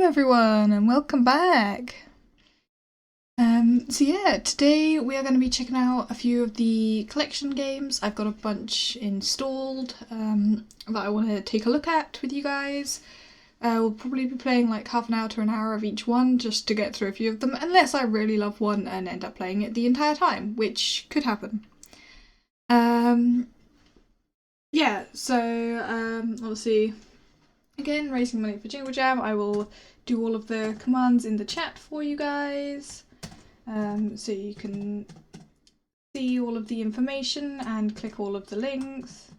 everyone and welcome back. So yeah, today we are going to be checking out a few of the collection games. I've got a bunch installed that I want to take a look at with you guys. We'll probably be playing like half an hour to an hour of each one just to get through a few of them, unless I really love one and end up playing it the entire time, which could happen. Yeah, so obviously, again, raising money for Jingle Jam. I will do all of the commands in the chat for you guys, so you can see all of the information and click all of the links.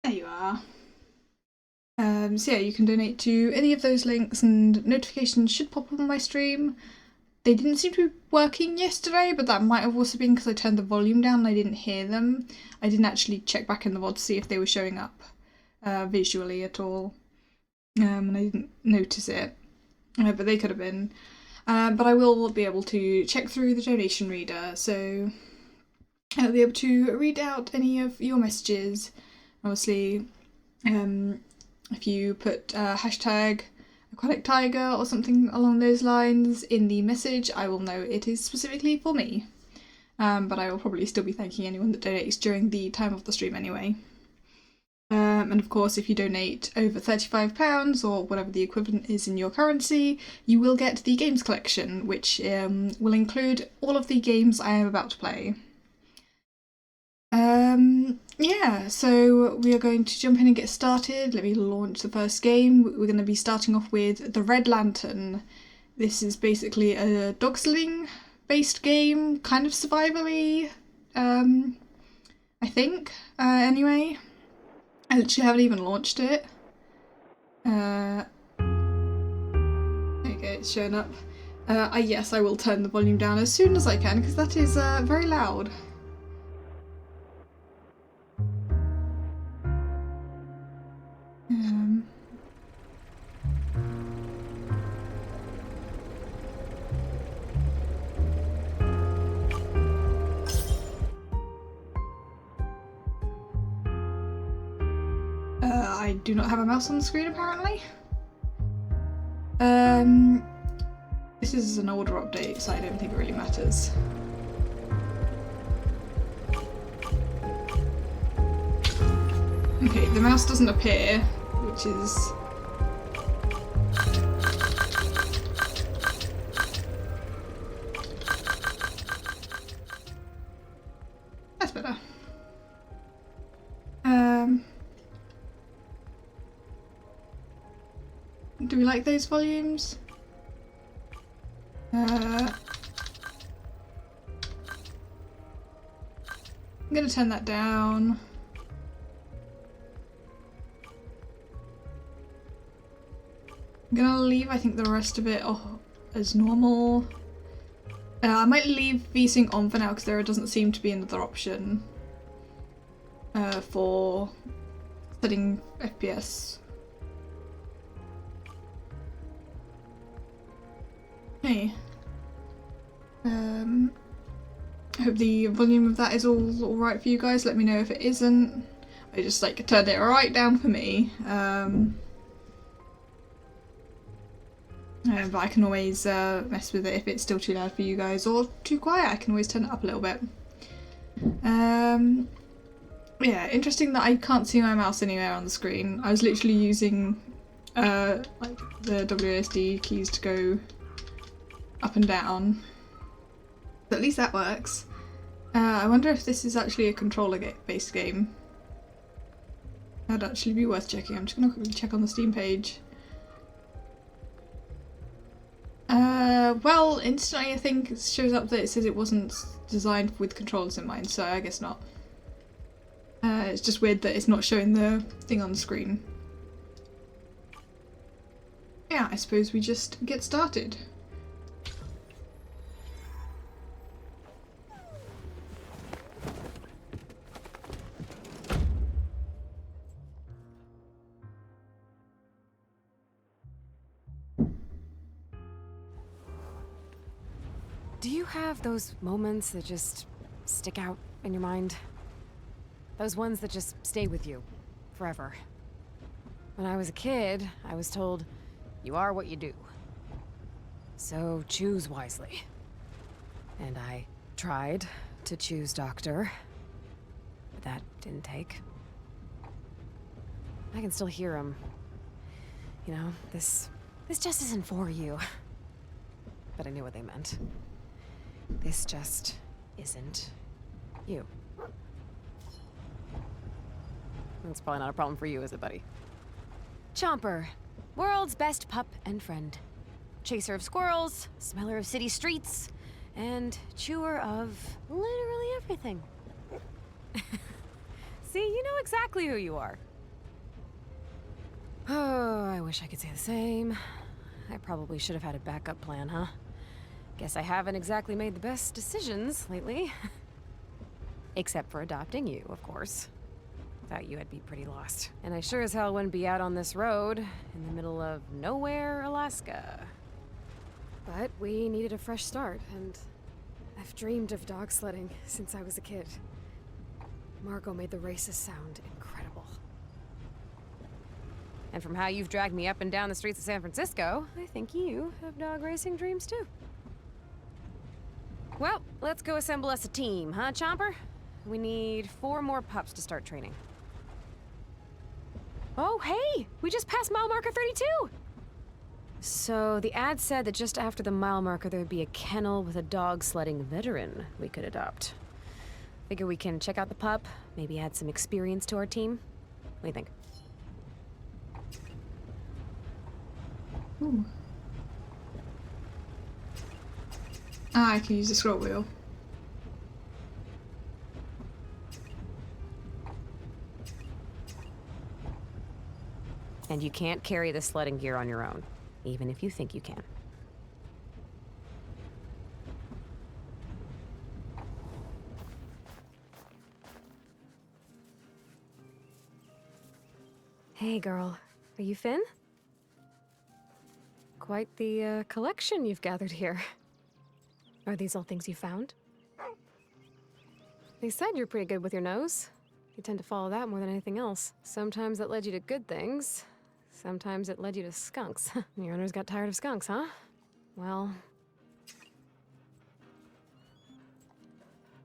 There you are. So yeah, you can donate to any of those links and notifications should pop up on my stream. They didn't seem to be working yesterday, but that might have also been because I turned the volume down and I didn't hear them. I didn't actually check back in the VOD to see if they were showing up visually at all, and I didn't notice it, but they could have been. But I will be able to check through the donation reader, so I'll be able to read out any of your messages. Obviously, if you put hashtag aquatic tiger or something along those lines in the message, I will know it is specifically for me. But I will probably still be thanking anyone that donates during the time of the stream anyway. And of course, if you donate over £35 or whatever the equivalent is in your currency, you will get the games collection, which will include all of the games I am about to play. Yeah, so we are going to jump in and get started. Let me launch the first game. We're going to be starting off with The Red Lantern. This is basically a dog sling based game, kind of survival-y, I think, anyway. I literally haven't even launched it. There you go, it's showing up. Yes, I will turn the volume down as soon as I can, because that is very loud. I do not have a mouse on the screen apparently. This is an older update, so I don't think it really matters. Okay, the mouse doesn't appear, which is... That's better. Do we like those volumes? I'm gonna turn that down. I'm gonna leave, I think, the rest of it as normal. I might leave VSync on for now because there doesn't seem to be another option for setting FPS. Okay. I hope the volume of that is all alright for you guys. Let me know if it isn't. I just like turned it right down for me. But I can always mess with it if it's still too loud for you guys or too quiet. I can always turn it up a little bit. Yeah, interesting that I can't see my mouse anywhere on the screen. I was literally using like the WASD keys to go up and down. But at least that works. I wonder if this is actually a controller-based game. That'd actually be worth checking. I'm just gonna quickly check on the Steam page. Well, instantly I think it shows up that it says it wasn't designed with controllers in mind, so I guess not. It's just weird that it's not showing the thing on the screen. Yeah, I suppose we just get started. Do you have those moments that just stick out in your mind? Those ones that just stay with you forever. When I was a kid, I was told, you are what you do. So choose wisely. And I tried to choose doctor, but that didn't take. I can still hear him. You know, this just isn't for you. But I knew what they meant. This just isn't you. That's probably not a problem for you, is it, buddy? Chomper, world's best pup and friend. Chaser of squirrels, smeller of city streets, and chewer of literally everything. See, you know exactly who you are. Oh, I wish I could say the same. I probably should have had a backup plan, huh? Guess I haven't exactly made the best decisions lately. Except for adopting you, of course. Without you, I'd be pretty lost. And I sure as hell wouldn't be out on this road in the middle of nowhere, Alaska. But we needed a fresh start, and I've dreamed of dog sledding since I was a kid. Margot made the races sound incredible. And from how you've dragged me up and down the streets of San Francisco, I think you have dog racing dreams too. Well, let's go assemble us a team, huh, Chomper? We need 4 more pups to start training. Oh, hey! We just passed mile marker 32! So the ad said that just after the mile marker there would be a kennel with a dog sledding veteran we could adopt. Figure we can check out the pup, maybe add some experience to our team. What do you think? Ooh. Ah, I can use the scroll wheel. And you can't carry the sledding gear on your own, even if you think you can. Hey, girl. Are you Finn? Quite the collection you've gathered here. Are these all things you found? They said you're pretty good with your nose. You tend to follow that more than anything else. Sometimes it led you to good things. Sometimes it led you to skunks. Your owners got tired of skunks, huh? Well...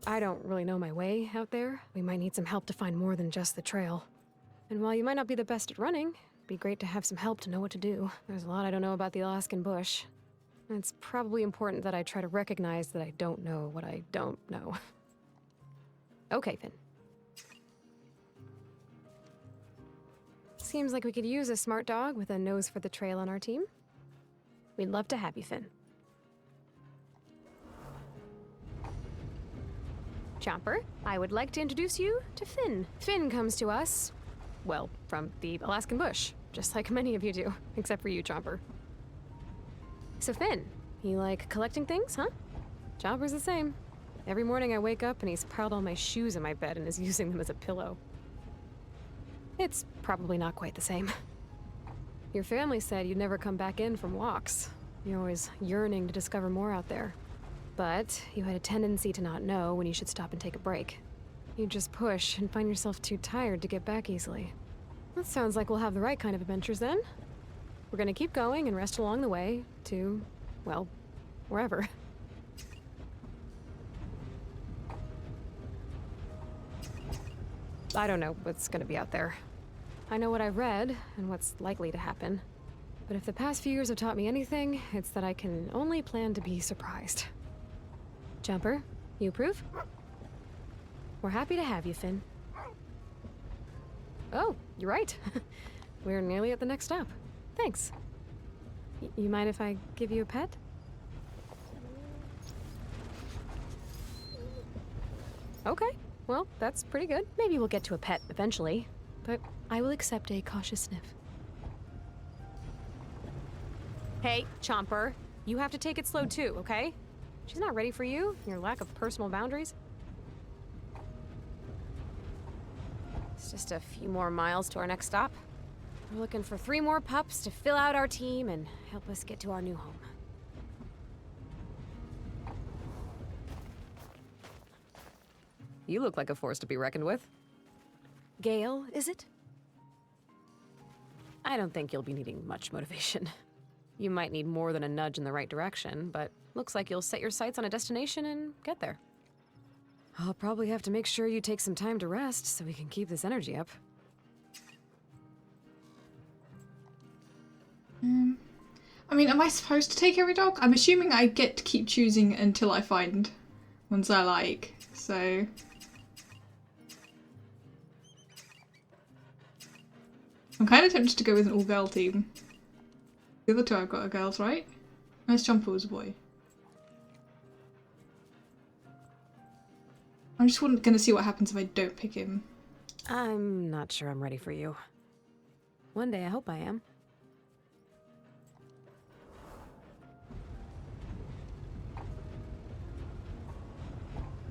I don't really know my way out there. We might need some help to find more than just the trail. And while you might not be the best at running, it'd be great to have some help to know what to do. There's a lot I don't know about the Alaskan bush. And it's probably important that I try to recognize that I don't know what I don't know. Okay, Finn. Seems like we could use a smart dog with a nose for the trail on our team. We'd love to have you, Finn. Chomper, I would like to introduce you to Finn. Finn comes to us, well, from the Alaskan bush, just like many of you do, except for you, Chomper. So Finn, you like collecting things, huh? Chomper's the same. Every morning I wake up and he's piled all my shoes in my bed and is using them as a pillow. It's probably not quite the same. Your family said you'd never come back in from walks. You're always yearning to discover more out there. But you had a tendency to not know when you should stop and take a break. You just push and find yourself too tired to get back easily. That sounds like we'll have the right kind of adventures then. We're gonna keep going and rest along the way to, well, wherever. I don't know what's gonna be out there. I know what I've read and what's likely to happen. But if the past few years have taught me anything, it's that I can only plan to be surprised. Jumper, you approve? We're happy to have you, Finn. Oh, you're right. We're nearly at the next stop. Thanks. You mind if I give you a pet? Okay, well, that's pretty good. Maybe we'll get to a pet eventually, but I will accept a cautious sniff. Hey, Chomper, you have to take it slow too, okay? She's not ready for you, your lack of personal boundaries. It's just a few more miles to our next stop. We're looking for 3 more pups to fill out our team and help us get to our new home. You look like a force to be reckoned with. Gale, is it? I don't think you'll be needing much motivation. You might need more than a nudge in the right direction, but looks like you'll set your sights on a destination and get there. I'll probably have to make sure you take some time to rest so we can keep this energy up. I mean, am I supposed to take every dog? I'm assuming I get to keep choosing until I find ones I like, so... I'm kind of tempted to go with an all-girl team. The other two I've got are girls, right? Nice Jumper was a boy. I'm just gonna see what happens if I don't pick him. I'm not sure I'm ready for you. One day I hope I am.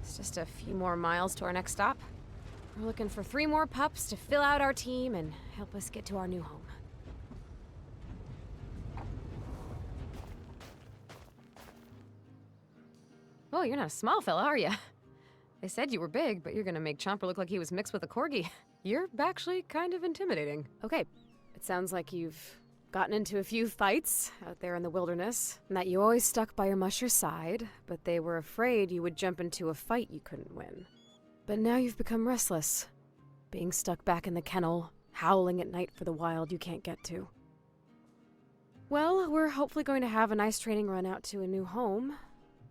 It's just a few more miles to our next stop. We're looking for 3 more pups to fill out our team and help us get to our new home. Oh, you're not a small fella, are you? They said you were big, but you're gonna make Chomper look like he was mixed with a corgi. You're actually kind of intimidating. Okay, it sounds like you've gotten into a few fights out there in the wilderness, and that you always stuck by your musher's side, but they were afraid you would jump into a fight you couldn't win. But now you've become restless, being stuck back in the kennel, howling at night for the wild you can't get to. Well, we're hopefully going to have a nice training run out to a new home.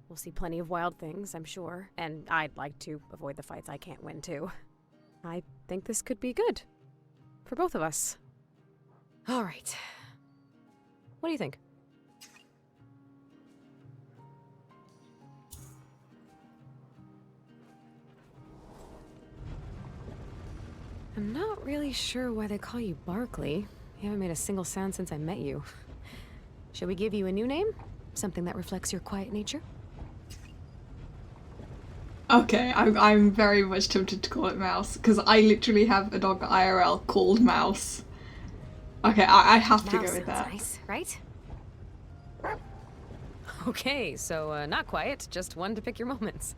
We'll see plenty of wild things, I'm sure, and I'd like to avoid the fights I can't win, too. I think this could be good. For both of us. All right. What do you think? I'm not really sure why they call you Barkley. You haven't made a single sound since I met you. Should we give you a new name? Something that reflects your quiet nature? Okay, I'm very much tempted to call it Mouse, because I literally have a dog IRL called Mouse. Okay, I have to go with that. Nice, right? Okay, so not quiet, just one to pick your moments.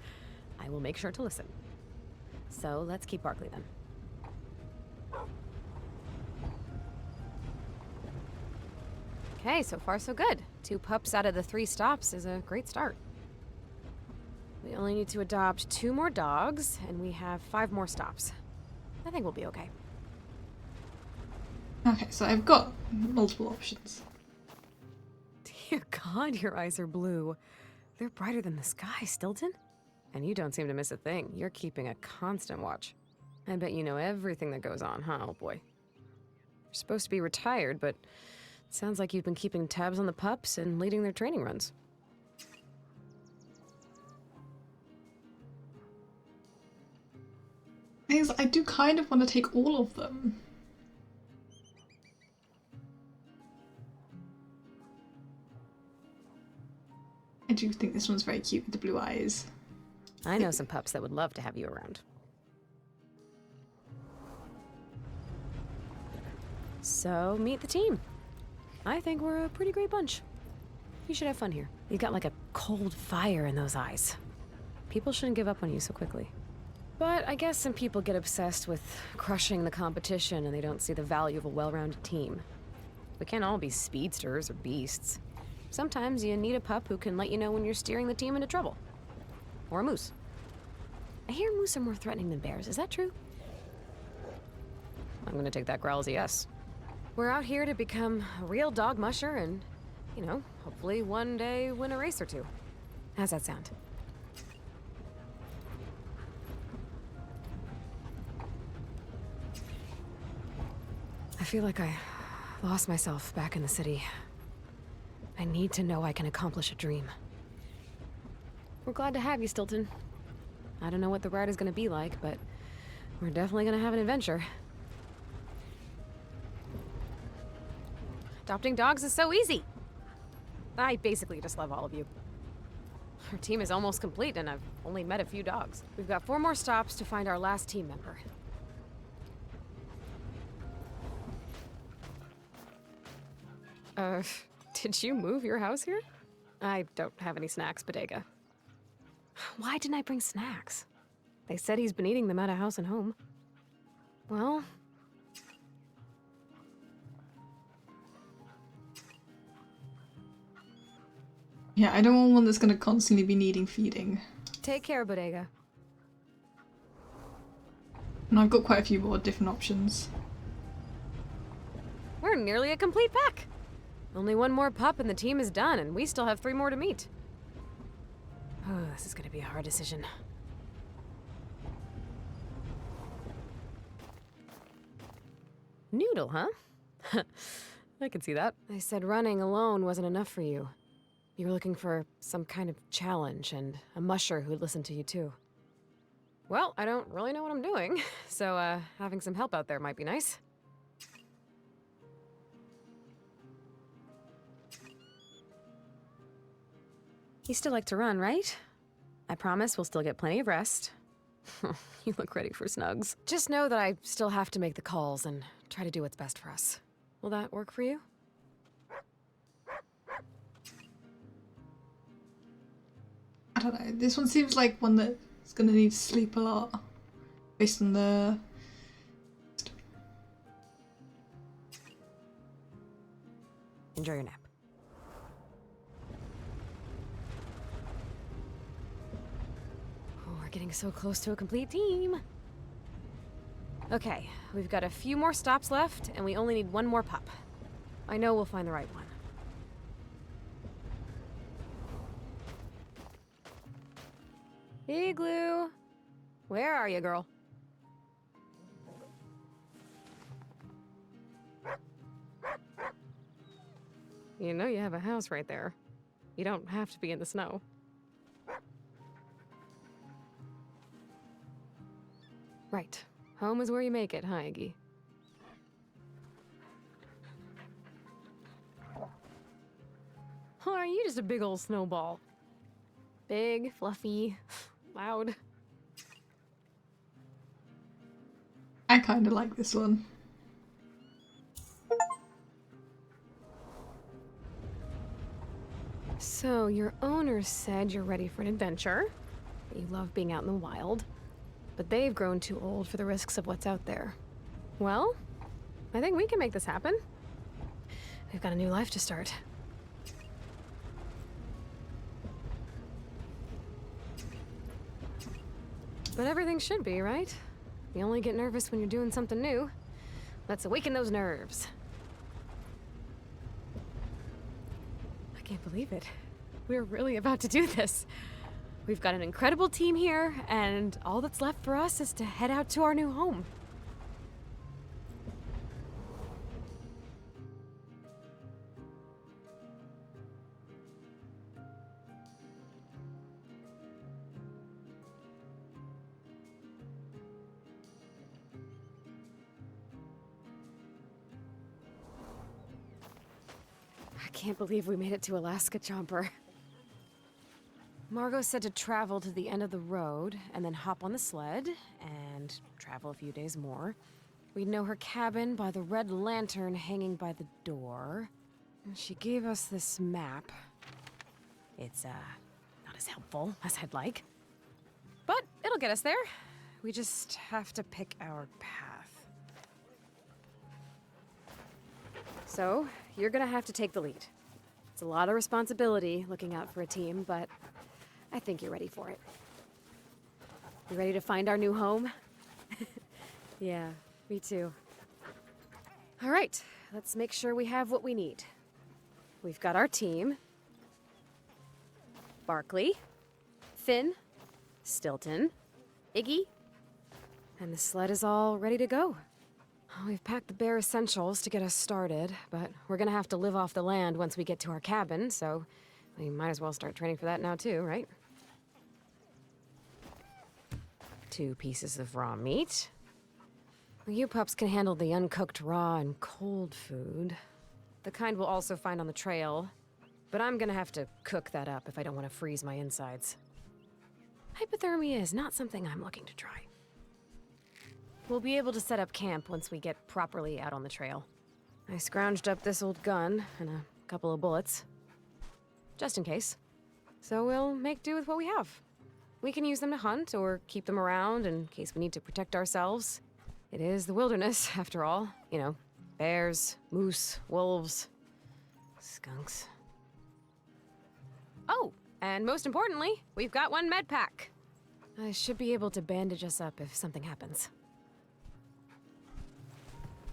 I will make sure to listen. So let's keep Barkley then. Okay, so far so good. 2 pups out of the 3 stops is a great start. We only need to adopt 2 more dogs, and we have 5 more stops. I think we'll be okay. Okay, so I've got multiple options. Dear God, your eyes are blue. They're brighter than the sky, Stilton. And you don't seem to miss a thing. You're keeping a constant watch. I bet you know everything that goes on, huh, old boy? You're supposed to be retired, but it sounds like you've been keeping tabs on the pups and leading their training runs. Because I do kind of want to take all of them. I do think this one's very cute with the blue eyes. I know some pups that would love to have you around. So, meet the team. I think we're a pretty great bunch. You should have fun here. You've got like a cold fire in those eyes. People shouldn't give up on you so quickly. But I guess some people get obsessed with crushing the competition and they don't see the value of a well-rounded team. We can't all be speedsters or beasts. Sometimes you need a pup who can let you know when you're steering the team into trouble. Or a moose. I hear moose are more threatening than bears. Is that true? I'm gonna take that growl as a yes. We're out here to become a real dog musher and, you know, hopefully one day win a race or 2. How's that sound? I feel like I lost myself back in the city. I need to know I can accomplish a dream. We're glad to have you, Stilton. I don't know what the ride is gonna be like, but we're definitely gonna have an adventure. Adopting dogs is so easy. I basically just love all of you. Our team is almost complete and I've only met a few dogs. We've got 4 more stops to find our last team member. Did you move your house here? I don't have any snacks, Bodega. Why didn't I bring snacks? They said he's been eating them out of house and home. Well... Yeah, I don't want one that's gonna constantly be needing feeding. Take care, Bodega. And I've got quite a few more different options. We're nearly a complete pack. Only one more pup and the team is done, and we still have 3 more to meet. Oh, this is gonna be a hard decision. Noodle, huh? I can see that. I said running alone wasn't enough for you. You were looking for some kind of challenge and a musher who'd listen to you too. Well, I don't really know what I'm doing, so having some help out there might be nice. You still like to run, right? I promise we'll still get plenty of rest. You look ready for snugs. Just know that I still have to make the calls and try to do what's best for us. Will that work for you? I don't know, this one seems like one that's gonna need to sleep a lot. Based on the... Enjoy your nap. Oh, we're getting so close to a complete team. Okay, we've got a few more stops left, and we only need one more pup. I know we'll find the right one. Igloo! Where are you, girl? You know you have a house right there. You don't have to be in the snow. Right. Home is where you make it, huh, Iggy? Or are you just a big old snowball? Big, fluffy, loud. I kinda like this one. So, your owner said you're ready for an adventure. You love being out in the wild. But they've grown too old for the risks of what's out there. Well, I think we can make this happen. We've got a new life to start. But everything should be, right? You only get nervous when you're doing something new. Let's awaken those nerves. I can't believe it. We're really about to do this. We've got an incredible team here, and all that's left for us is to head out to our new home. I can't believe we made it to Alaska, Chomper. Margot said to travel to the end of the road, and then hop on the sled, and travel a few days more. We'd know her cabin by the red lantern hanging by the door. And she gave us this map. It's, not as helpful as I'd like. But it'll get us there. We just have to pick our path. So, you're gonna have to take the lead. It's a lot of responsibility looking out for a team, but I think you're ready for it. You ready to find our new home? Yeah, me too. All right, let's make sure we have what we need. We've got our team. Barkley, Finn, Stilton, Iggy, and the sled is all ready to go. We've packed the bare essentials to get us started, but we're gonna have to live off the land once we get to our cabin, so we might as well start training for that now too, right? 2 pieces of raw meat. You pups can handle the uncooked raw and cold food. The kind we'll also find on the trail, but I'm gonna have to cook that up if I don't want to freeze my insides. Hypothermia is not something I'm looking to try. We'll be able to set up camp once we get properly out on the trail. I scrounged up this old gun and a couple of bullets. Just in case. So we'll make do with what we have. We can use them to hunt or keep them around in case we need to protect ourselves. It is the wilderness, after all. You know, bears, moose, wolves, skunks. Oh, and most importantly, we've got one med pack. I should be able to bandage us up if something happens.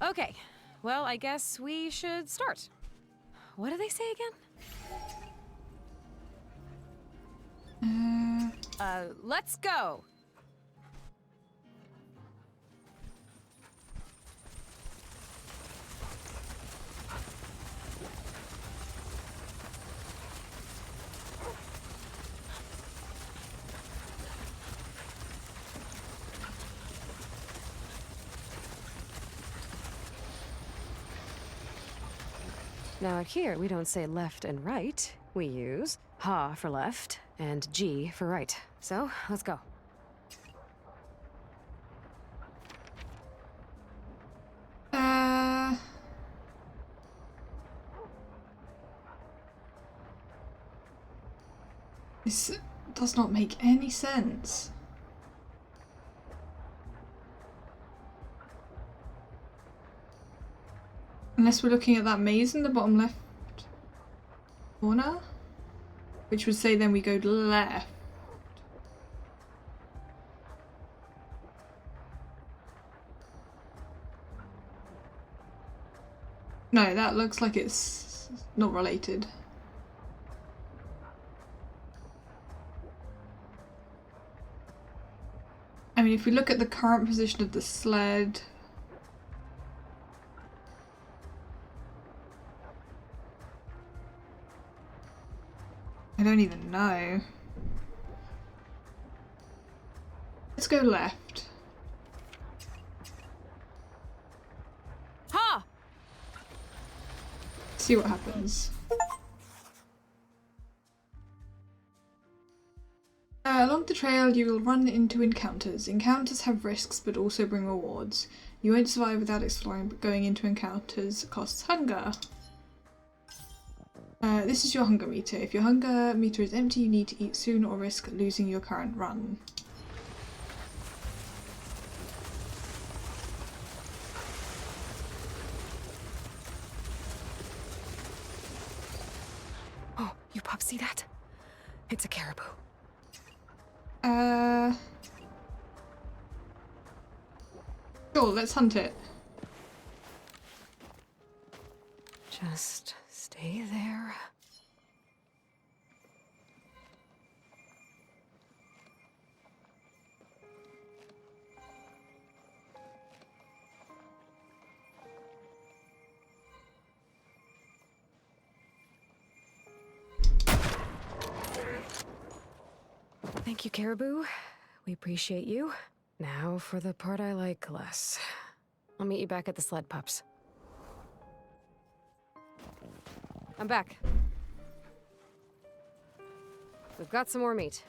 Okay, well, I guess we should start. What do they say again? Let's go! Now out here, we don't say left and right. We use ha for left and G for right. So, let's go. This does not make any sense. Unless we're looking at that maze in the bottom left corner, which would say then we go left. No, that looks like it's not related. I mean, if we look at the current position of the sled, I don't even know. Let's go left. Ha! See what happens. Along the trail you will run into encounters. Encounters have risks but also bring rewards. You won't survive without exploring, but going into encounters costs hunger. This is your hunger meter. If your hunger meter is empty, you need to eat soon or risk losing your current run. Oh, you pups see that? It's a caribou. Sure, let's hunt it. Just stay there. Thank you, caribou. We appreciate you. Now for the part I like less. I'll meet you back at the sled, pups. I'm back. We've got some more meat.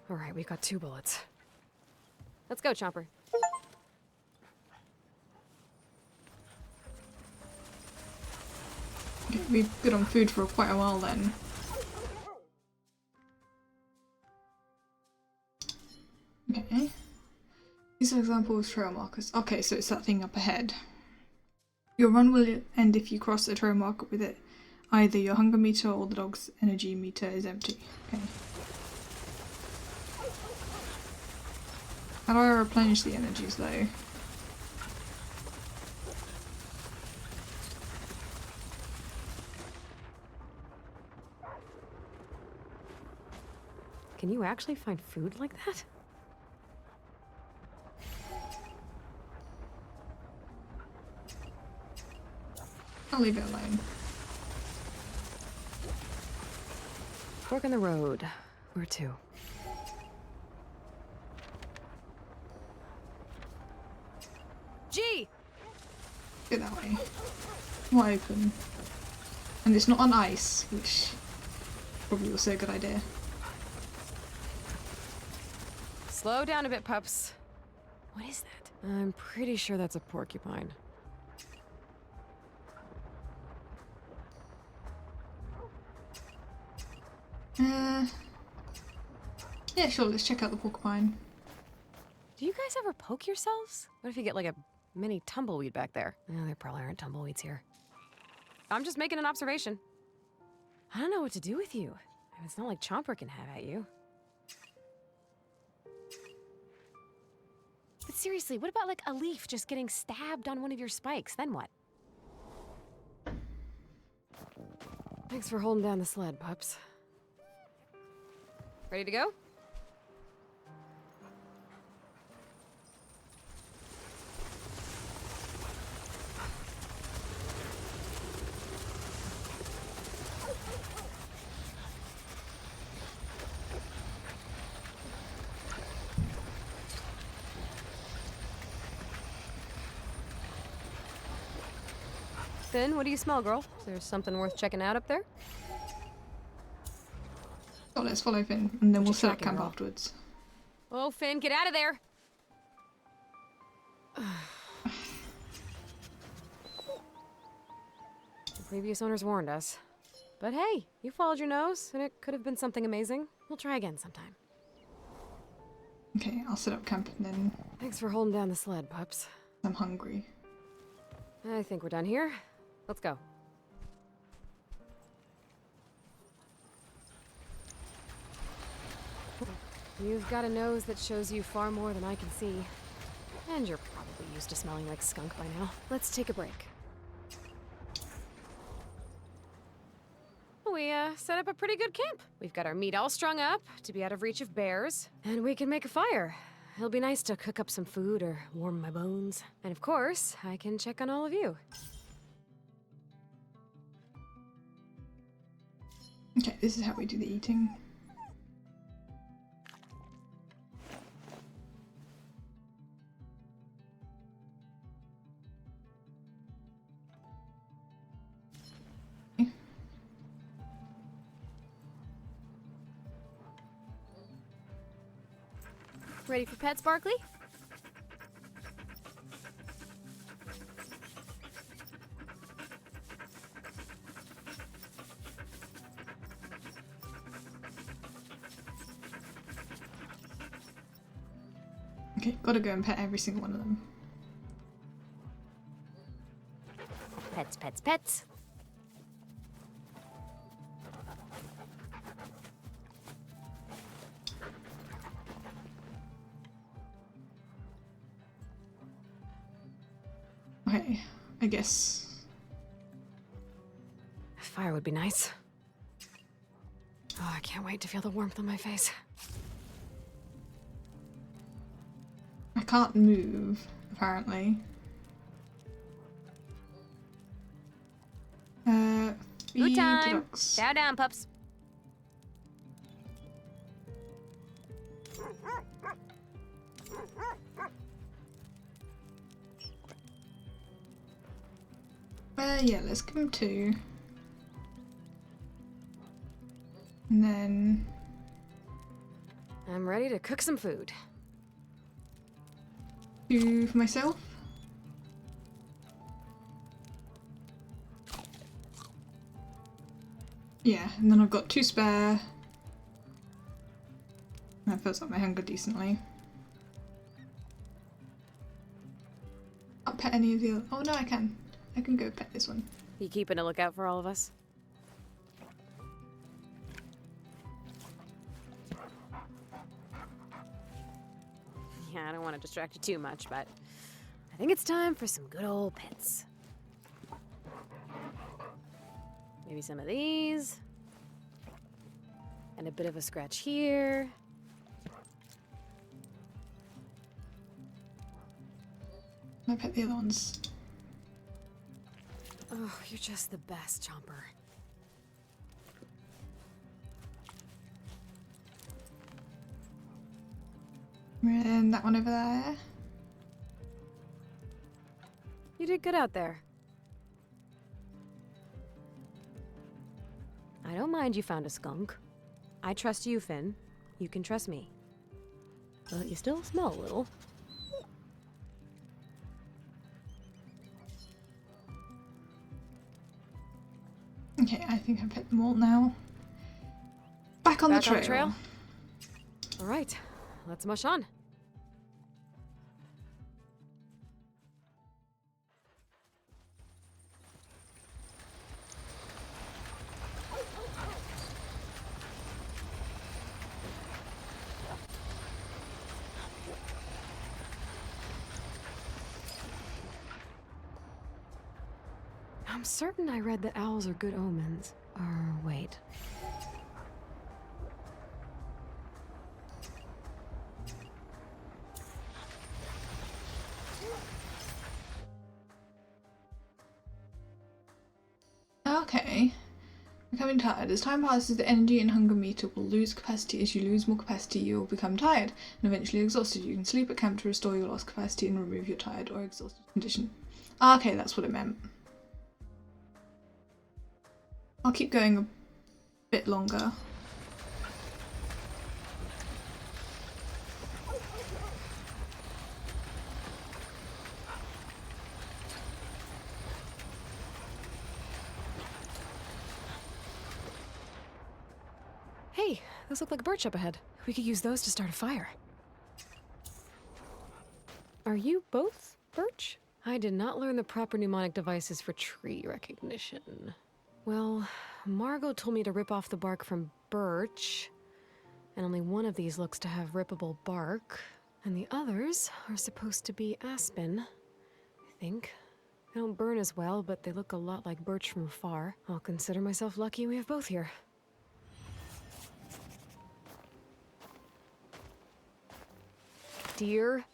All right, we've got 2 bullets. Let's go, Chomper. Okay, we've been good on food for quite a while then. Okay. These are examples of trail markers. Okay, so it's that thing up ahead. Your run will end if you cross a trail marker with it. Either your hunger meter or the dog's energy meter is empty. Okay. How do I replenish the energies though? Can you actually find food like that? I'll leave it alone. Fork in the road. Where to? G! Go that way. More open. And it's not on ice, which probably was a good idea. Slow down a bit, pups. What is that? I'm pretty sure that's a porcupine. Yeah, sure, let's check out the porcupine. Do you guys ever poke yourselves? What if you get like a mini tumbleweed back there? No, there probably aren't tumbleweeds here. I'm just making an observation. I don't know what to do with you. I mean, it's not like Chomper can have at you. But seriously, what about like a leaf just getting stabbed on one of your spikes? Then what? Thanks for holding down the sled, pups. Ready to go? Finn, what do you smell, girl? Is there something worth checking out up there? Oh, let's follow Finn, and then we'll set up tracking, camp girl? afterwards. Oh, Finn, get out of there! The previous owners warned us. But hey, you followed your nose, and it could have been something amazing. We'll try again sometime. Okay, I'll set up camp and then Thanks for holding down the sled, pups. I'm hungry. I think we're done here. Let's go. You've got a nose that shows you far more than I can see. And you're probably used to smelling like skunk by now. Let's take a break. We set up a pretty good camp. We've got our meat all strung up to be out of reach of bears, and we can make a fire. It'll be nice to cook up some food or warm my bones. And of course, I can check on all of you. Okay, this is how we do the eating. Ready for pets, Barkley? Okay, gotta go and pet every single one of them. Pets, pets, pets. Okay, I guess. Fire would be nice. Oh, I can't wait to feel the warmth on my face. I can't move, apparently. Food Feed the time! ducks. Bow down, pups. Yeah, let's give him 2. And then... I'm ready to cook some food. 2 for myself. Yeah, and then I've got 2 spare. That fills up my hunger decently. I'll pet any of the other... Oh no, I can. I can go pet this one. You keeping a lookout for all of us? Yeah, I don't want to distract you too much, but I think it's time for some good old pets. Maybe some of these. And a bit of a scratch here. I'll pet the other ones. Oh, you're just the best, Chomper. And that one over there. You did good out there. I don't mind you found a skunk. I trust you, Finn. You can trust me. But you still smell a little. Okay, I think I've pet them all now. Back on the trail. All right, let's mush on. I'm certain I read that owls are good omens. Or wait. Okay. Becoming tired. As time passes, the energy and hunger meter will lose capacity. As you lose more capacity, you will become tired and eventually exhausted. You can sleep at camp to restore your lost capacity and remove your tired or exhausted condition. Okay, that's what it meant. I'll keep going a bit longer. Hey, those look like birch up ahead. We could use those to start a fire. Are you both birch? I did not learn the proper mnemonic devices for tree recognition. Well, Margot told me to rip off the bark from birch, and only one of these looks to have rippable bark, and the others are supposed to be aspen, I think. They don't burn as well, but they look a lot like birch from afar. I'll consider myself lucky we have both here. Dear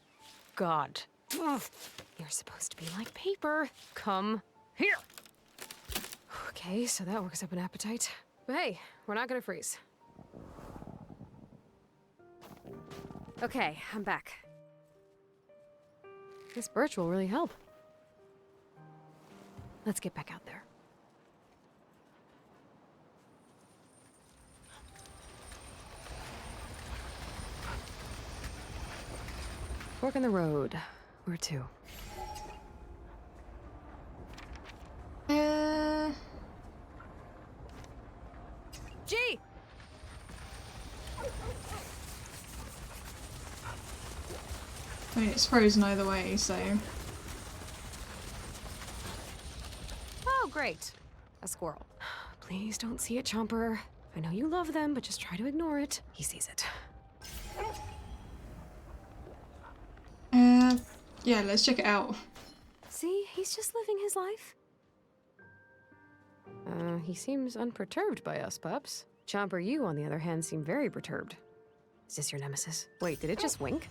God. Ugh. You're supposed to be like paper. Come here. Okay, so that works up an appetite. But hey, we're not gonna freeze. Okay, I'm back. This birch will really help. Let's get back out there. Fork in the road. Where to? Gee! I mean, it's frozen either way, so... Oh, great. A squirrel. Please don't see it, Chomper. I know you love them, but just try to ignore it. He sees it. Yeah, let's check it out. See, he's just living his life. He seems unperturbed by us, pups. Chomper, you, on the other hand, seem very perturbed. Is this your nemesis? Wait, did it just wink?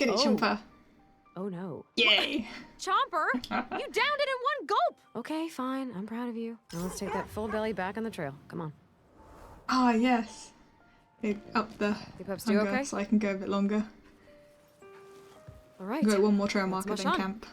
Get it, Chomper. Oh no. Yay! Chomper! You downed it in one gulp! Okay, fine. I'm proud of you. Now let's take that full belly back on the trail. Come on. Ah, yes. Up the You pups do hunger okay? so I can go a bit longer. Alright. Go one more trail Let's marker, mush then on. camp.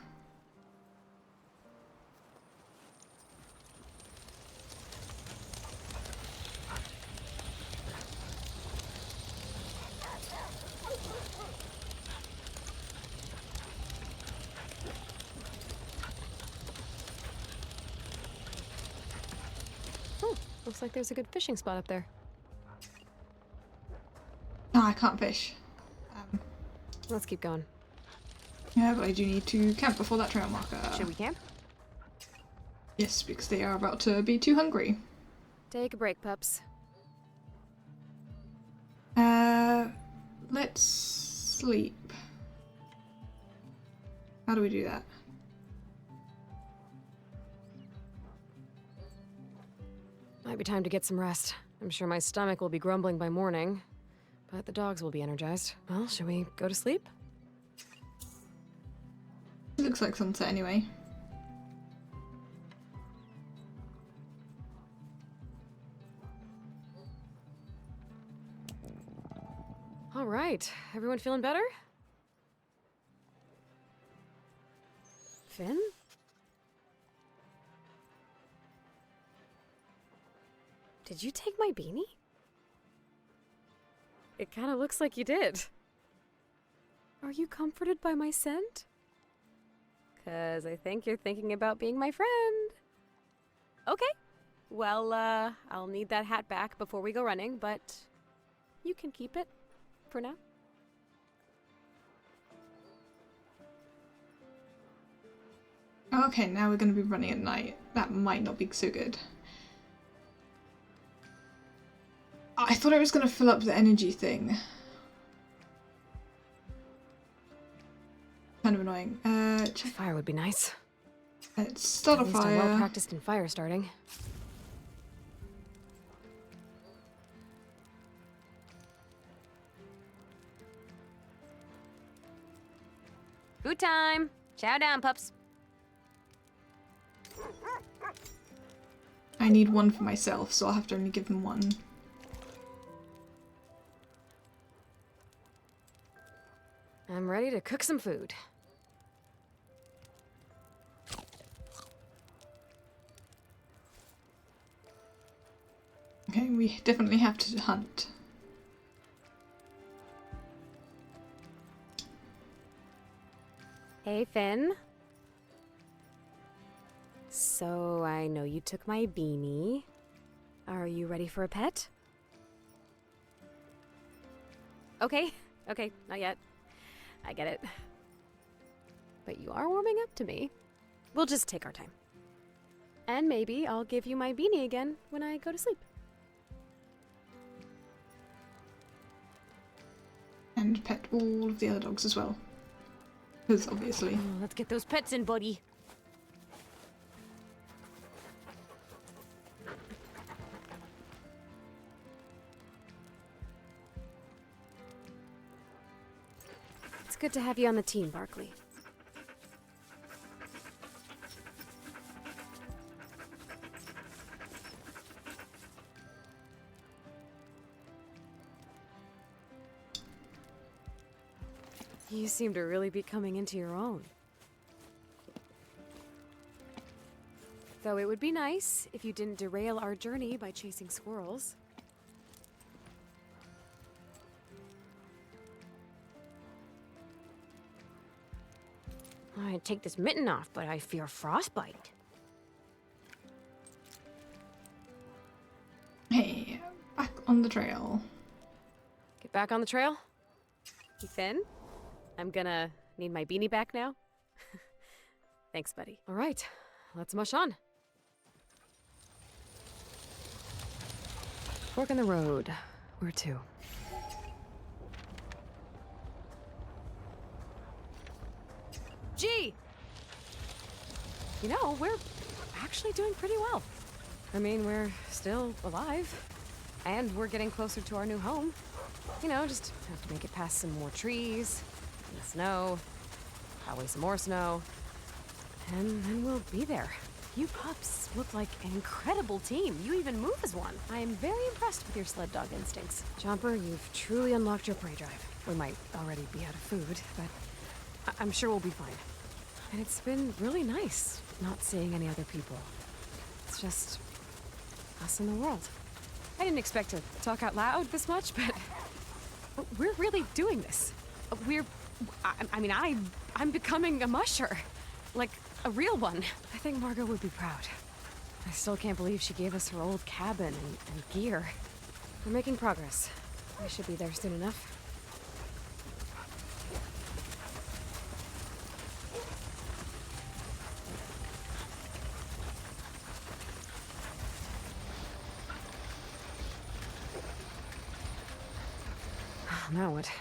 Oh, looks like there's a good fishing spot up there. No, I can't fish. Let's keep going. Yeah, but I do need to camp before that trail marker. Should we camp? Yes, because they are about to be too hungry. Take a break, pups. Let's sleep. How do we do that? Might be time to get some rest. I'm sure my stomach will be grumbling by morning, but the dogs will be energized. Well, should we go to sleep? It looks like sunset anyway. All right, everyone feeling better? Finn? Did you take my beanie? It kind of looks like you did. Are you comforted by my scent? 'Cause I think you're thinking about being my friend. Okay, Well, I'll need that hat back before we go running, but you can keep it for now. Okay, now we're going to be running at night. That might not be so good. I thought I was going to fill up the energy thing. Kind of annoying. Check. Fire would be nice. Let's start a At least I'm fire. well practiced in fire starting. Food time! Chow down, pups. I need one for myself, so I'll have to only give them one. I'm ready to cook some food. Okay, we definitely have to hunt. Hey, Finn. So, I know you took my beanie. Are you ready for a pet? Okay, not yet. I get it. But you are warming up to me. We'll just take our time. And maybe I'll give you my beanie again when I go to sleep. And pet all of the other dogs as well. Because obviously. Oh, let's get those pets in, buddy. It's good to have you on the team, Barkley. You seem to really be coming into your own. Though it would be nice if you didn't derail our journey by chasing squirrels. I'd take this mitten off, but I fear frostbite. Hey, back on the trail. Get back on the trail? You Finn? I'm gonna need my beanie back now. Thanks, buddy. All right, let's mush on. Fork in the road. Where to? Gee! You know, we're actually doing pretty well. I mean, we're still alive. And we're getting closer to our new home. You know, just have to make it past some more trees, and snow, probably some more snow, and then we'll be there. You pups look like an incredible team. You even move as one. I am very impressed with your sled dog instincts. Jumper, you've truly unlocked your prey drive. We might already be out of food, but I'm sure we'll be fine. And it's been really nice not seeing any other people. It's just us in the world. I didn't expect to talk out loud this much, but we're really doing this. I'm becoming a musher. Like, a real one. I think Margot would be proud. I still can't believe she gave us her old cabin and gear. We're making progress. We should be there soon enough. Now what?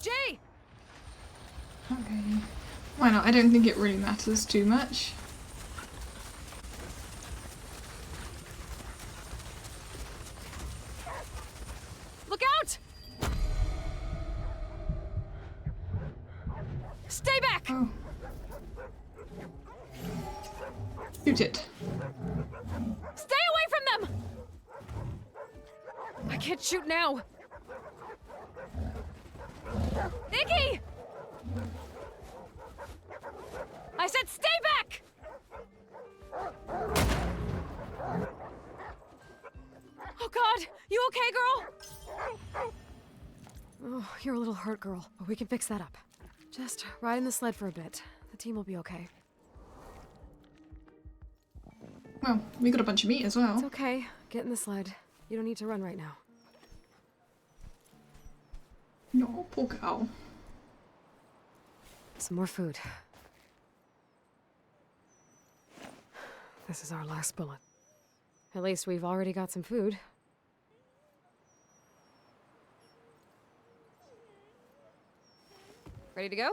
Jay! Okay. Why not? I don't think it really matters too much. Look out! Stay back! Oh. Shoot it. Stay away from them! I can't shoot now. Iggy! I said stay back! Oh God, you okay, girl? Oh, you're a little hurt, girl, but we can fix that up. Just ride in the sled for a bit. The team will be okay. Well, we got a bunch of meat as well. It's okay. Get in the sled. You don't need to run right now. No, poor cow. Some more food. This is our last bullet. At least we've already got some food. Ready to go?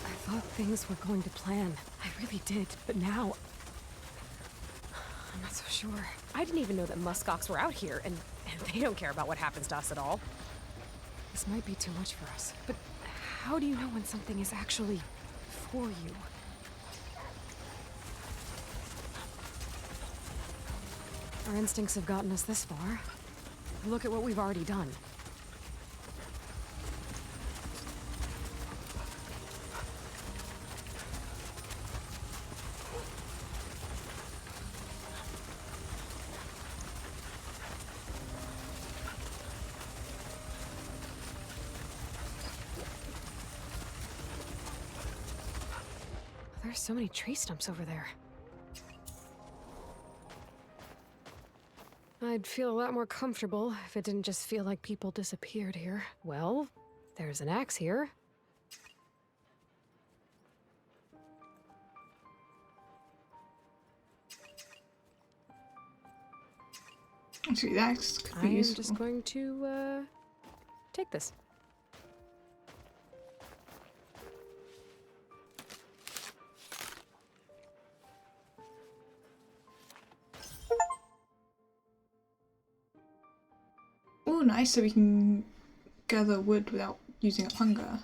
I thought things were going to plan. I really did, but now... I'm not so sure. I didn't even know that muskox were out here, and they don't care about what happens to us at all. This might be too much for us, but how do you know when something is actually for you? Our instincts have gotten us this far. Look at what we've already done. There's so many tree stumps over there. I'd feel a lot more comfortable if it didn't just feel like people disappeared here. Well, there's an axe here. Actually, that could be I am useful. just going to, take this. Oh, nice, so we can gather wood without using up hunger.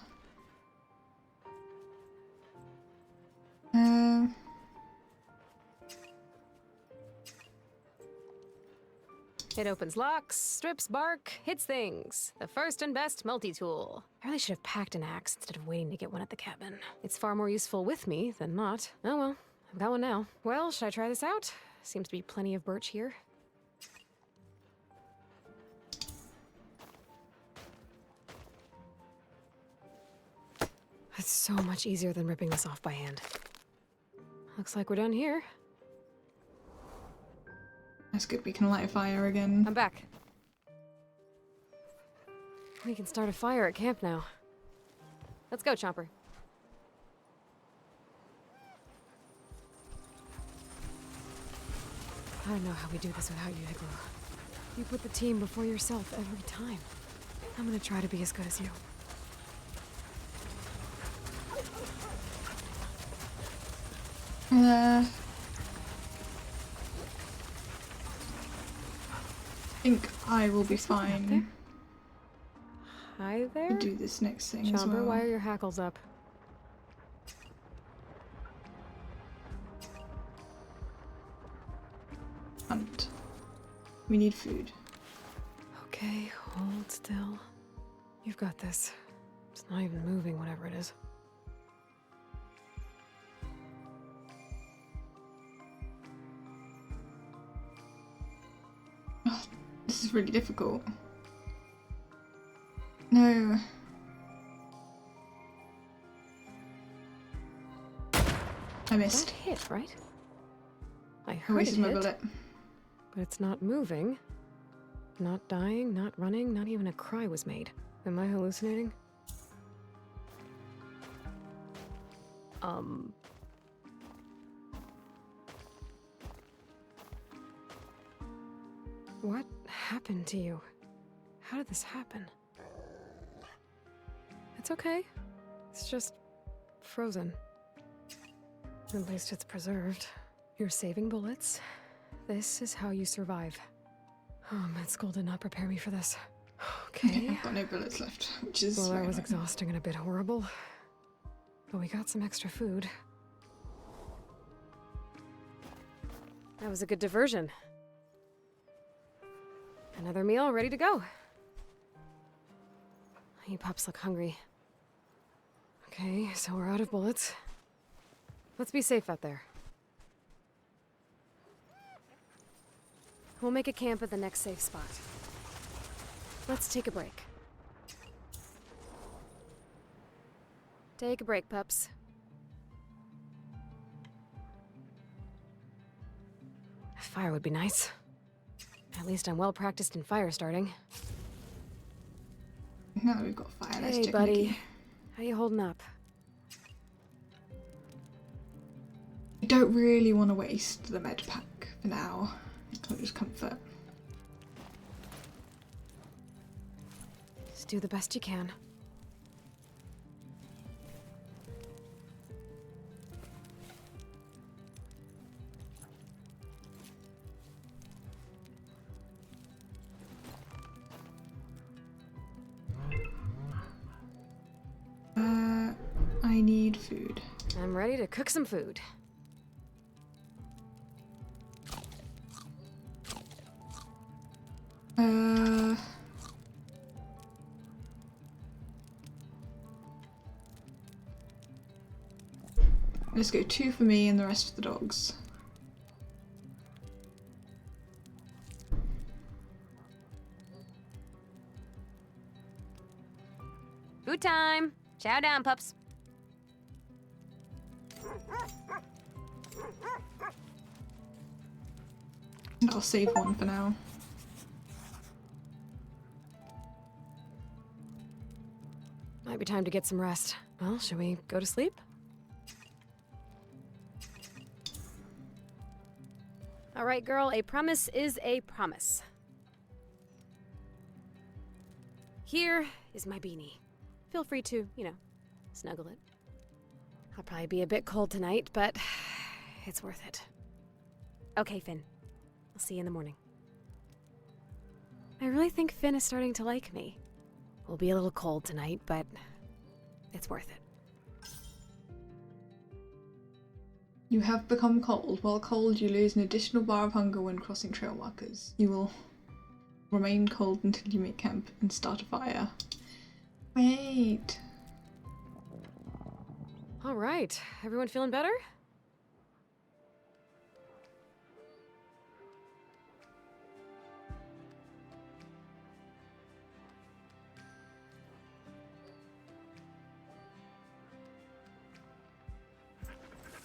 It opens locks, strips bark, hits things. The first and best multi-tool. I really should have packed an axe instead of waiting to get one at the cabin. It's far more useful with me than not. Oh well, I've got one now. Well, should I try this out? Seems to be plenty of birch here. It's so much easier than ripping this off by hand. Looks like we're done here. That's good, we can light a fire again. I'm back. We can start a fire at camp now. Let's go, Chomper. I don't know how we do this without you, Igloo. You put the team before yourself every time. I'm gonna try to be as good as you. I think I will be fine. Hi there? We'll do this next thing as Chomper, well. why are your hackles up? Hunt. We need food. Okay, hold still. You've got this. It's not even moving, whatever it is. Oh, this is really difficult. No. I missed. That hit, right? I I heard it wasted my hit, bullet. but it's not moving. Not dying, not running, not even a cry was made. Am I hallucinating? What happened to you? How did this happen? It's okay. It's just frozen. At least it's preserved. You're saving bullets. This is how you survive. Oh, med school did not prepare me for this. Okay. I've got no bullets left, which is Well, that very was annoying. exhausting and a bit horrible. But we got some extra food. That was a good diversion. Another meal ready to go. You pups look hungry. Okay, so we're out of bullets. Let's be safe out there. We'll make a camp at the next safe spot. Let's take a break. Take a break, pups. Fire would be nice. At least I'm well practiced in fire starting. Now that we've got fire, let's Hey, check buddy. Nikki. How you holding up? I don't really want to waste the med pack for now. I'll just comfort. Just do the best you can. I need food. I'm ready to cook some food. Let's go 2 for me and the rest for the dogs. Food time! Chow down, pups. I'll save 1 for now. Might be time to get some rest. Well, shall we go to sleep? All right, girl, a promise is a promise. Here is my beanie. Feel free to, snuggle it. I'll probably be a bit cold tonight, but it's worth it. Okay, Finn. I'll see you in the morning. I really think Finn is starting to like me. We'll be a little cold tonight, but it's worth it. You have become cold. While cold, you lose an additional bar of hunger when crossing trail markers. You will remain cold until you make camp and start a fire. Wait. All right, everyone feeling better?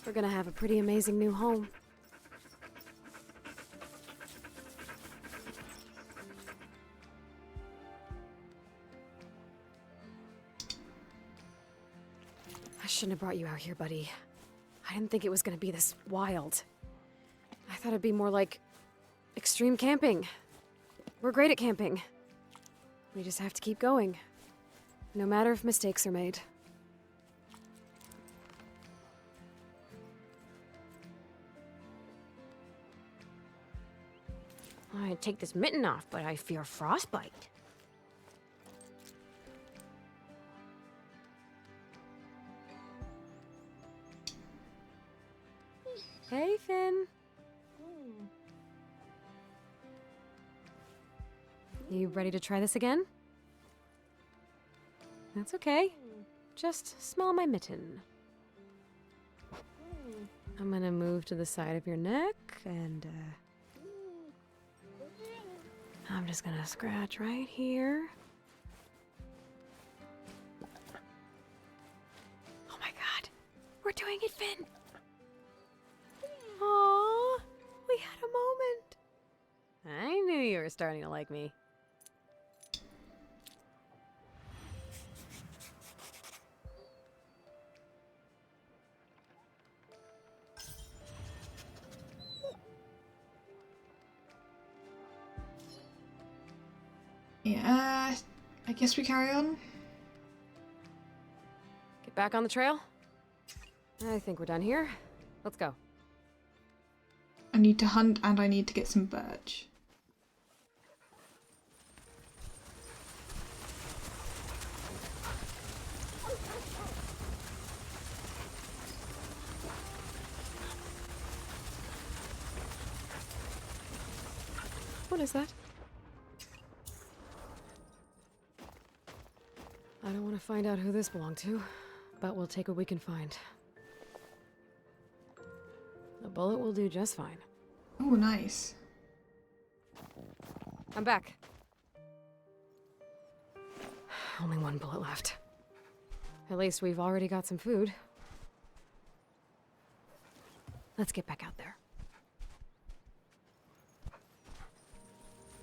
We're gonna have a pretty amazing new home. I shouldn't have brought you out here, buddy. I didn't think it was gonna be this wild. I thought it'd be more like extreme camping. We're great at camping. We just have to keep going, no matter if mistakes are made. I'd take this mitten off, but I fear frostbite. Hey, Finn. You ready to try this again? That's okay. Just smell my mitten. I'm gonna move to the side of your neck, and I'm just gonna scratch right here. Oh my god, we're doing it, Finn! Aww, we had a moment. I knew you were starting to like me. Yeah, I guess we carry on. Get back on the trail? I think we're done here. Let's go. I need to hunt and I need to get some birch. What is that? I don't want to find out who this belonged to, but we'll take what we can find. A bullet will do just fine. Oh, nice. I'm back. Only one bullet left. At least we've already got some food. Let's get back out there.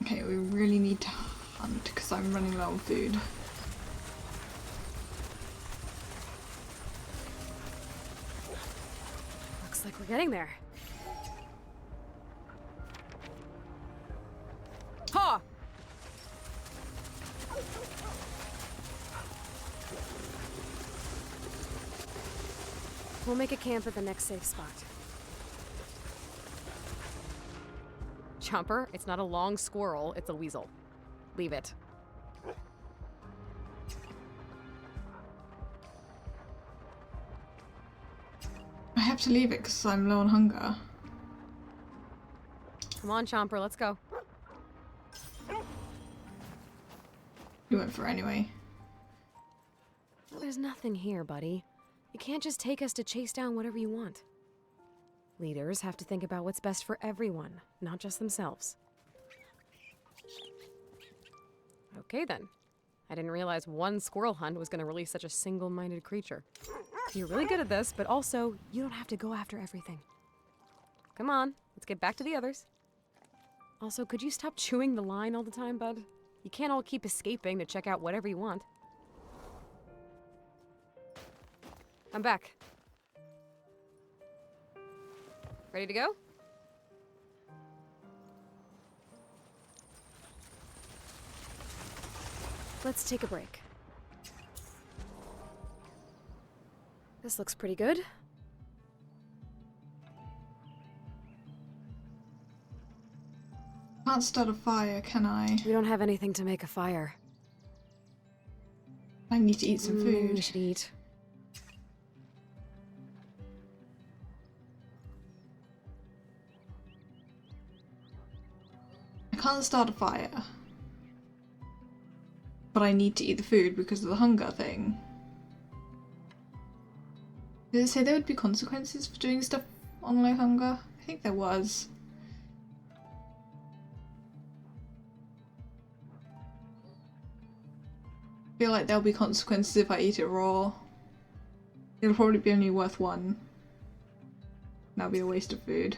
Okay, we really need to hunt because I'm running low on food. Looks like we're getting there. Ha! We'll make a camp at the next safe spot. Chomper, it's not a long squirrel, it's a weasel. Leave it. I have to leave it because I'm low on hunger. Come on, Chomper, let's go. You went for it anyway. There's nothing here, buddy. You can't just take us to chase down whatever you want. Leaders have to think about what's best for everyone, not just themselves. Okay then. I didn't realize one squirrel hunt was going to release such a single-minded creature. You're really good at this, but also, you don't have to go after everything. Come on, let's get back to the others. Also, could you stop chewing the line all the time, bud? You can't all keep escaping to check out whatever you want. I'm back. Ready to go? Let's take a break. This looks pretty good. Can't start a fire, can I? We don't have anything to make a fire. I need to eat some We food. should eat. I can't start a fire. But I need to eat the food because of the hunger thing. Did it say there would be consequences for doing stuff on low hunger? I think there was. I feel like there'll be consequences if I eat it raw. It'll probably be only worth one. That'll be a waste of food.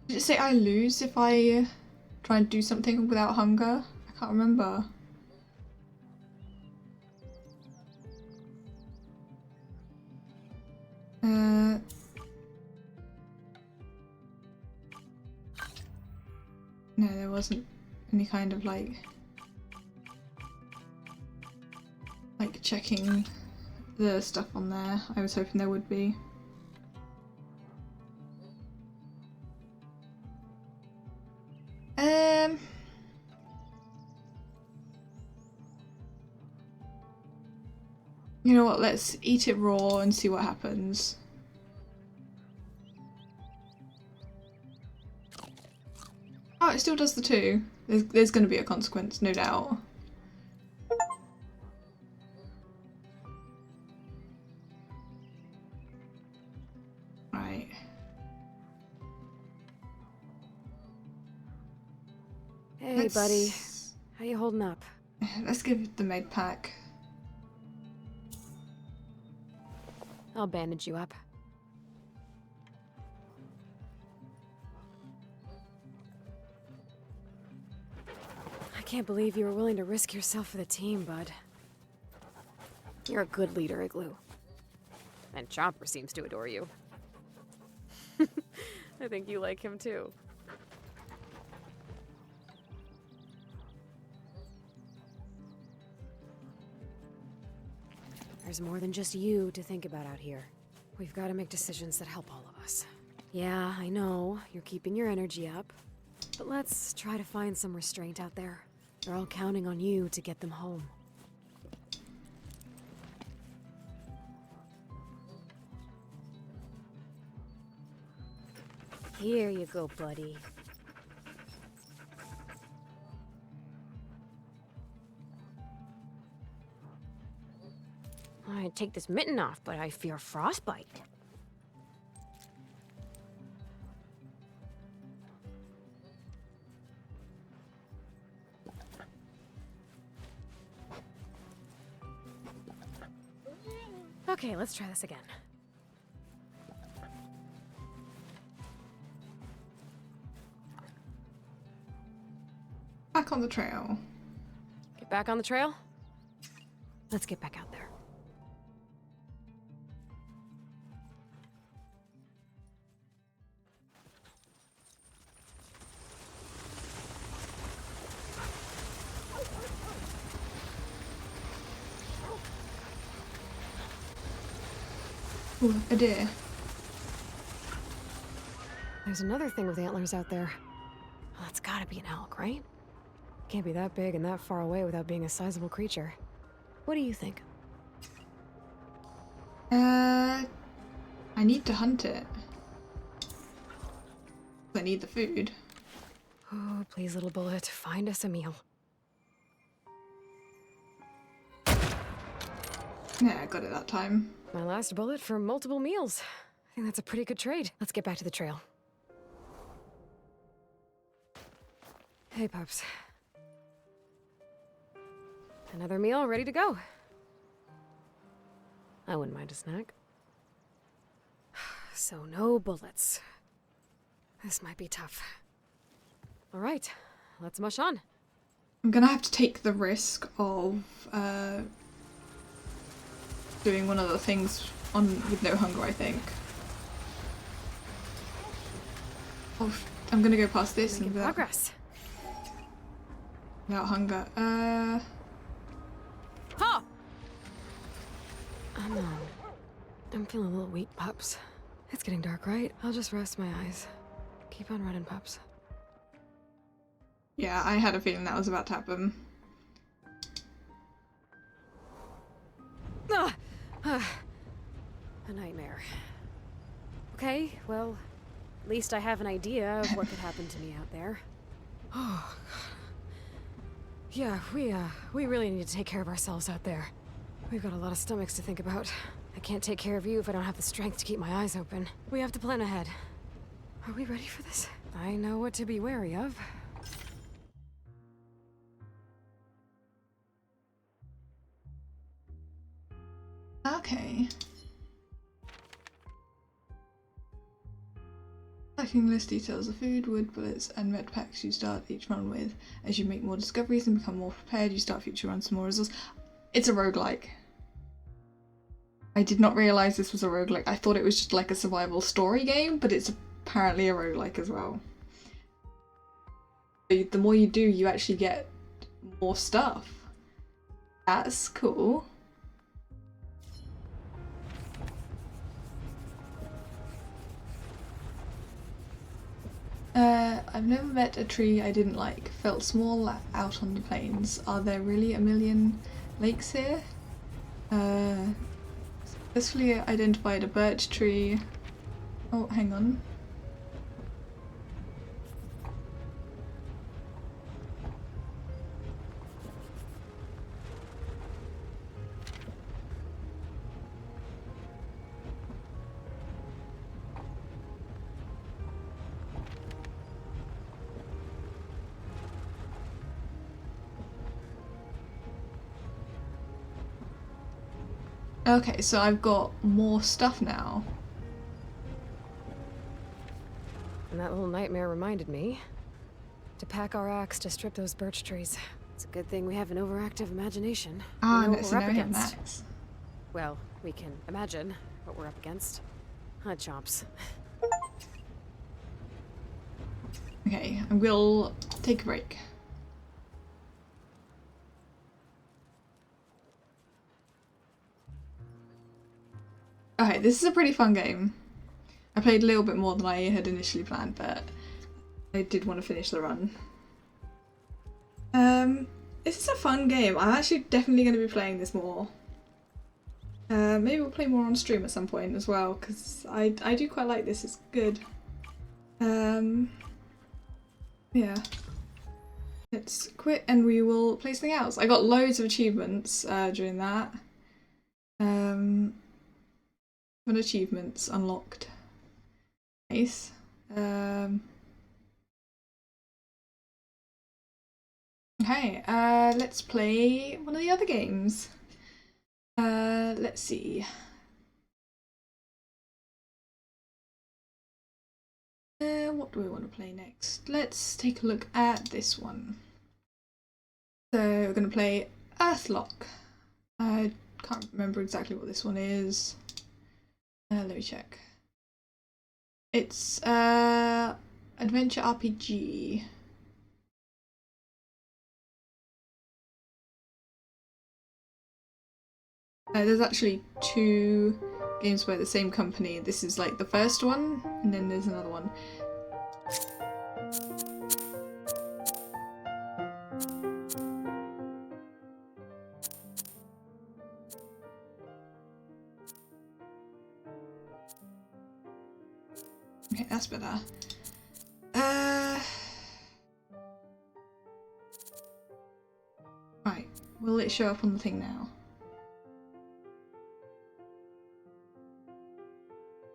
Did it say I lose if I try and do something without hunger? I can't remember. No, there wasn't any kind of like checking the stuff on there. I was hoping there would be. You know what, let's eat it raw and see what happens. Oh, it still does the two. There's going to be a consequence, no doubt. Right. Hey, buddy. How you holding up? Let's give it the med pack. I'll bandage you up. I can't believe you were willing to risk yourself for the team, bud. You're a good leader, Igloo. And Chomper seems to adore you. I think you like him too. There's more than just you to think about out here. We've got to make decisions that help all of us. Yeah, I know, you're keeping your energy up. But let's try to find some restraint out there. They're all counting on you to get them home. Here you go, buddy. I'd take this mitten off, but I fear frostbite. Okay, let's try this again. Back on the trail. Get back on the trail? Let's get back out there. Ooh, a deer. There's another thing with antlers out there. Well, that's gotta be an elk, right? Can't be that big and that far away without being a sizable creature. What do you think? I need to hunt it. I need the food. Oh, please, little bullet, find us a meal. Yeah, I got it that time. My last bullet for multiple meals. I think that's a pretty good trade. Let's get back to the trail. Hey, pups. Another meal ready to go. I wouldn't mind a snack. So no bullets. This might be tough. All right, let's mush on. I'm gonna have to take the risk of doing one of the things on with no hunger, I think. Oh, I'm gonna go past this and Making progress. without hunger. Ha! I'm feeling a little weak, pups. It's getting dark, right? I'll just rest my eyes. Keep on running, pups. Yeah, I had a feeling that was about to happen. A nightmare. Okay, well, at least I have an idea of what could happen to me out there. Oh, yeah, we really need to take care of ourselves out there. We've got a lot of stomachs to think about. I can't take care of you if I don't have the strength to keep my eyes open. We have to plan ahead. Are we ready for this? I know what to be wary of. Okay. Packing list details the food, wood, bullets, and med packs you start each run with. As you make more discoveries and become more prepared, you start future runs with more results. It's a roguelike. I did not realise this was a roguelike. I thought it was just like a survival story game, but it's apparently a roguelike as well. The more you do, you actually get more stuff. That's cool. I've never met a tree I didn't like. Felt small out on the plains. Are there really a million lakes here? Successfully identified a birch tree. Oh, hang on. Okay, so I've got more stuff now. And that little nightmare reminded me to pack our axe to strip those birch trees. It's a good thing we have an overactive imagination. Ah, We know no, what so we're now up we have against. Max. Well, we can imagine what we're up against. Huh, chomps. Okay, I will take a break. Okay, this is a pretty fun game. I played a little bit more than I had initially planned, but I did want to finish the run. This is a fun game. I'm actually definitely going to be playing this more. Maybe we'll play more on stream at some point as well, because I do quite like this. It's good. Yeah. Let's quit and we will play something else. I got loads of achievements during that. Um, 7 achievements unlocked. Nice. Okay, let's play one of the other games. Let's see. What do we want to play next? Let's take a look at this one. So we're going to play Earthlock. I can't remember exactly what this one is. Let me check. It's adventure RPG. There's actually 2 games by the same company. This is like the first one, and then there's another one. Okay, that's better. Right, will it show up on the thing now?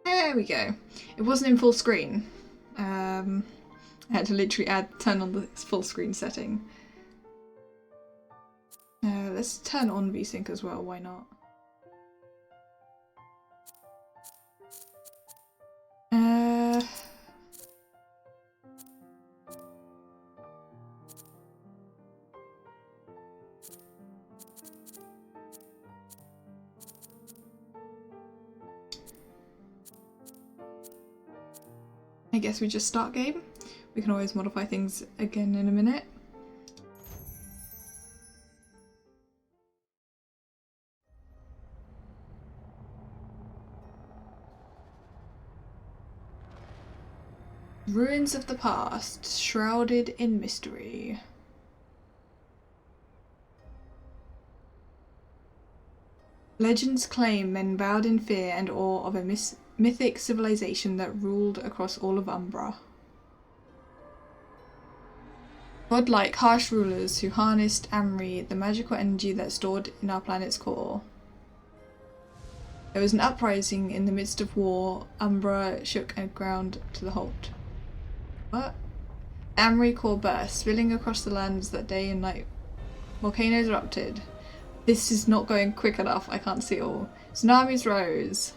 There we go. It wasn't in full screen. I had to literally turn on the full screen setting. Let's turn on VSync as well, why not? I guess we just start game. We can always modify things again in a minute. Ruins of the past, shrouded in mystery. Legends claim men bowed in fear and awe of a mythic civilization that ruled across all of Umbra. Godlike, harsh rulers who harnessed Amri, the magical energy that stored in our planet's core. There was an uprising in the midst of war. Umbra shook and ground to the halt. What? Amri core burst, spilling across the lands that day and night. Volcanoes erupted. This is not going quick enough, I can't see it all. Tsunamis rose.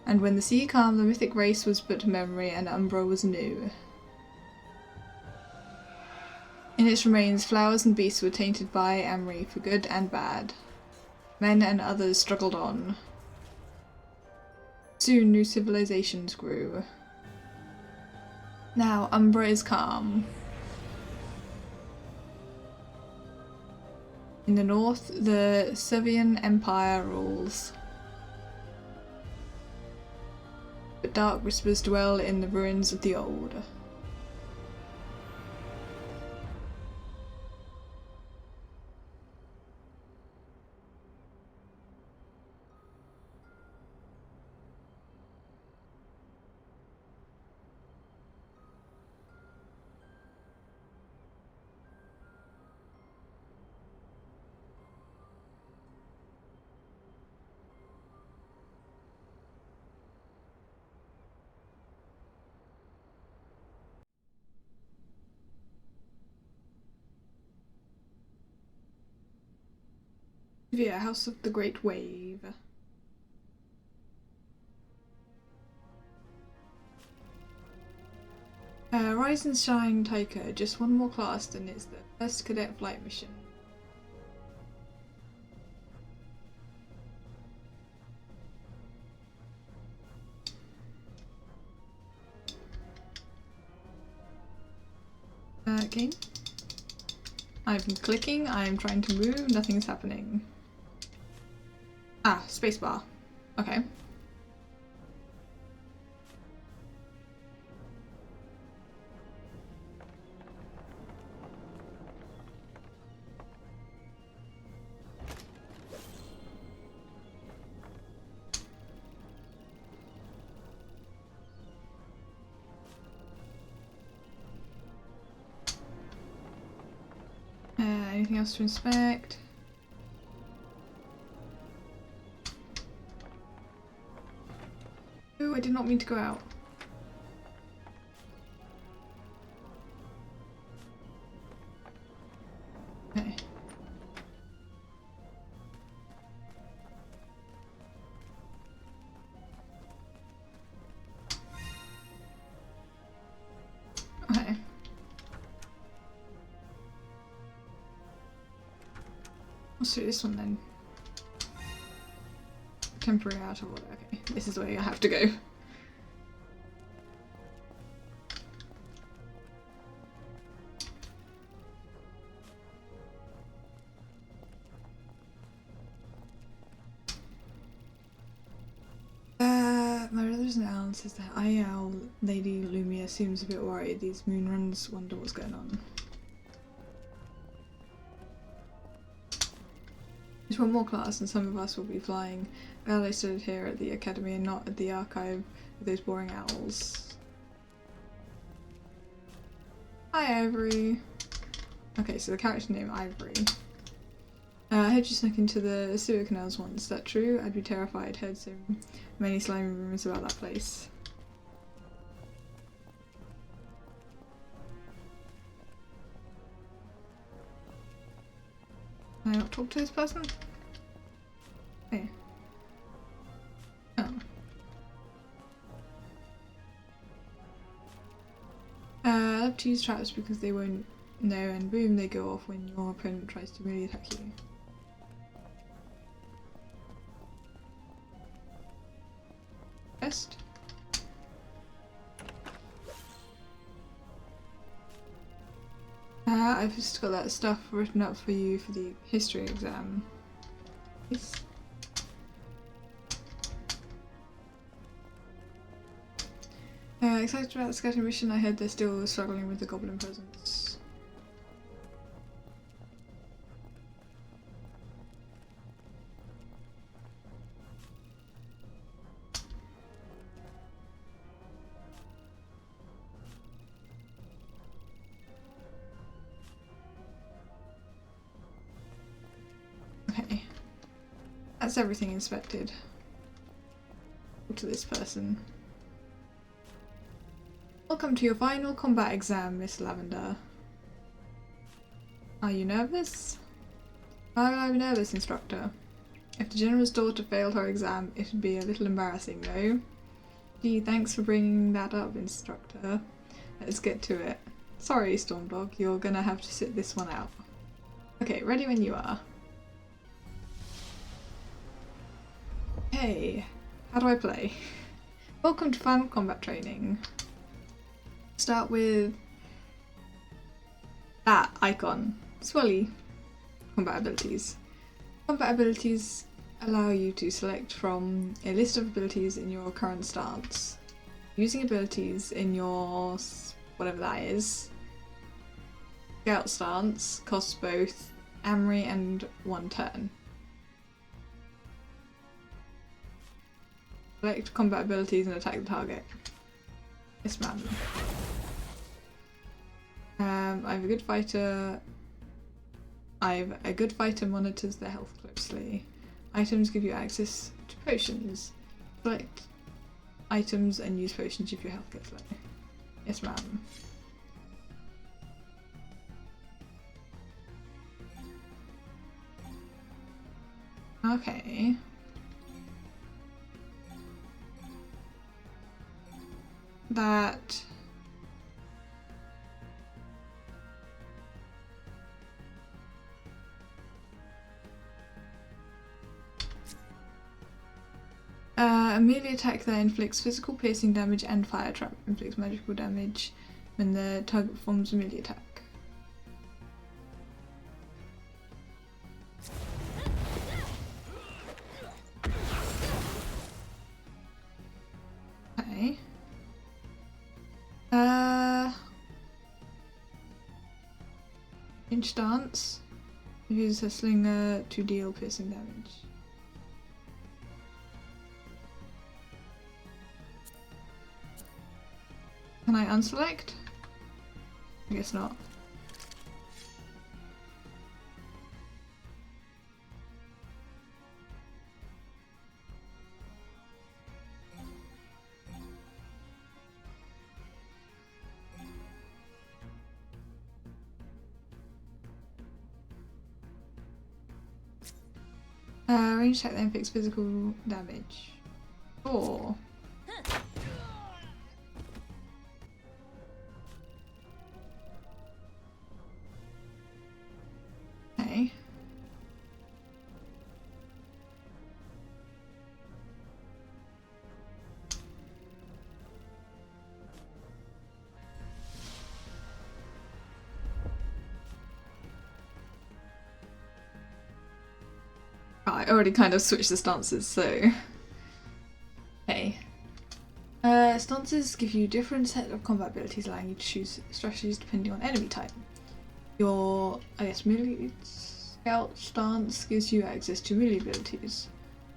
And when the sea calmed, the mythic race was but a memory and Umbra was new. In its remains, flowers and beasts were tainted by Amri for good and bad. Men and others struggled on. Soon new civilizations grew. Now Umbra is calm. In the north, the Sevian Empire rules. But dark whispers dwell in the ruins of the old. Yeah, House of the Great Wave. Rise and Shine Taika, just one more class and it's the first cadet flight mission. Game. I'm clicking, I'm trying to move, nothing's happening. Ah, spacebar. Okay. Anything else to inspect? I did not mean to go out. Okay. Okay. Let's do this one then. Temporary out of order. Okay, this is the way I have to go. My brother's an owl and says that owl Lady Lumia seems a bit worried. These moon runs wonder what's going on. There's one more class and some of us will be flying. Glad I studied here at the academy and not at the archive with those boring owls. Hi Ivory! Okay, so the character name Ivory. I heard you snuck into the sewer canals once, is that true? I'd be terrified, heard so many slimy rumours about that place. Can I not talk to this person? Hey. Oh. I love to use traps because they won't know and boom they go off when your opponent tries to really attack you. Best. I've just got that stuff written up for you for the history exam. Yes. Excited about the scouting mission. I heard they're still struggling with the goblin presence. Okay. That's everything inspected. To this person. Welcome to your final combat exam, Miss Lavender. Are you nervous? Why would I be nervous, instructor? If the general's daughter failed her exam, it would be a little embarrassing, though. Gee, thanks for bringing that up, instructor. Let's get to it. Sorry, Stormdog, you're gonna have to sit this one out. Okay, ready when you are. Hey, how do I play? Welcome to Final Combat Training. Start with that icon. Swelly. Combat abilities. Combat abilities allow you to select from a list of abilities in your current stance. Using abilities in your whatever that is. Scout stance costs both Amory and 1 turn. Select combat abilities and attack the target. Yes, ma'am. I'm a good fighter. A good fighter monitors their health closely. Items give you access to potions. Select items and use potions if your health gets low. Yes, ma'am. Okay. That a melee attack that inflicts physical piercing damage and fire trap inflicts magical damage when the target performs a melee attack. Okay. Inch stance. Uses a slinger to deal piercing damage. Can I unselect? I guess not. Range attack then inflicts physical damage. Sure. Okay. Oh, I already kind of switched the stances, so... Okay. Stances give you different set of combat abilities, allowing you to choose strategies depending on enemy type. Your, I guess, melee scout stance gives you access to melee abilities.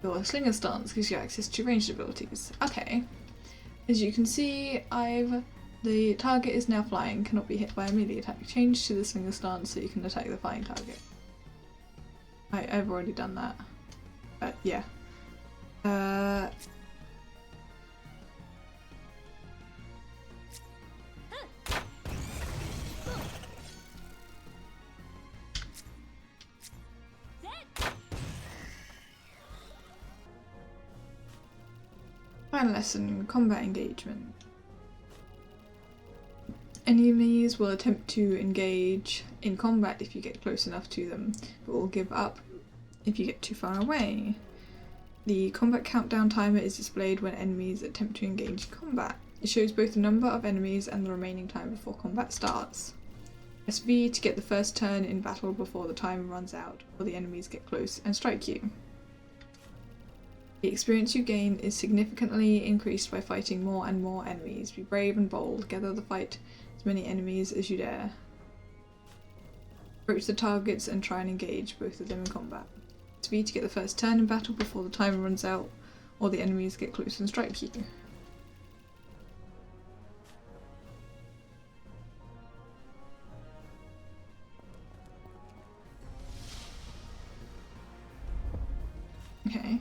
Your slinger stance gives you access to ranged abilities. Okay. As you can see, the target is now flying, cannot be hit by a melee attack. Change to the slinger stance so you can attack the flying target. I've already done that. But yeah. Final lesson, combat engagement. Enemies will attempt to engage in combat if you get close enough to them, but will give up if you get too far away. The combat countdown timer is displayed when enemies attempt to engage in combat. It shows both the number of enemies and the remaining time before combat starts. Press V to get the first turn in battle before the timer runs out, or the enemies get close and strike you. The experience you gain is significantly increased by fighting more and more enemies. Be brave and bold, gather the fight as many enemies as you dare. Approach the targets and try and engage both of them in combat. Press V to get the first turn in battle before the timer runs out, or the enemies get close and strike you. Okay.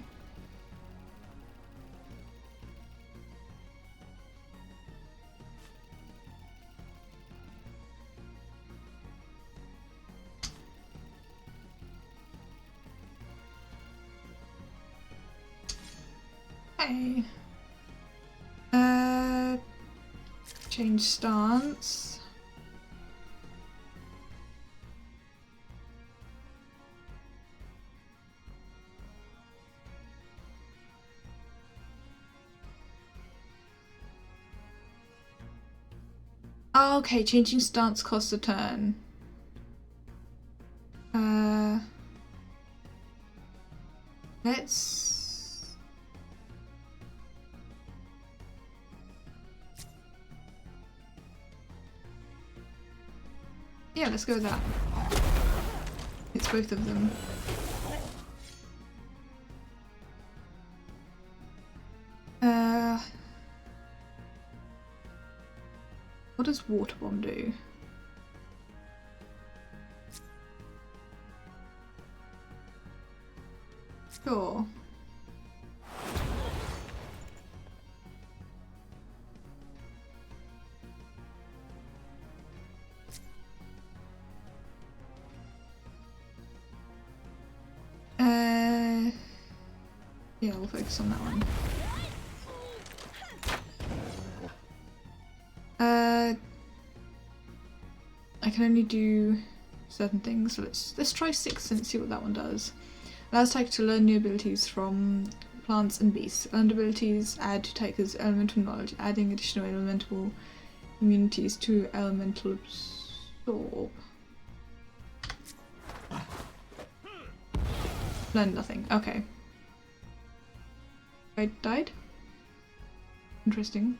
Okay. Change stance. Oh, okay, changing stance costs a turn. Let's... Yeah, let's go with that. It's both of them. What does water bomb do? Sure. Yeah, we'll focus on that one. I can only do certain things, so let's try 6 and see what that one does. Allows Tiger to learn new abilities from plants and beasts. Learned abilities add to Tiger's elemental knowledge, adding additional elemental immunities to elemental absorb. Learn nothing. Okay. I died? Interesting.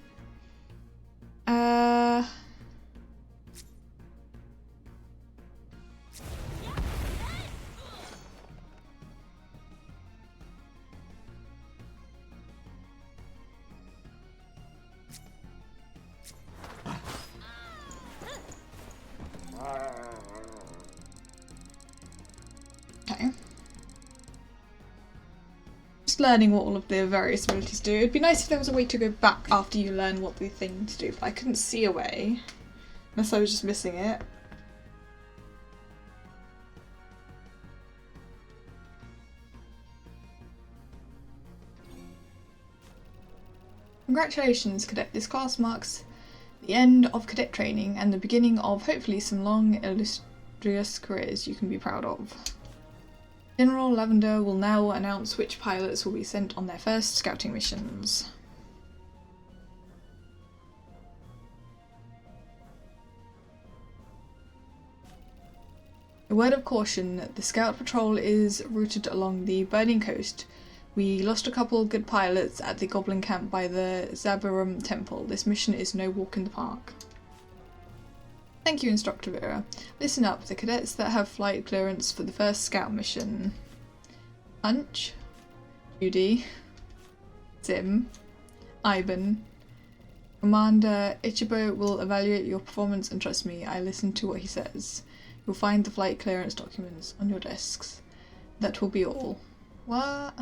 Okay. Just learning what all of the various abilities do. It'd be nice if there was a way to go back after you learn what the things do, but I couldn't see a way. Unless I was just missing it. Congratulations, Cadet. This class marks the end of cadet training and the beginning of hopefully some long, illustrious careers you can be proud of. General Lavender will now announce which pilots will be sent on their first scouting missions. A word of caution, the scout patrol is routed along the burning coast. We lost a couple of good pilots at the goblin camp by the Zabarum temple. This mission is no walk in the park. Thank you, Instructor Vera. Listen up, the cadets that have flight clearance for the first scout mission. Punch, Judy, Sim, Ivan. Commander Ichibo will evaluate your performance and trust me, I listen to what he says. You'll find the flight clearance documents on your desks. That will be all. What?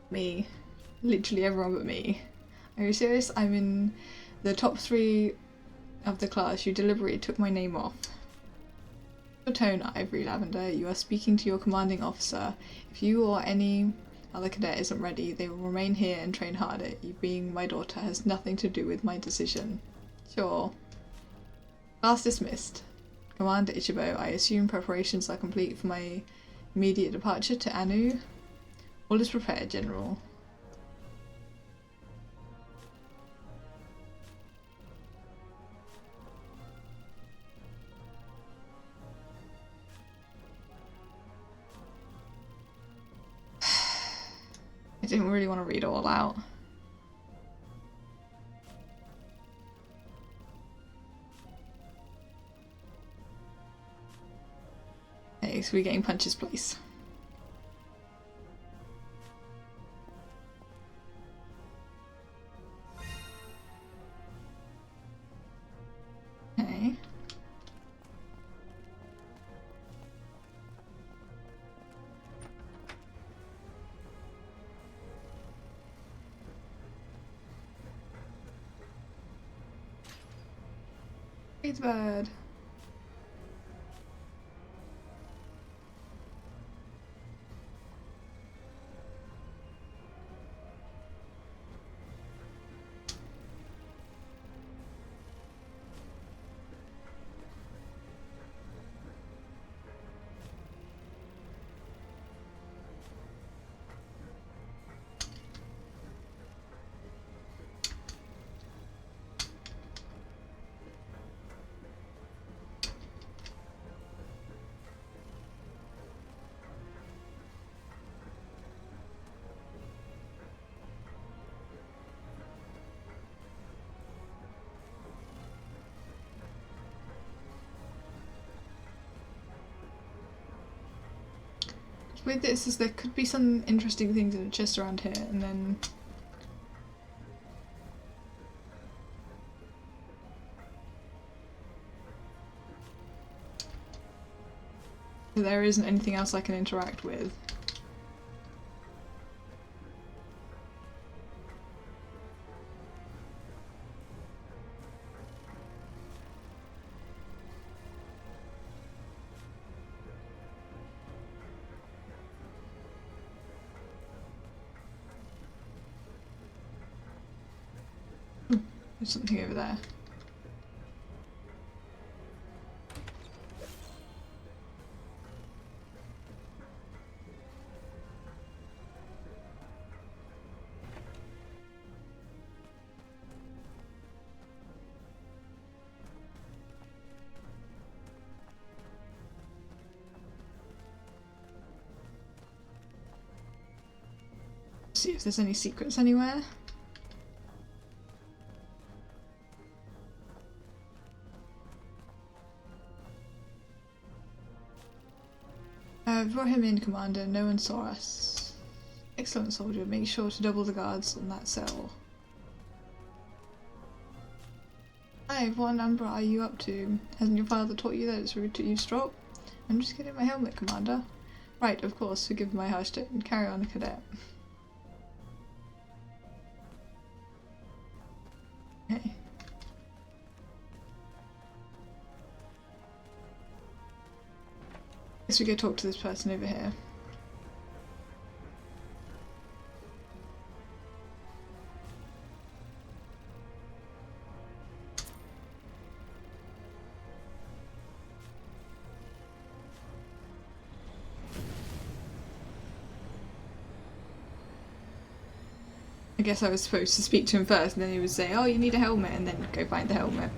Me. Literally everyone but me. Are you serious? I'm in the top 3 of the class. You deliberately took my name off. Your tone, Ivory Lavender. You are speaking to your commanding officer. If you or any other cadet isn't ready, they will remain here and train harder. You being my daughter has nothing to do with my decision. Sure. Class dismissed. Commander Ichibo, I assume preparations are complete for my immediate departure to Anu. All is prepared, General. I didn't really want to read it all out. Okay, so we're getting Punch's place. Okay. It's bad. With this is there could be some interesting things in the chest around here, and then there isn't anything else I can interact with. There's something over there. See if there's any secrets anywhere. Brought him in, Commander. No one saw us. Excellent, soldier. Make sure to double the guards on that cell. Hi, what number are you up to? Hasn't your father taught you that it's rude to eavesdrop? I'm just getting my helmet, Commander. Right, of course. Forgive my harsh tone. Carry on, Cadet. Okay. Guess we go talk to this person over here. I guess I was supposed to speak to him first, and then he would say, oh, you need a helmet, and then go find the helmet.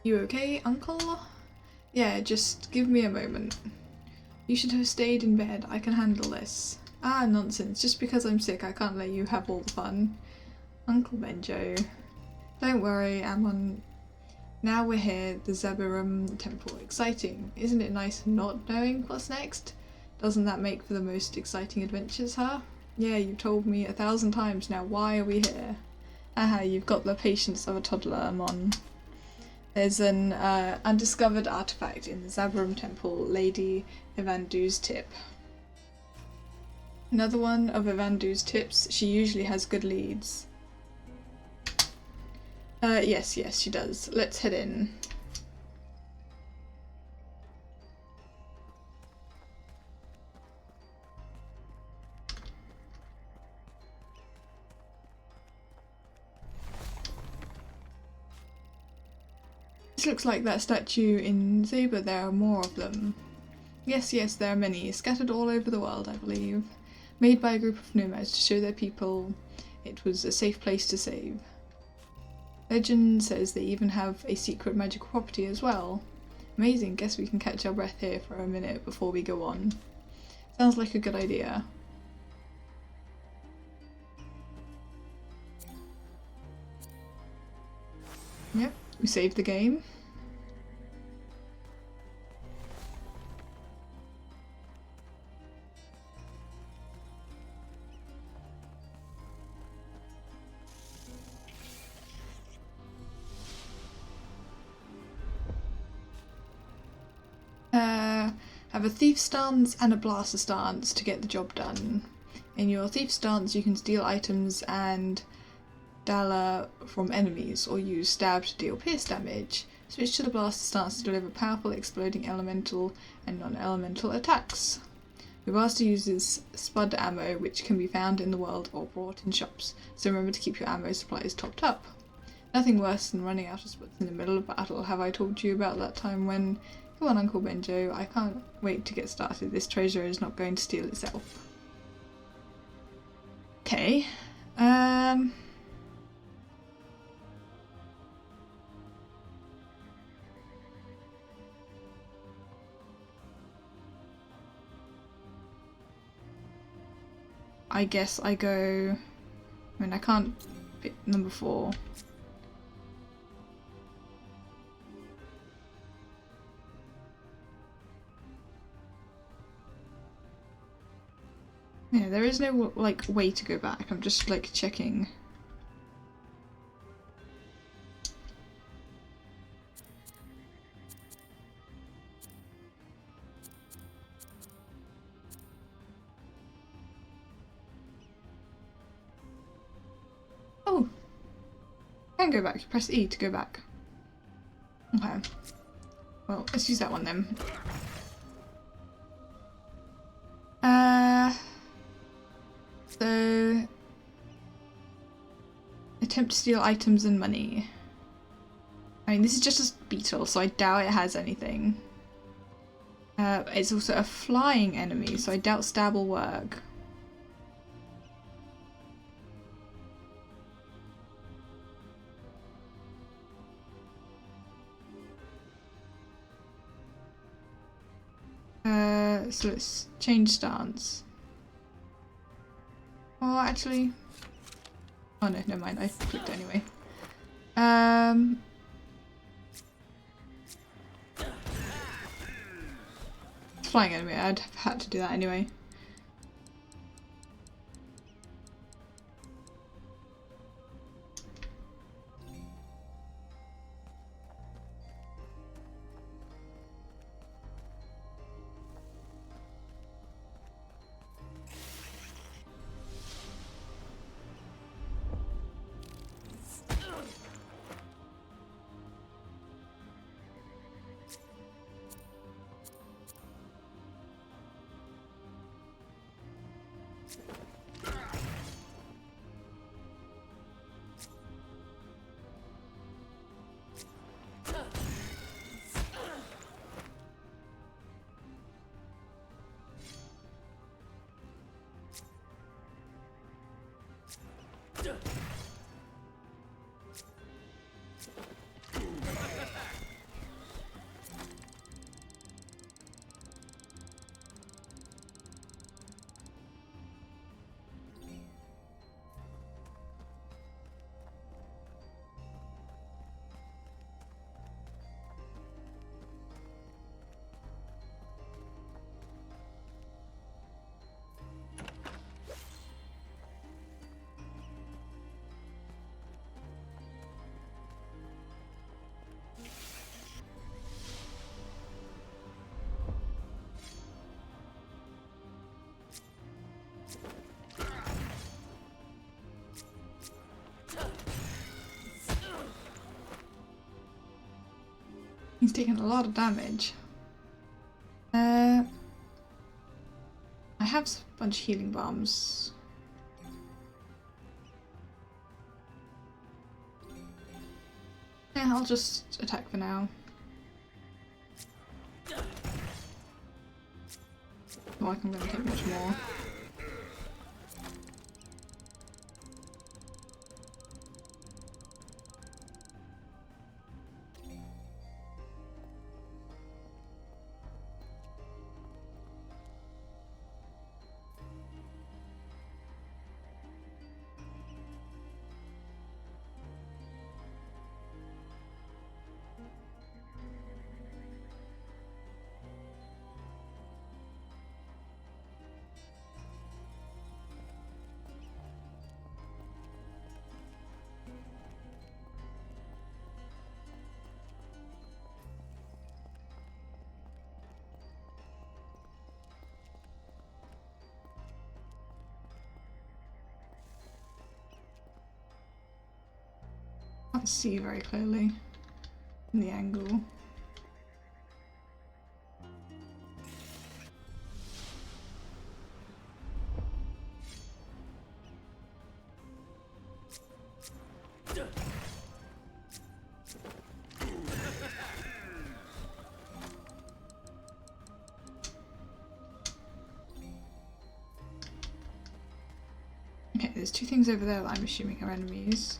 You okay, Uncle? Yeah, just give me a moment. You should have stayed in bed. I can handle this. Ah, nonsense. Just because I'm sick, I can't let you have all the fun. Uncle Benjo. Don't worry, Ammon. Now we're here, the Zaburum Temple. Exciting. Isn't it nice not knowing what's next? Doesn't that make for the most exciting adventures, huh? Yeah, you've told me 1,000 times now. Why are we here? Aha, you've got the patience of a toddler, Ammon. There's an undiscovered artifact in the Zaburum Temple, Lady Evandu's tip. Another one of Evandu's tips. She usually has good leads. Yes, she does. Let's head in. This looks like that statue in Zeba. There are more of them. Yes, there are many, scattered all over the world, I believe. Made by a group of nomads to show their people it was a safe place to save. Legend says they even have a secret magical property as well. Amazing, guess we can catch our breath here for a minute before we go on. Sounds like a good idea. Yep, we saved the game. Have a thief stance and a blaster stance to get the job done. In your thief stance you can steal items and Dala from enemies, or use stab to deal pierce damage. Switch to the blaster stance to deliver powerful exploding elemental and non-elemental attacks. Your blaster uses spud ammo, which can be found in the world or bought in shops, so remember to keep your ammo supplies topped up. Nothing worse than running out of spuds in the middle of battle. Have I told you about that time when... Come on, Uncle Benjo, I can't wait to get started. This treasure is not going to steal itself. Okay. I guess I go... I mean, I can't pick number 4. Yeah, there is no, like, way to go back. I'm just, like, checking. Oh! I can go back. Press E to go back. Okay. Well, let's use that one then. So... Attempt to steal items and money. I mean, this is just a beetle, so I doubt it has anything. It's also a flying enemy, so I doubt stab will work. So let's change stance. Oh, actually... Oh no, never mind, I clicked anyway. Flying enemy, I'd have had to do that anyway. He's taken a lot of damage. I have a bunch of healing bombs. Yeah, I'll just attack for now. Well, I can really take much more. Can't see very clearly in the angle. Okay, there's two things over there that I'm assuming are enemies.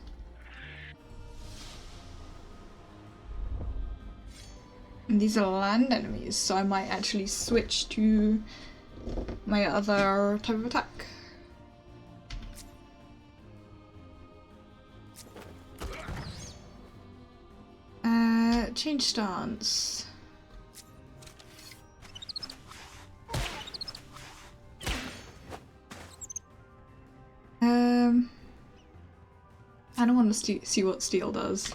And these are land enemies, so I might actually switch to my other type of attack. Change stance. I don't want to see what steel does.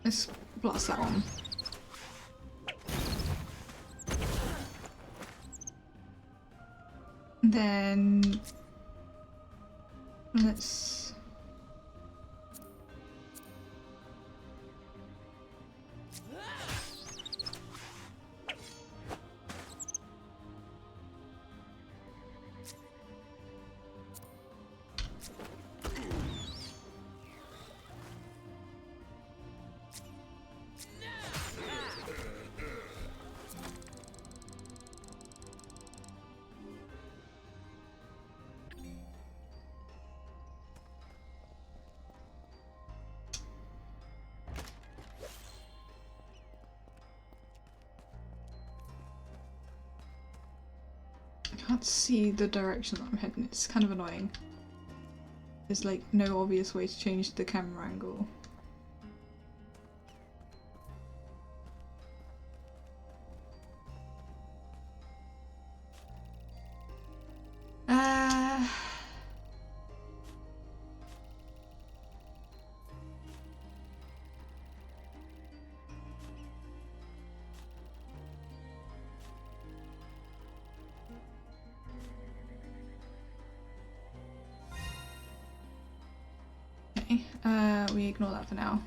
Let's blast that one. Then let's can't see the direction that I'm heading. It's kind of annoying. There's like no obvious way to change the camera angle. Okay. Okay, we ignore that for now.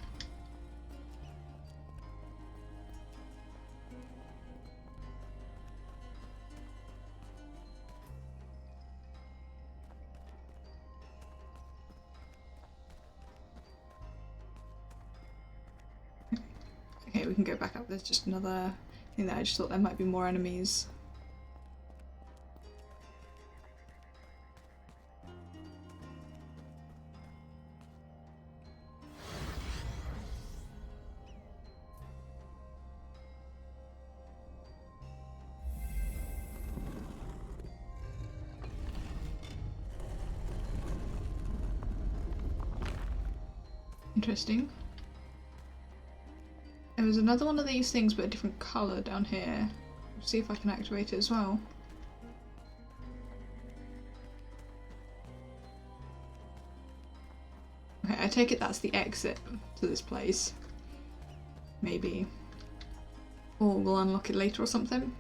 Okay, we can go back up. There's just another thing that I just thought there might be more enemies. Interesting. There was another one of these things but a different colour down here. Let's see if I can activate it as well. Okay, I take it that's the exit to this place. Maybe. Or we'll unlock it later or something.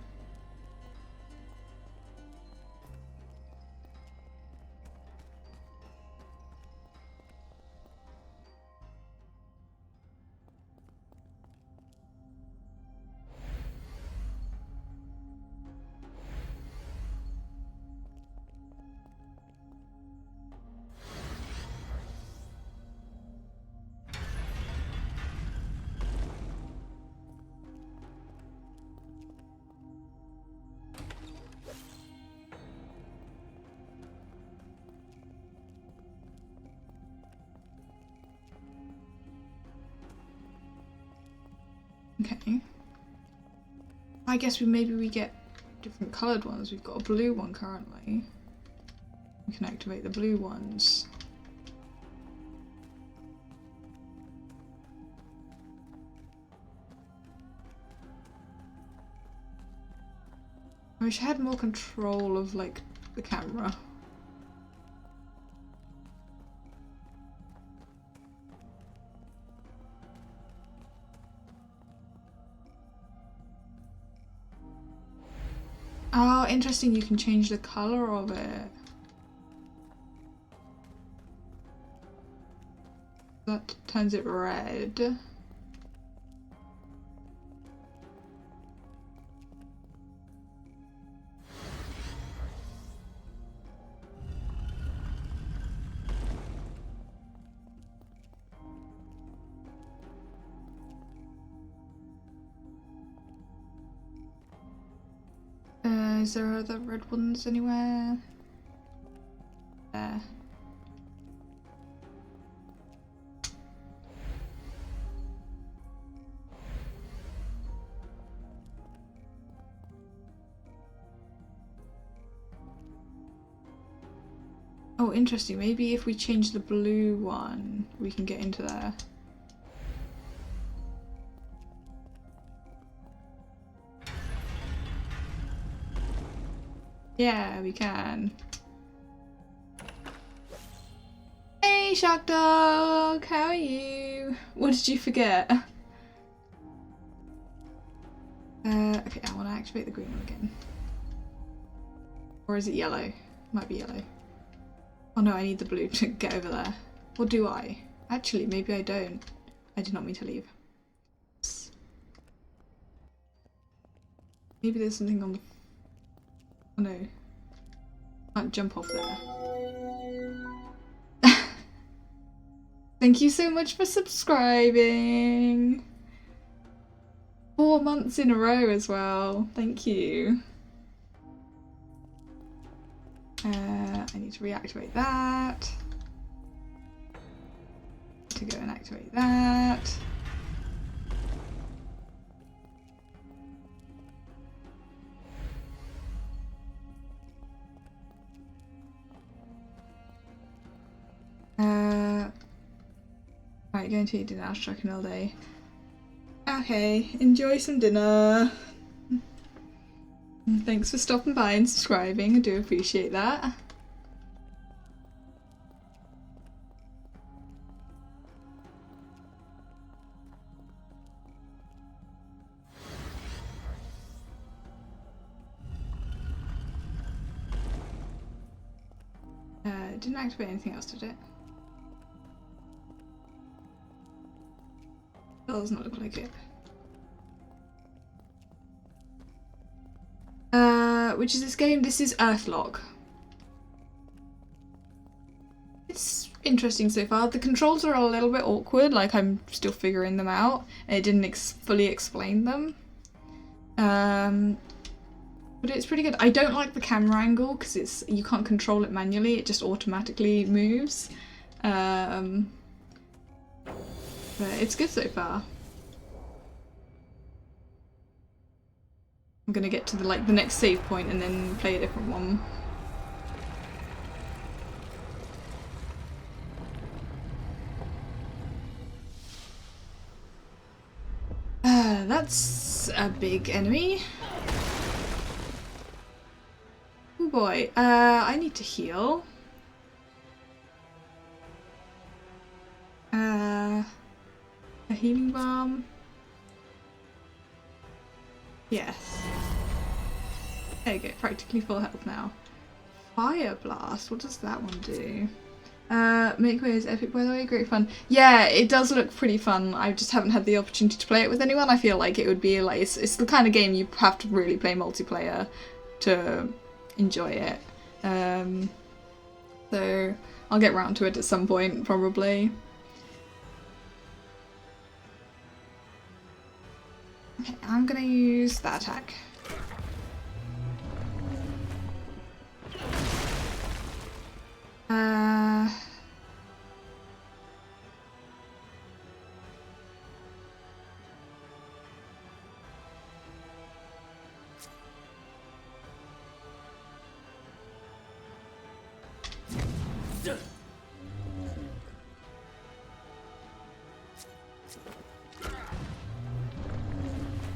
Okay. I guess maybe we get different coloured ones. We've got a blue one currently. We can activate the blue ones. I wish I had more control of like the camera. Oh, interesting, you can change the colour of it. That turns it red. Is there other red ones anywhere? There. Oh, interesting. Maybe if we change the blue one, we can get into there. Yeah, we can. Hey, Shark Dog! How are you? What did you forget? Okay, I want to activate the green one again. Or is it yellow? Might be yellow. Oh no, I need the blue to get over there. Or do I? Actually, maybe I don't. I did not mean to leave. Oops. Maybe there's something on the... Oh no. Can't jump off there. Thank you so much for subscribing. 4 months in a row as well. Thank you. I need to reactivate that. To go and activate that. Right, going to eat dinner after trucking all day. Okay, enjoy some dinner. Thanks for stopping by and subscribing, I do appreciate that. It didn't activate anything else, did it? Does not look like it. Which is this game? This is Earthlock. It's interesting so far. The controls are a little bit awkward, like I'm still figuring them out. And it didn't fully explain them. But it's pretty good. I don't like the camera angle because you can't control it manually, it just automatically moves. But it's good so far. I'm gonna get to the next save point and then play a different one. That's a big enemy. Oh boy, I need to heal. A healing balm. Yes. There you go, practically full health now. Fire blast, what does that one do? Make way is epic, by the way, great fun. Yeah, it does look pretty fun. I just haven't had the opportunity to play it with anyone. I feel like it would be like, it's the kind of game you have to really play multiplayer to enjoy it. So I'll get round to it at some point, probably. Okay, I'm gonna use that attack.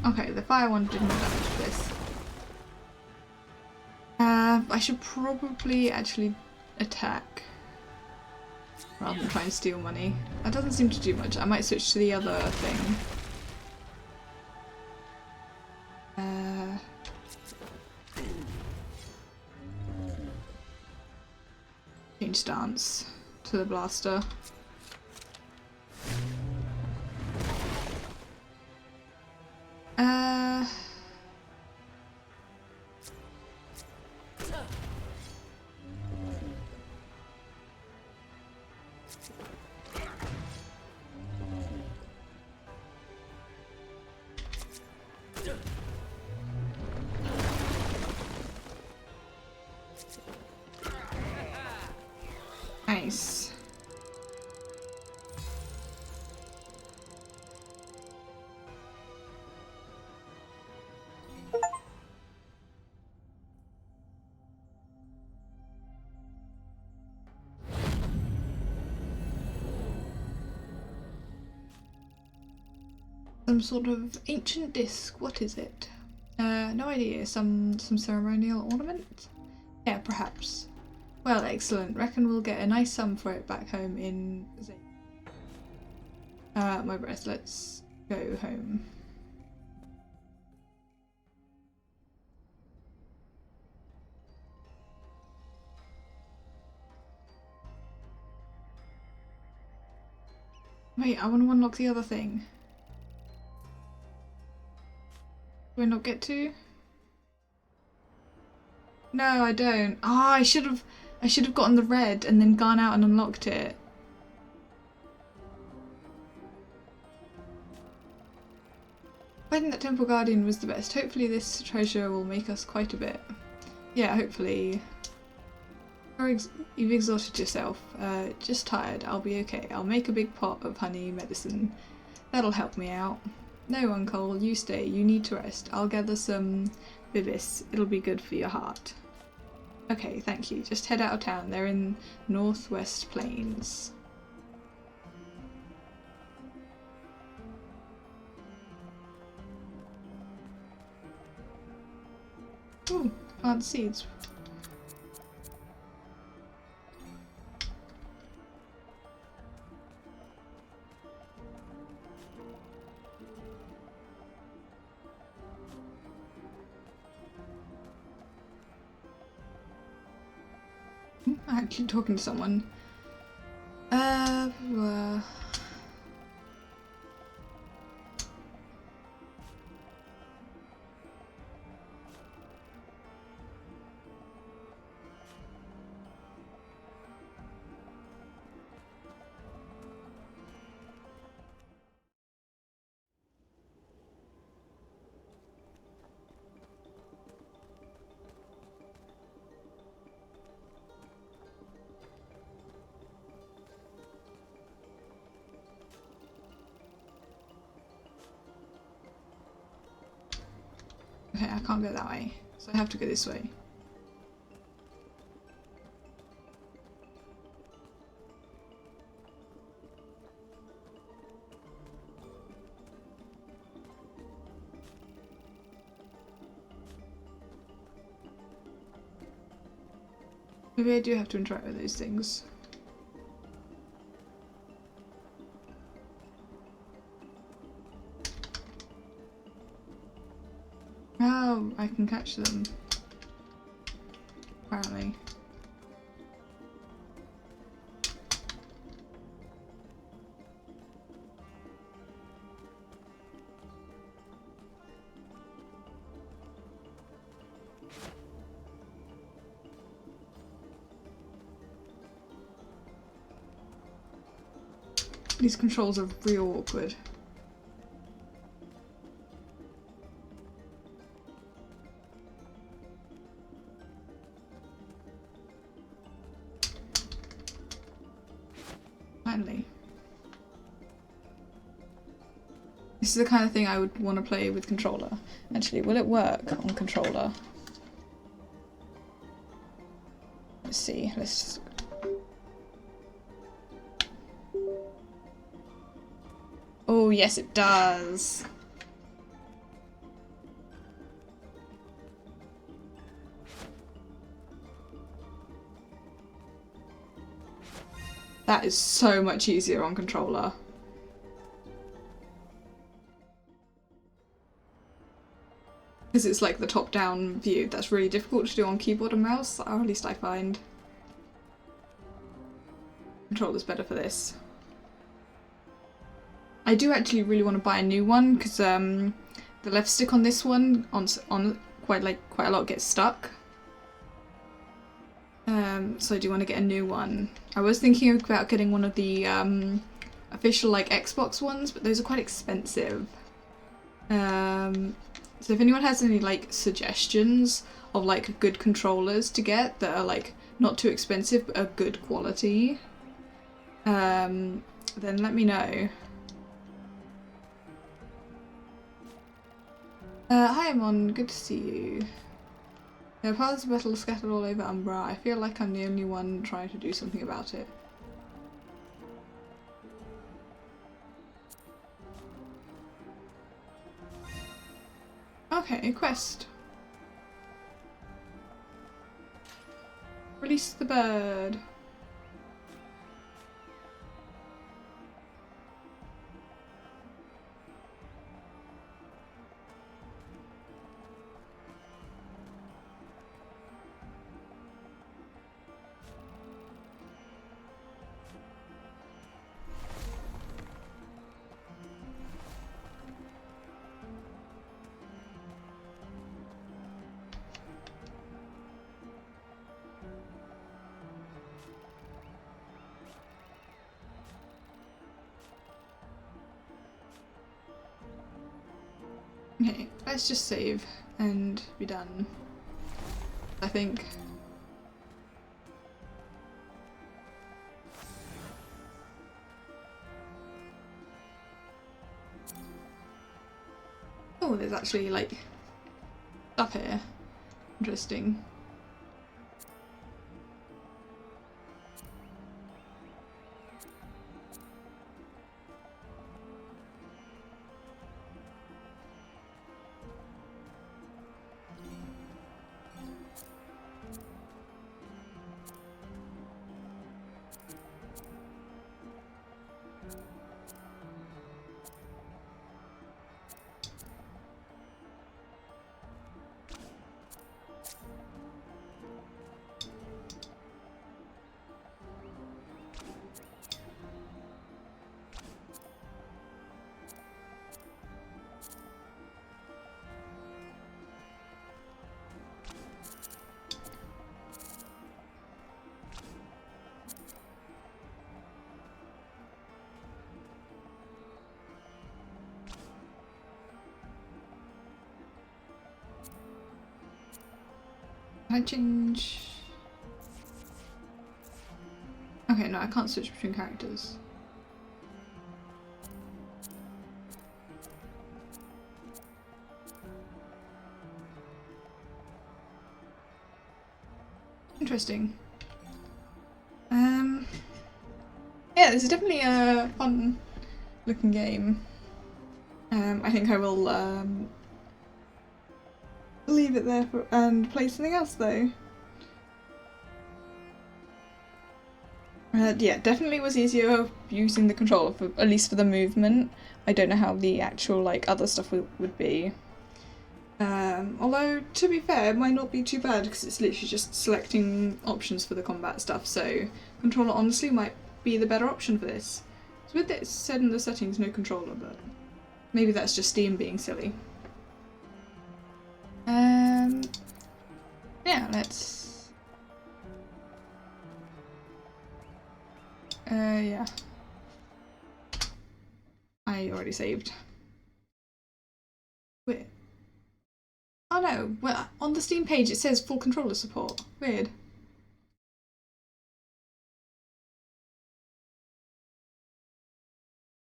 Okay, the fire one did more damage to this. I should probably actually attack rather than try and steal money. That doesn't seem to do much. I might switch to the other thing. Change stance to the blaster. Nice. Some sort of ancient disc. What is it? No idea. Some ceremonial ornament? Yeah, perhaps. Well, excellent. Reckon we'll get a nice sum for it back home in Zay. My breath. Let's go home. Wait, I want to unlock the other thing. Do I not get to? No, I don't. Ah, I should have gotten the red and then gone out and unlocked it. I think that Temple Guardian was the best. Hopefully this treasure will make us quite a bit. Yeah, hopefully. You've exhausted yourself. Just tired. I'll be okay. I'll make a big pot of honey medicine. That'll help me out. No, Uncle, you stay. You need to rest. I'll gather some bibis. It'll be good for your heart. Okay, thank you. Just head out of town. They're in Northwest Plains. Ooh, plant seeds. I'm actually talking to someone. I can't go that way. So I have to go this way. Maybe I do have to interact with those things. Oh, I can catch them. Apparently. These controls are real awkward. Finally. This is the kind of thing I would want to play with controller. Actually, will it work on controller? Let's see. Let's. Oh, yes, it does. That is so much easier on controller. Because it's like the top-down view. That's really difficult to do on keyboard and mouse, or at least I find. Controller's better for this. I do actually really want to buy a new one because the left stick on this one on quite a lot gets stuck. So I do want to get a new one. I was thinking about getting one of the official like Xbox ones, but those are quite expensive. So if anyone has any like suggestions of like good controllers to get that are like not too expensive but are good quality, then let me know. Hi Amon, good to see you. Parts of metal scattered all over Umbra. I feel like I'm the only one trying to do something about it. Okay, quest. Release the bird. Okay, let's just save and be done, I think. Oh, there's actually like stuff here. Interesting. Can I change? Okay, no, I can't switch between characters. Interesting. Yeah, this is definitely a fun looking game. I think I will leave it there and play something else though. Yeah, definitely was easier using the controller, for, at least for the movement. I don't know how the actual like other stuff would be. Although, to be fair, it might not be too bad because it's literally just selecting options for the combat stuff, so controller honestly might be the better option for this. It's weird that it said in the settings no controller, but maybe that's just Steam being silly. Yeah, let's... yeah. I already saved. Wait. Oh no, well, on the Steam page it says full controller support. Weird.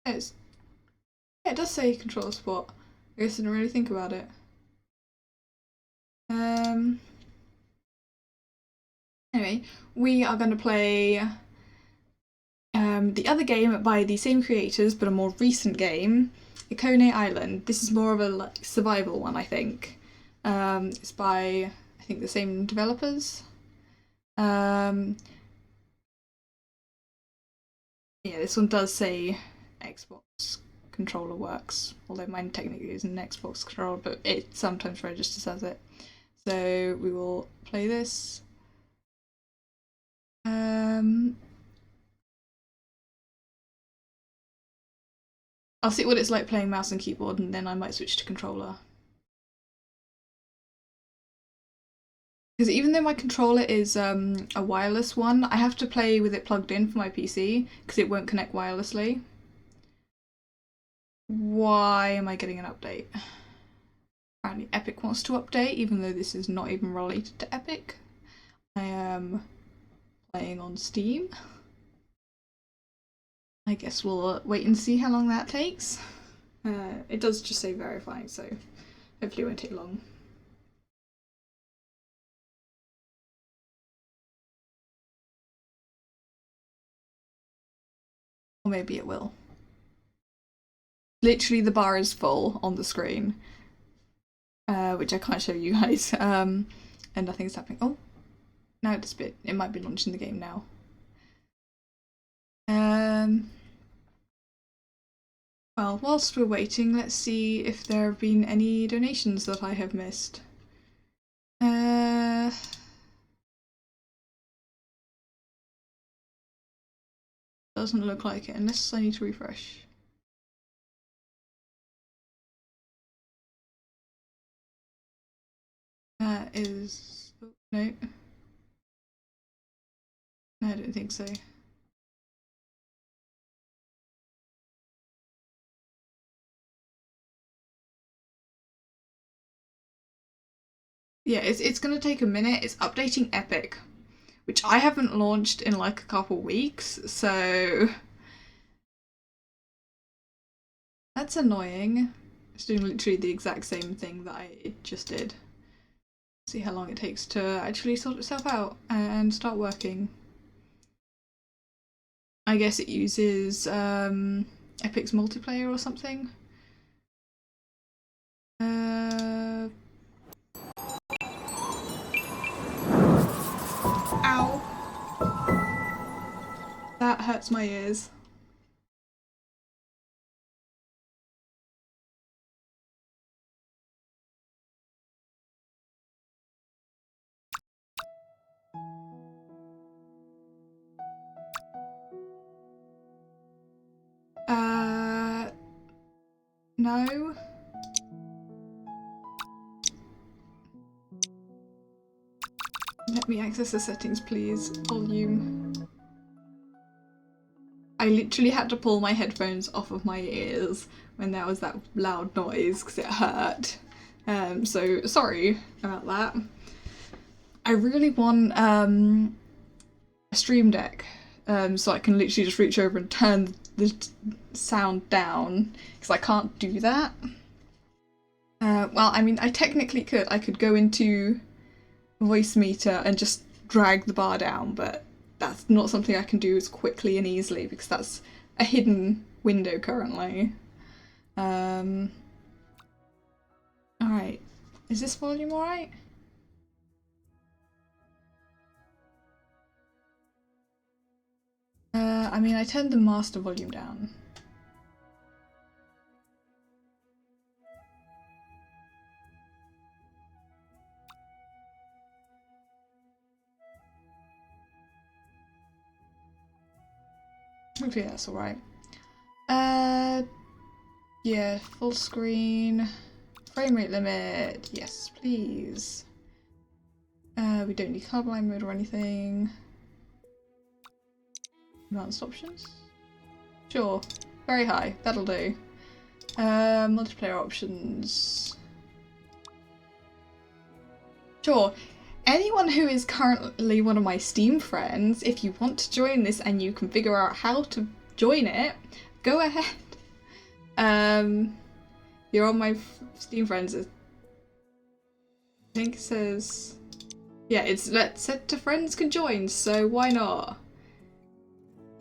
Yeah, it does say controller support. I guess I didn't really think about it. Anyway, we are going to play the other game by the same creators, but a more recent game, Ikonei Island. This is more of a like, survival one, I think. It's by, I think, the same developers. Yeah, this one does say Xbox controller works, although mine technically isn't an Xbox controller, but it sometimes registers as it. So we will play this. I'll see what it's like playing mouse and keyboard, and then I might switch to controller. Because even though my controller is a wireless one, I have to play with it plugged in for my PC, because it won't connect wirelessly. Why am I getting an update? Apparently Epic wants to update, even though this is not even related to Epic. I am playing on Steam. I guess we'll wait and see how long that takes. It does just say verifying, so hopefully it won't take long. Or maybe it will. Literally the bar is full on the screen, which I can't show you guys, and nothing's happening. Oh, now it might be launching the game now. Well, whilst we're waiting, let's see if there have been any donations that I have missed. Doesn't look like it, unless I need to refresh. That is... oh, no. No, I don't think so. Yeah, it's gonna take a minute. It's updating Epic, which I haven't launched in like a couple weeks, so that's annoying. It's doing literally the exact same thing that I just did. See how long it takes to actually sort itself out and start working. I guess it uses Epic's multiplayer or something. Ow! That hurts my ears. No. Let me access the settings, please. Volume. I literally had to pull my headphones off of my ears when there was that loud noise because it hurt. So sorry about that. I really want a Stream Deck so I can literally just reach over and turn the sound down because I can't do that. Well, I mean, I technically could. I could go into Voice Meter and just drag the bar down, but that's not something I can do as quickly and easily because that's a hidden window currently. Alright. Is this volume alright? I mean, I turned the master volume down. Hopefully that's alright. Yeah, full screen. Frame rate limit. Yes, please. We don't need colorblind mode or anything. Advanced options? Sure. Very high. That'll do. Multiplayer options. Sure. Anyone who is currently one of my Steam friends, if you want to join this and you can figure out how to join it, go ahead. You're on my Steam friends. I think it says, yeah, it's set to friends can join, so why not?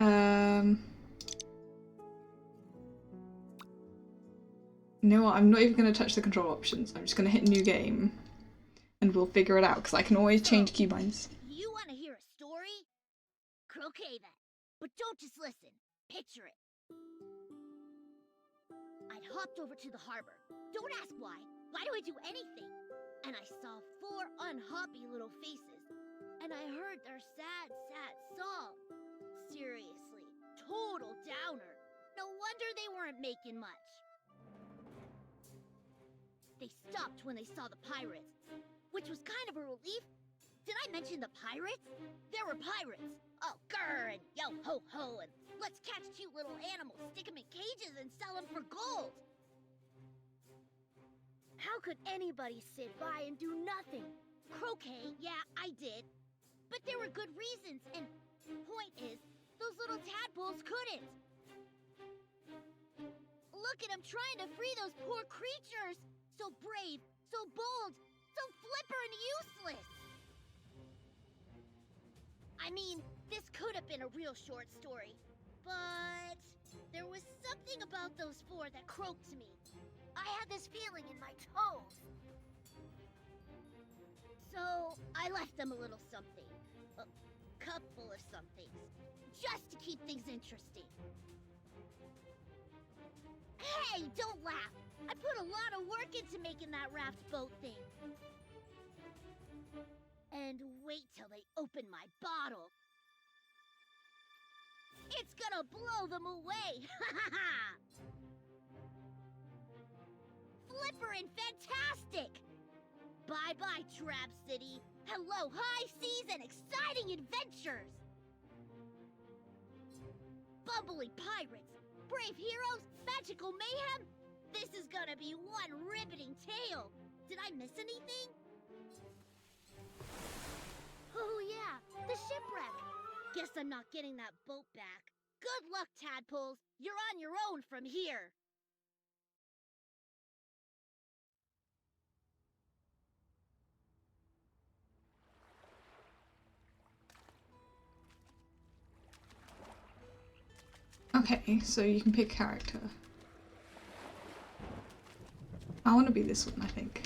You know what? I'm not even going to touch the control options. I'm just going to hit new game, and we'll figure it out because I can always change keybinds. You want to hear a story? Croquet then, but don't just listen. Picture it. I'd hopped over to the harbor. Don't ask why. Why do I do anything? And I saw 4 unhappy little faces. And I heard their sad, sad song. Seriously, total downer. No wonder they weren't making much. They stopped when they saw the pirates, which was kind of a relief. Did I mention the pirates? There were pirates. Oh, grr, and yo-ho-ho, and let's catch cute little animals, stick them in cages, and sell them for gold. How could anybody sit by and do nothing? Croquet, yeah, I did. But there were good reasons, and point is, those little tadpoles couldn't. Look at them trying to free those poor creatures. So brave, so bold, so flipper and useless. I mean, this could have been a real short story, but there was something about those 4 that croaked me. I had this feeling in my toes. So I left them a little something, a couple of somethings, just to keep things interesting. Hey, don't laugh. I put a lot of work into making that raft boat thing. And wait till they open my bottle. It's gonna blow them away! Flipper and fantastic! Bye-bye, Trap City. Hello, high seas and exciting adventures! Bubbly pirates, brave heroes, magical mayhem. This is gonna be one riveting tale. Did I miss anything? Oh yeah, the shipwreck. Guess I'm not getting that boat back. Good luck, tadpoles. You're on your own from here. Okay, so you can pick character. I want to be this one, I think.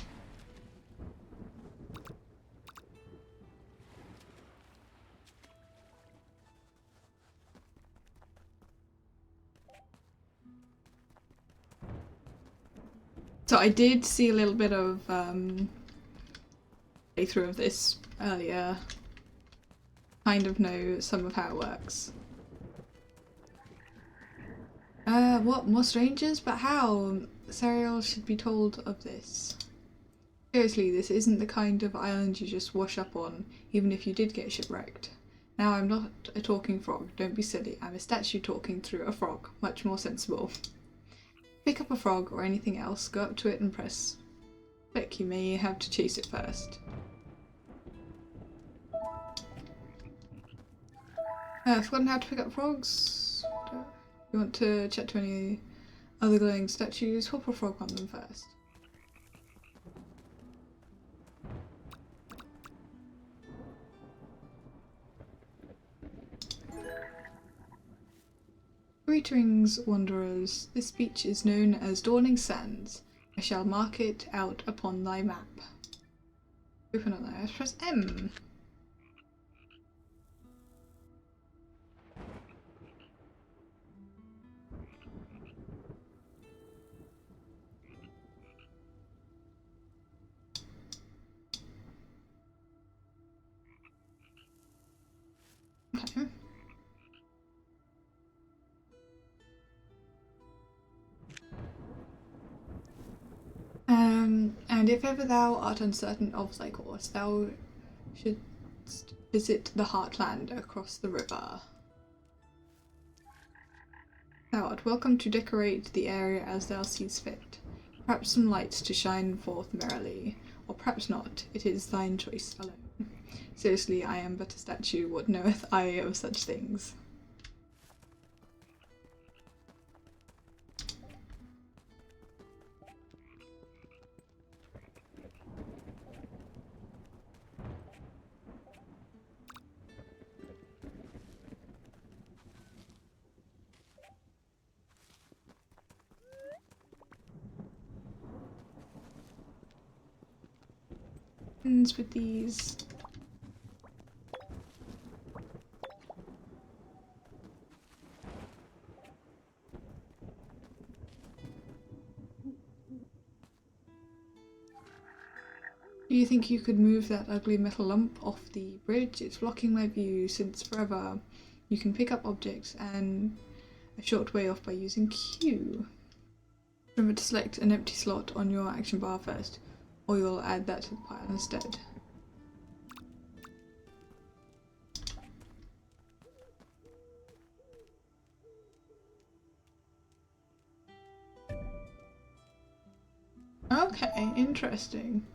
So I did see a little bit of playthrough of this earlier. Kind of know some of how it works. What? More strangers? But how? Serial should be told of this. Seriously, this isn't the kind of island you just wash up on, even if you did get shipwrecked. Now, I'm not a talking frog, don't be silly. I'm a statue talking through a frog, much more sensible. Pick up a frog or anything else, go up to it and press click. You may have to chase it first. Forgotten how to pick up frogs? You want to chat to any other glowing statues? Hop a frog on them first. Greetings, wanderers. This beach is known as Dawning Sands. I shall mark it out upon thy map. Open on there. Press M. Okay. And if ever thou art uncertain of thy course, thou shouldst visit the Heartland across the river. Thou art welcome to decorate the area as thou seest fit. Perhaps some lights to shine forth merrily, or perhaps not. It is thine choice alone. Seriously, I am but a statue. What knoweth I of such things? With these. Do you think you could move that ugly metal lump off the bridge? It's blocking my view since forever. You can pick up objects and a short way off by using Q. Remember to select an empty slot on your action bar first, or you'll add that to the pile instead. Okay, interesting.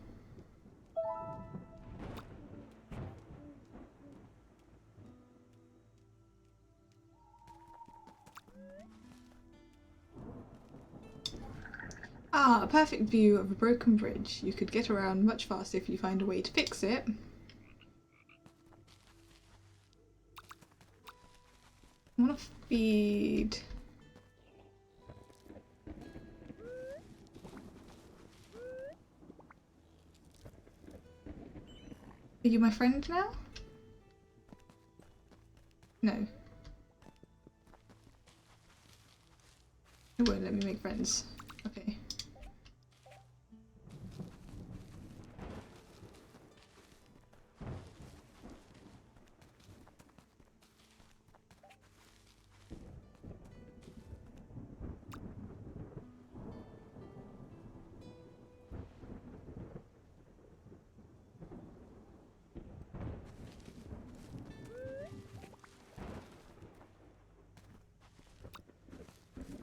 Ah, a perfect view of a broken bridge. You could get around much faster if you find a way to fix it. I want to feed... Are you my friend now? No. It won't let me make friends. Okay.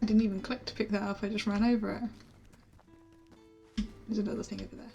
I didn't even click to pick that up, I just ran over it. There's another thing over there.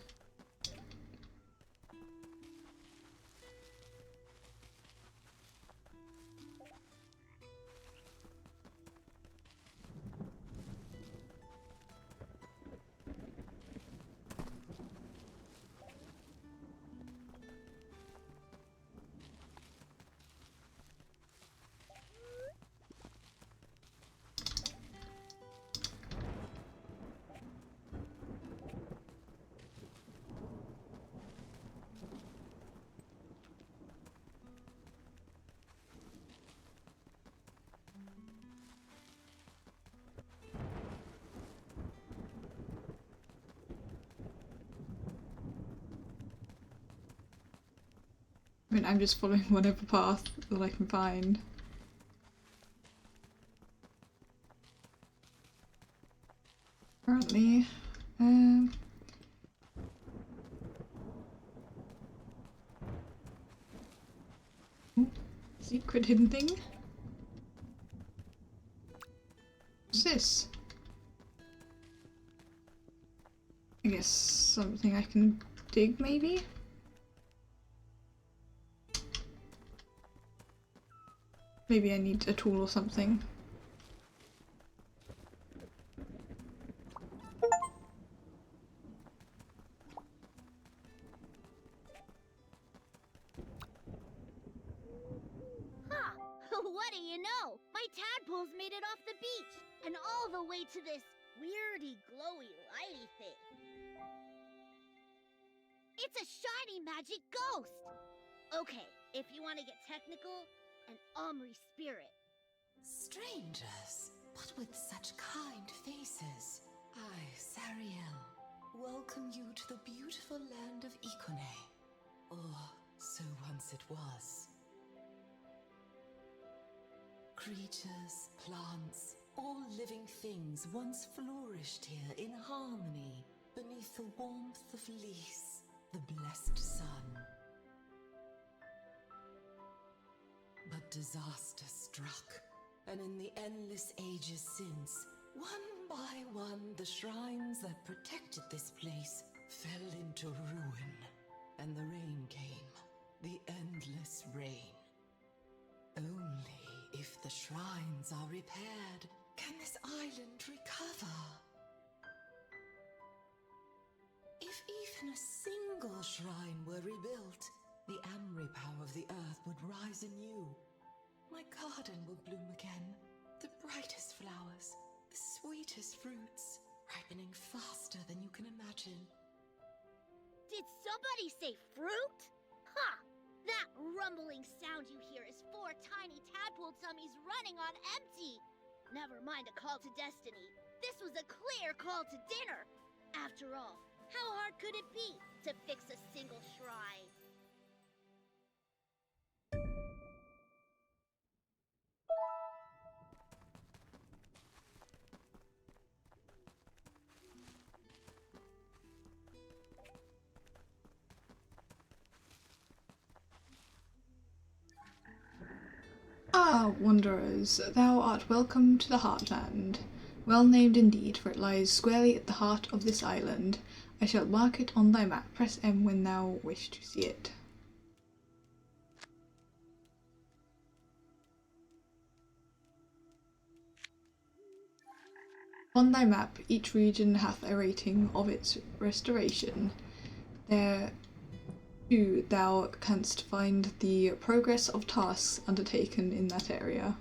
I mean, I'm just following whatever path that I can find. Currently, ooh, secret hidden thing? What's this? I guess something I can dig, maybe? Maybe I need a tool or something. Ha! what do you know? My tadpoles made it off the beach and all the way to this weirdy, glowy, lighty thing. It's a shiny magic ghost. Okay, if you want to get technical, an Omri spirit. Strangers, but with such kind faces. I, Sariel, welcome you to the beautiful land of Ikonei. Or so once it was. Creatures, plants, all living things once flourished here in harmony beneath the warmth of Lys, the blessed sun. But disaster struck, and in the endless ages since, one by one the shrines that protected this place fell into ruin, and the rain came, the endless rain. Only if the shrines are repaired can this island recover. If even a single shrine were rebuilt, the Amri power of the earth would rise anew. My garden will bloom again, the brightest flowers, the sweetest fruits, ripening faster than you can imagine. Did somebody say fruit? Ha! That rumbling sound you hear is 4 tiny tadpole tummies running on empty. Never mind a call to destiny. This was a clear call to dinner. After all, how hard could it be to fix a single shrine? Ah, wanderers, thou art welcome to the Heartland. Well named indeed, for it lies squarely at the heart of this island. I shall mark it on thy map. Press M when thou wish to see it. On thy map, each region hath a rating of its restoration. There too thou canst find the progress of tasks undertaken in that area.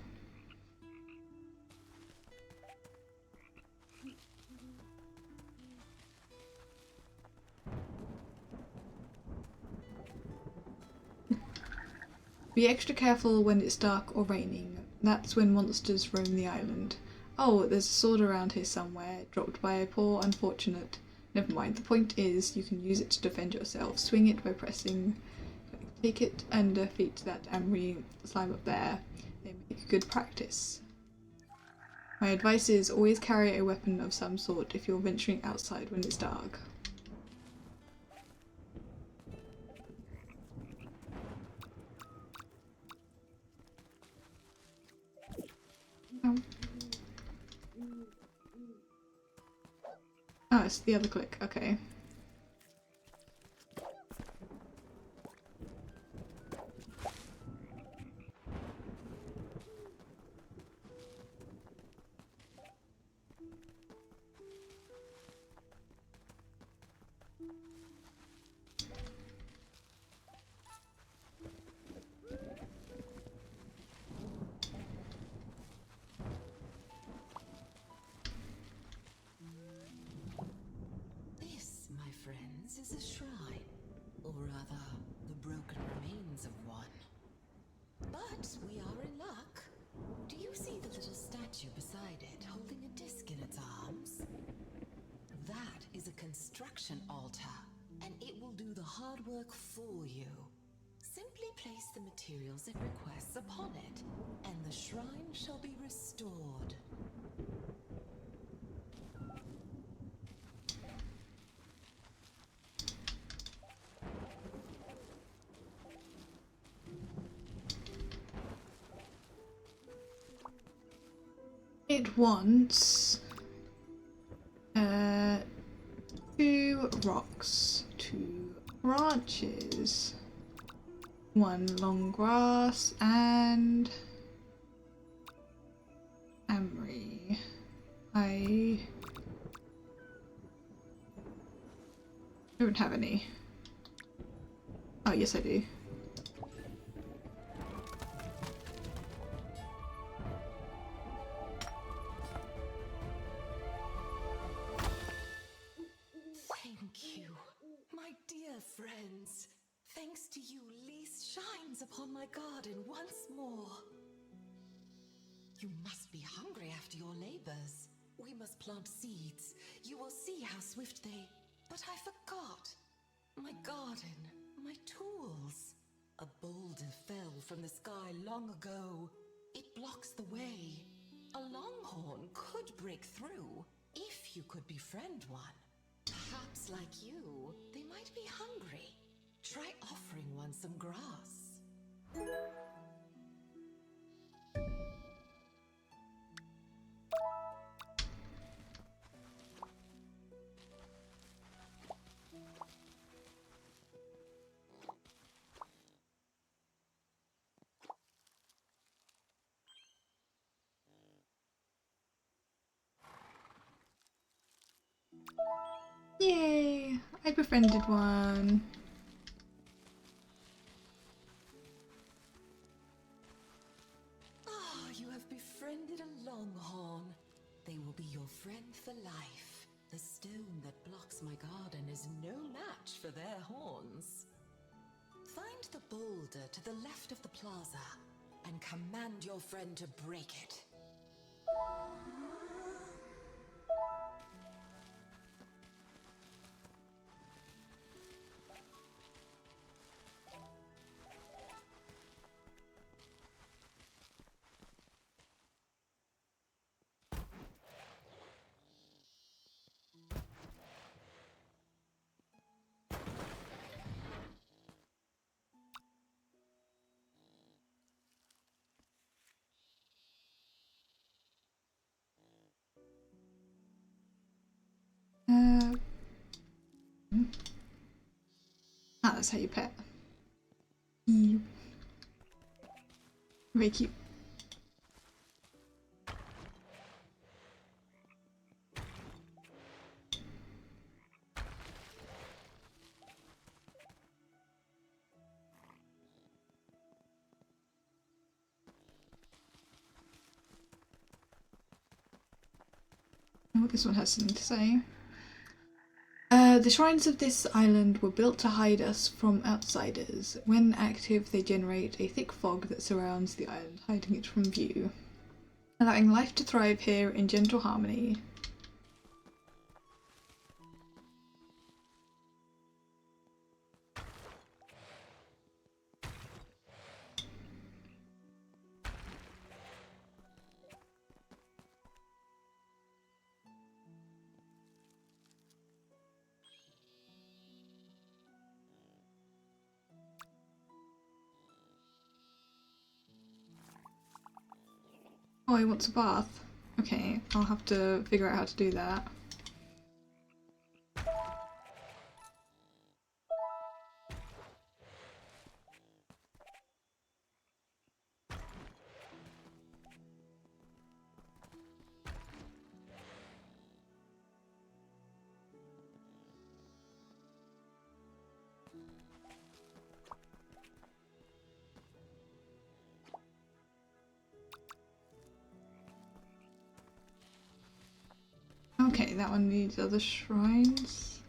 Be extra careful when it's dark or raining. That's when monsters roam the island. Oh, there's a sword around here somewhere, dropped by a poor unfortunate. Never mind, the point is you can use it to defend yourself. Swing it by pressing, take it and defeat that Amri slime up there. They make good practice. My advice is always carry a weapon of some sort if you're venturing outside when it's dark. Oh, it's the other click, okay. Is a shrine, or rather, the broken remains of one. But we are in luck. Do you see the little statue beside it, holding a disc in its arms? That is a construction altar, and it will do the hard work for you. Simply place the materials it requests upon it, and the shrine shall be restored. It wants 2 rocks, 2 branches, 1 long grass, and Amri. I don't have any. Oh, yes I do. demands upon my garden once more. You must be hungry after your labors. We must plant seeds. You will see how swift they... But I forgot. My garden, my tools. A boulder fell from the sky long ago. It blocks the way. A longhorn could break through, if you could befriend one. Perhaps like you, they might be hungry. Try offering one some grass. Yay! I befriended one. Ah, you have befriended a longhorn. They will be your friend for life. The stone that blocks my garden is no match for their horns. Find the boulder to the left of the plaza and command your friend to break it. That's how you pet. Yep. Very cute. Oh, this one has something to say. The shrines of this island were built to hide us from outsiders. When active, they generate a thick fog that surrounds the island, hiding it from view, allowing life to thrive here in gentle harmony. Oh, he wants a bath. Okay, I'll have to figure out how to do that. Okay, that one needs other shrines.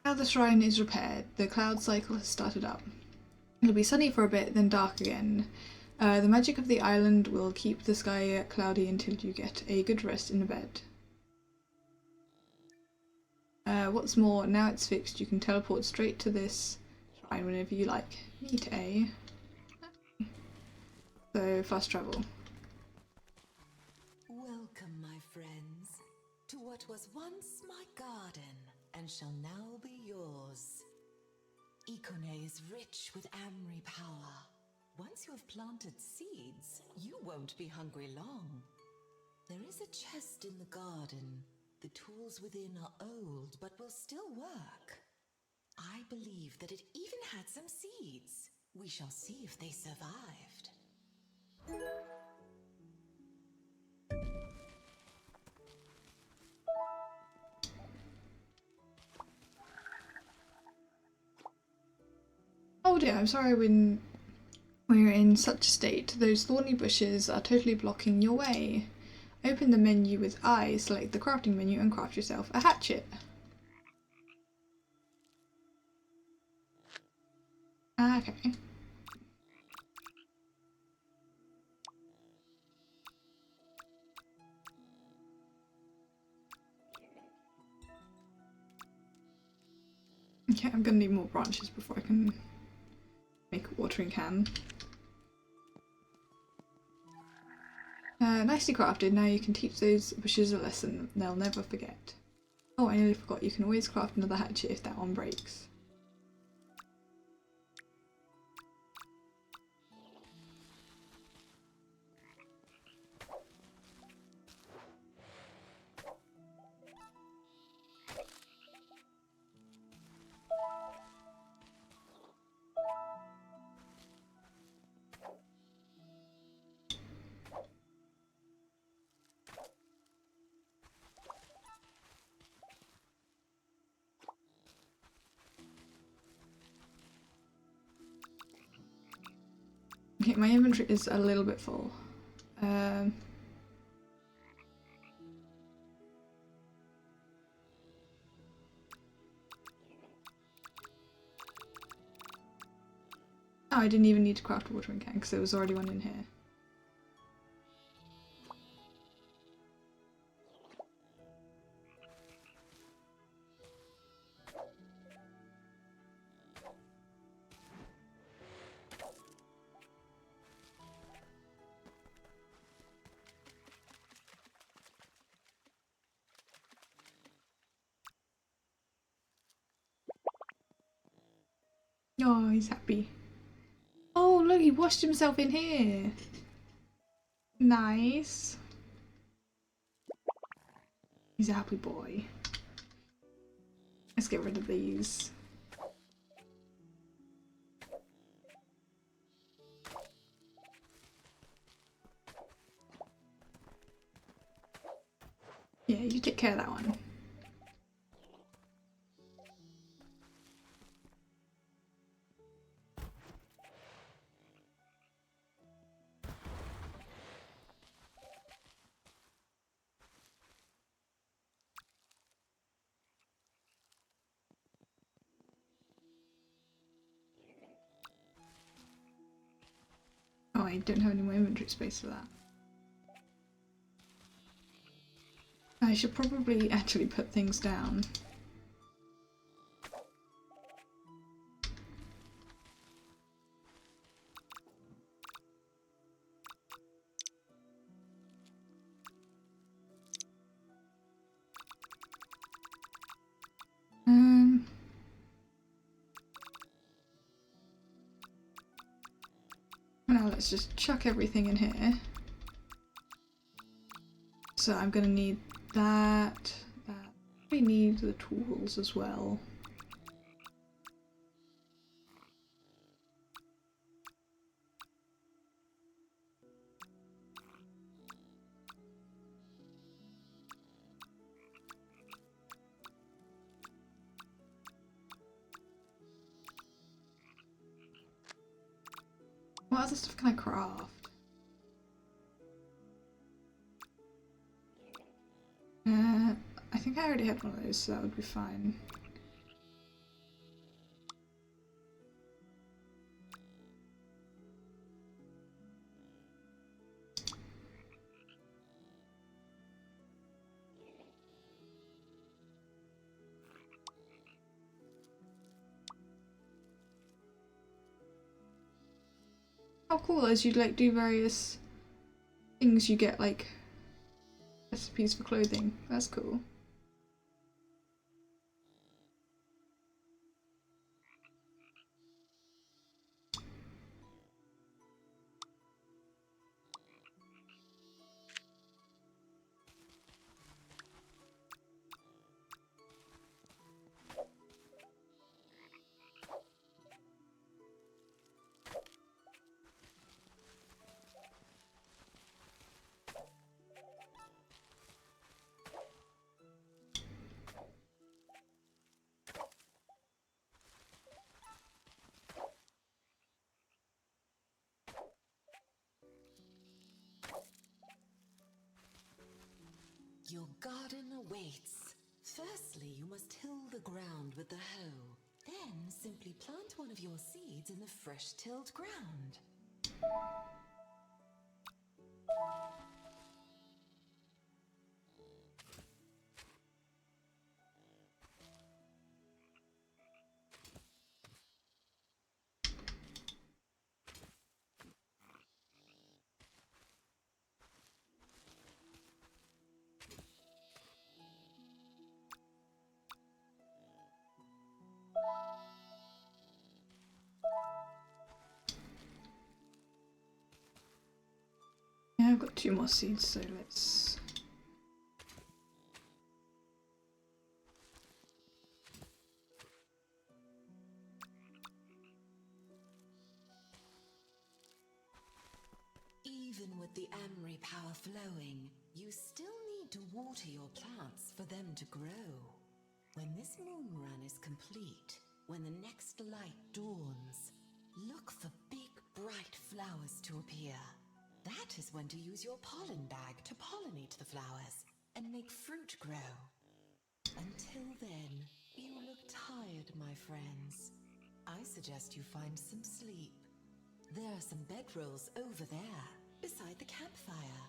Now the shrine is repaired, the cloud cycle has started up. It'll be sunny for a bit, then dark again. The magic of the island will keep the sky cloudy until you get a good rest in a bed. What's more, now it's fixed, you can teleport straight to this shrine whenever you like. Neat, eh? So, fast travel. Welcome, my friends, to what was once my garden and shall now be yours. Ikonei is rich with Amri power. Once you have planted seeds, you won't be hungry long. There is a chest in the garden. The tools within are old, but will still work. I believe that it even had some seeds. We shall see if they survived. Oh dear, I'm sorry when we're in such a state. Those thorny bushes are totally blocking your way. Open the menu with I, select the crafting menu and craft yourself a hatchet. Ah, okay. Okay, I'm gonna need more branches before I can make a watering can. Nicely crafted. Now you can teach those bushes a lesson they'll never forget. Oh, I nearly forgot. You can always craft another hatchet if that one breaks. Okay, my inventory is a little bit full. Oh, I didn't even need to craft a watering can because there was already one in here. Oh, he's happy. Oh, look, he washed himself in here. Nice. He's a happy boy. Let's get rid of these. Yeah, you take care of that one. Oh, I don't have any more inventory space for that. I should probably actually put things down. Now let's just chuck everything in here. So I'm gonna need that. We need the tools as well. What other stuff can I craft? I think I already had one of those, so that would be fine. How cool is you'd like do various things, you get like recipes for clothing. That's cool. Your garden awaits. Firstly, you must till the ground with the hoe. Then simply plant one of your seeds in the fresh tilled ground. Yeah, I've got 2 more seeds, so let's... Even with the Amri power flowing, you still need to water your plants for them to grow. When this moon run is complete, when the next light dawns, look for big, bright flowers to appear. That is when to use your pollen bag to pollinate the flowers and make fruit grow. Until then, you look tired, my friends. I suggest you find some sleep. There are some bedrolls over there, beside the campfire.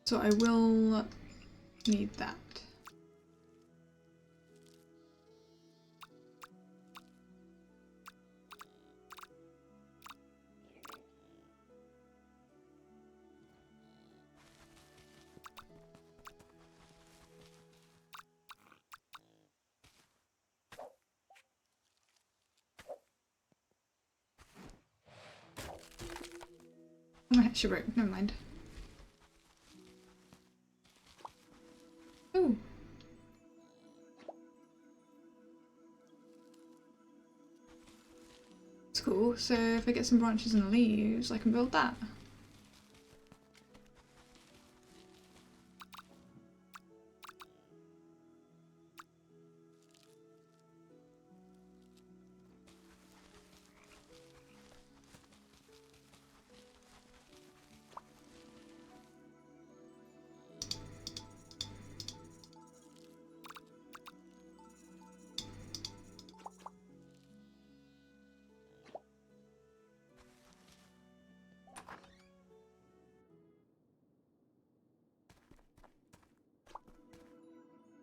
So I will need that. Oh, my hatchet broke, never mind. Ooh. It's cool, so if I get some branches and leaves, I can build that.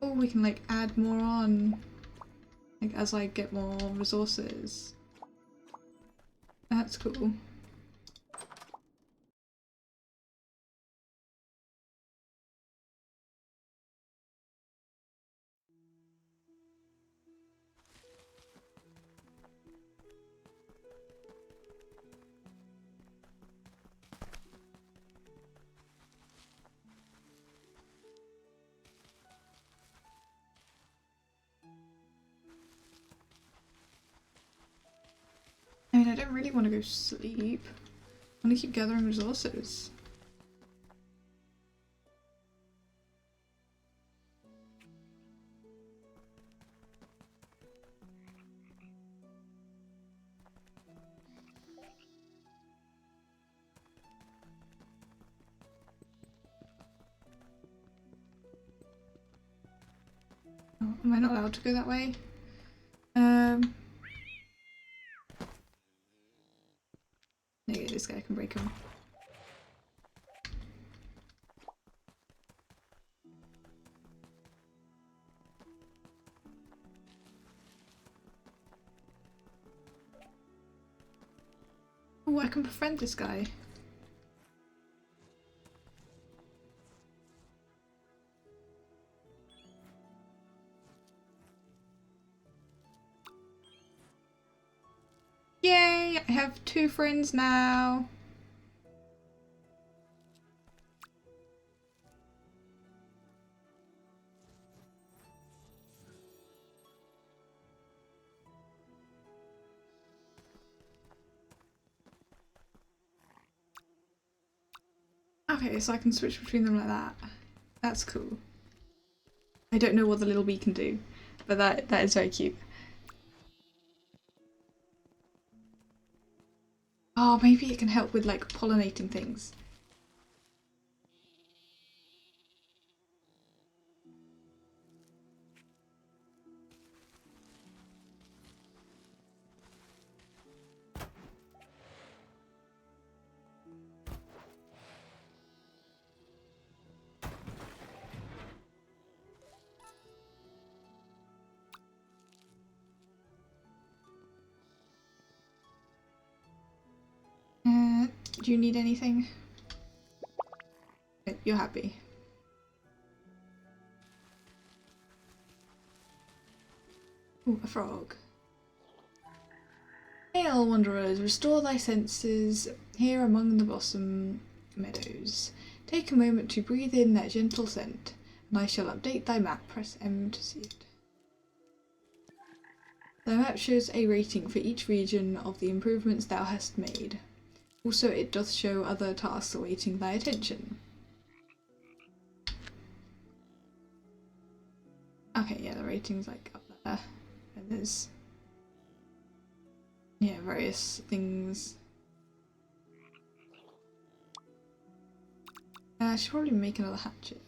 Oh, we can like add more on, like as I get more resources. That's cool. I mean, I don't really want to go sleep. I want to keep gathering resources. Oh, am I not allowed to go that way? Maybe this guy can break him. Oh, I can befriend this guy. Yay! I have 2 friends now. Ah, Okay, so I can switch between them like that. That's cool. I don't know what the little bee can do, but that is very cute. Oh, maybe it can help with like pollinating things. Do you need anything? You're happy. Ooh, a frog. Hail, wanderers, restore thy senses here among the blossom meadows. Take a moment to breathe in that gentle scent, and I shall update thy map. Press M to see it. Thy map shows a rating for each region of the improvements thou hast made. Also, it doth show other tasks awaiting thy attention. Okay, yeah, the rating's like up there. And there's, yeah, various things. I should probably make another hatchet.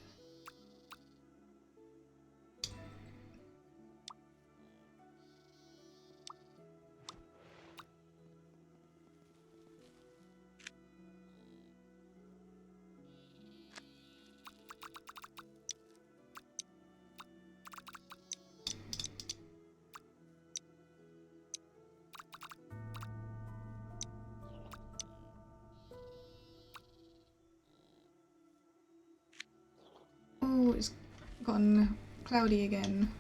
Oh, it's gotten cloudy again.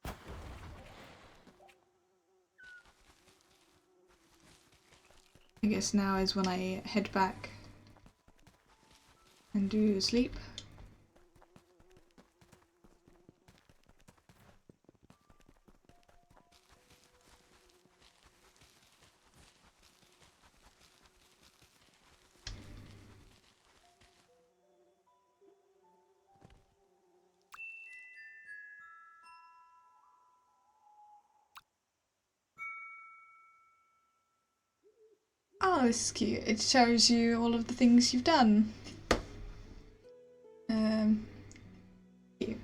I guess now is when I head back and do sleep. Oh, this is cute. It shows you all of the things you've done. Cute.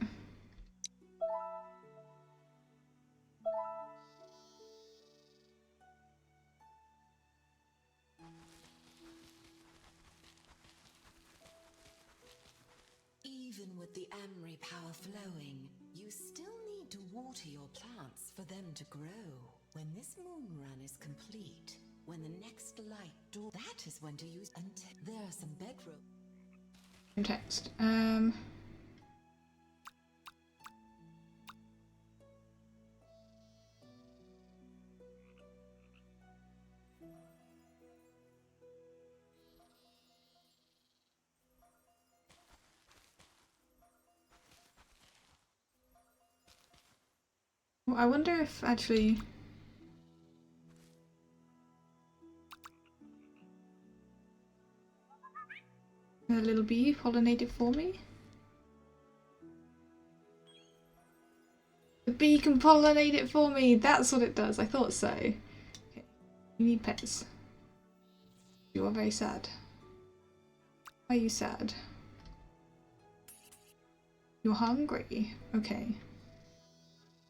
Even with the Amri power flowing, you still need to water your plants for them to grow. When this moon run is complete, when the next light door, that is when to use until there are some bedroom. Text. Well, I wonder if actually a little bee pollinate it for me. The bee can pollinate it for me. That's what it does. I thought so. Okay. You need pets. You are very sad. Why are you sad? You're hungry. Okay.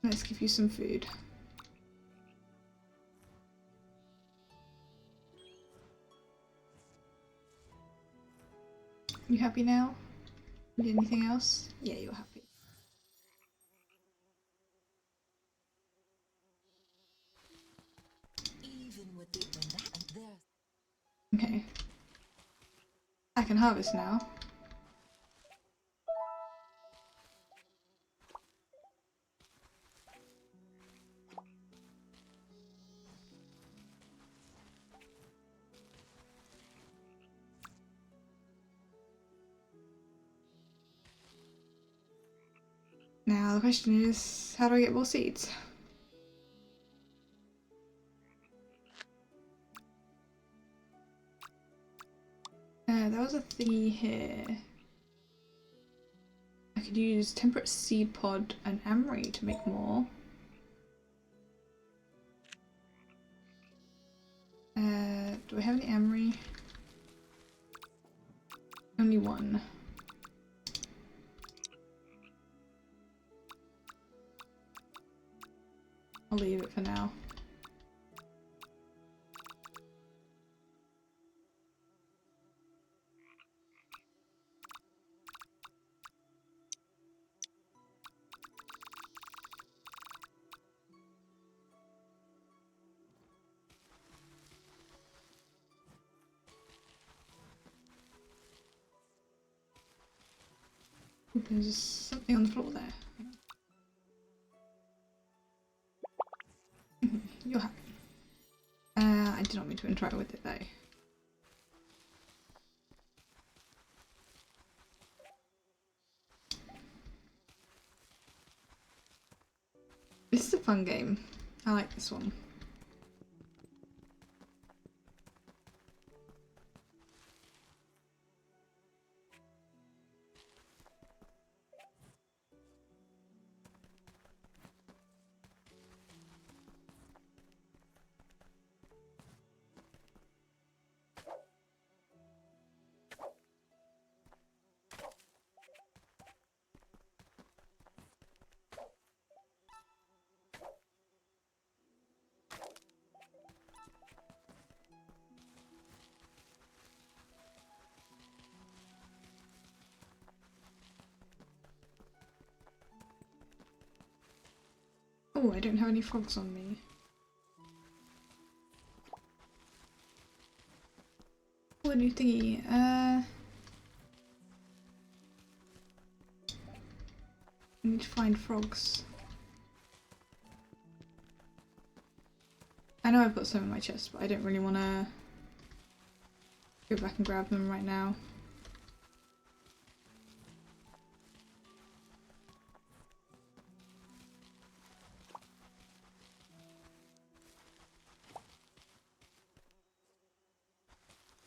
Let's give you some food. You happy now? Need anything else? Yeah, you're happy. Even with the when that and there. Okay. I can harvest now. Now the question is, how do I get more seeds? there was a thingy here. I could use temperate seed pod and amory to make more. Do I have any amory? Only one. I'll leave it for now. There's something on the floor there. You're happy. I did not mean to interact with it though. This is a fun game. I like this one. Oh, I don't have any frogs on me. Oh, a new thingy. I need to find frogs. I know I've got some in my chest, but I don't really want to go back and grab them right now.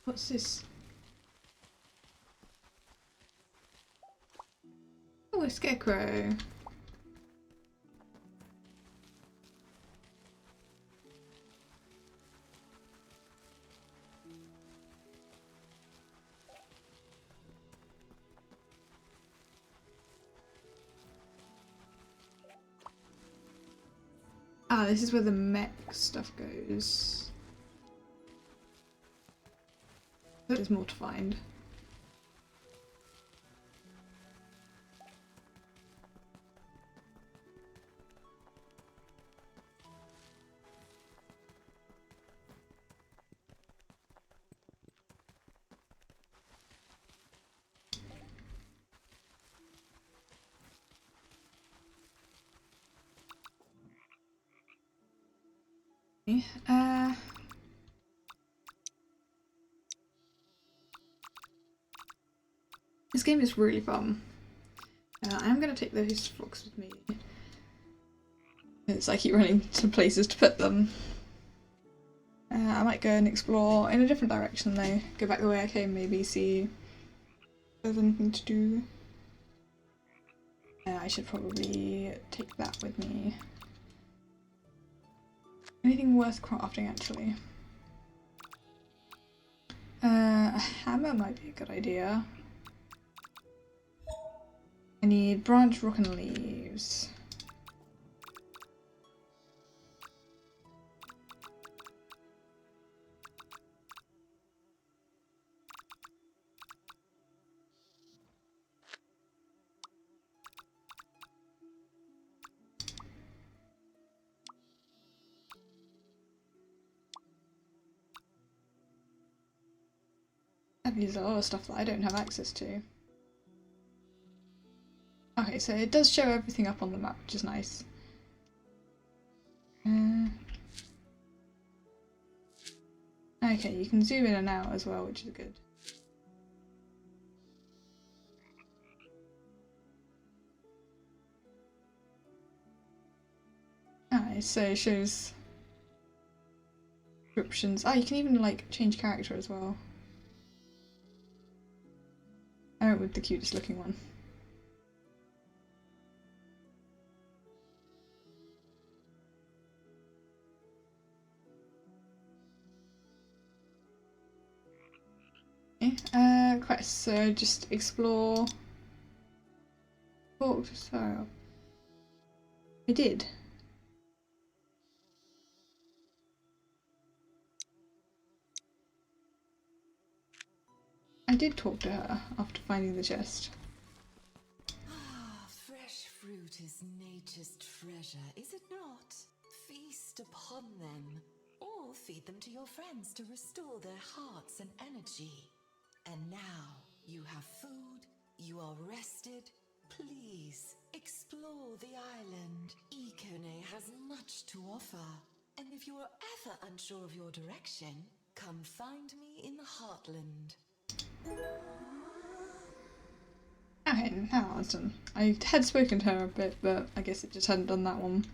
What's this? Oh, a scarecrow. Ah, this is where the mech stuff goes. There's more to find. This game is really fun. I'm gonna take those frogs with me. It's I keep running to places to put them. I might go and explore in a different direction though. Go back the way I came, maybe see if there's anything to do. I should probably take that with me. Anything worth crafting actually? A hammer might be a good idea. I need branch, rock and leaves. There's a lot of stuff that I don't have access to. Okay, so it does show everything up on the map, which is nice. Okay, you can zoom in and out as well, which is good. Alright, so it shows descriptions. Ah, you can even like change character as well. I went with the cutest looking one. Okay, quest. So just explore. Talk to Sarah. I did. I did talk to her after finding the chest. Ah, fresh fruit is nature's treasure, is it not? Feast upon them, or feed them to your friends to restore their hearts and energy. And now you have food, you are rested. Please explore the island. Ikonei has much to offer. And if you are ever unsure of your direction, come find me in the Heartland. Okay, now that's done. I had spoken to her a bit, but I guess it just hadn't done that one.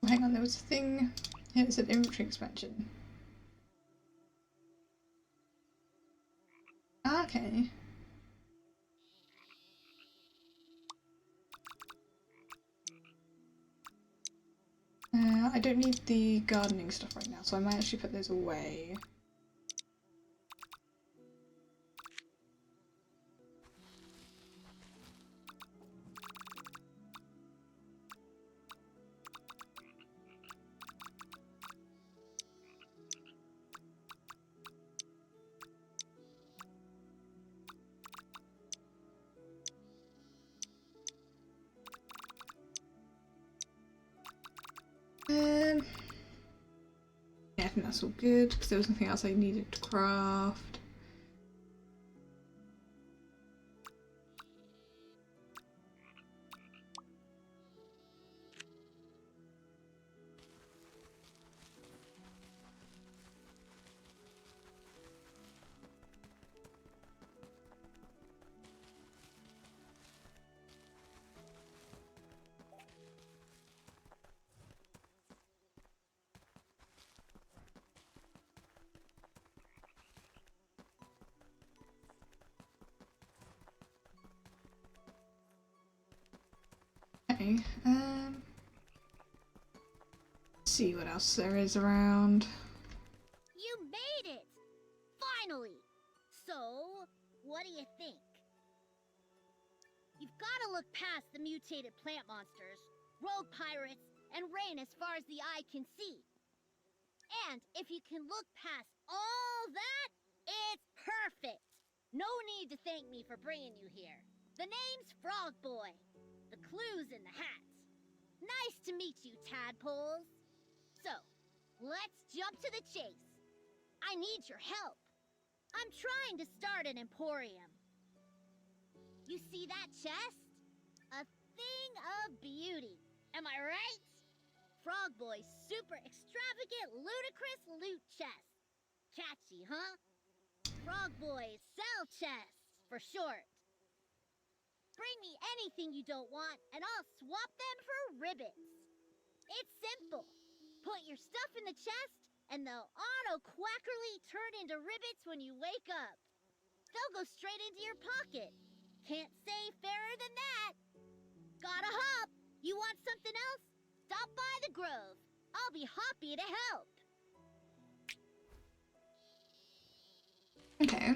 Oh, hang on, there was a thing. Here it said inventory expansion. Okay. I don't need the gardening stuff right now, so I might actually put those away. Yeah, I think that's all good, because there was nothing else I needed to craft. Okay, let's see what else there is around. You made it! Finally! So, what do you think? You've got to look past the mutated plant monsters, rogue pirates, and rain as far as the eye can see. And if you can look past all that, it's perfect! No need to thank me for bringing you here. The name's Frog Boy. The clue's in the hat. Nice to meet you, tadpoles. So, let's jump to the chase. I need your help. I'm trying to start an emporium. You see that chest? A thing of beauty. Am I right? Frog Boy's super extravagant, ludicrous loot chest. Catchy, huh? Frog Boy's sell chest, for short. Bring me anything you don't want, and I'll swap them for ribbons. It's simple. Put your stuff in the chest, and they'll auto-quackerly turn into ribbons when you wake up. They'll go straight into your pocket. Can't say fairer than that. Gotta hop. You want something else? Stop by the Grove. I'll be happy to help. Okay.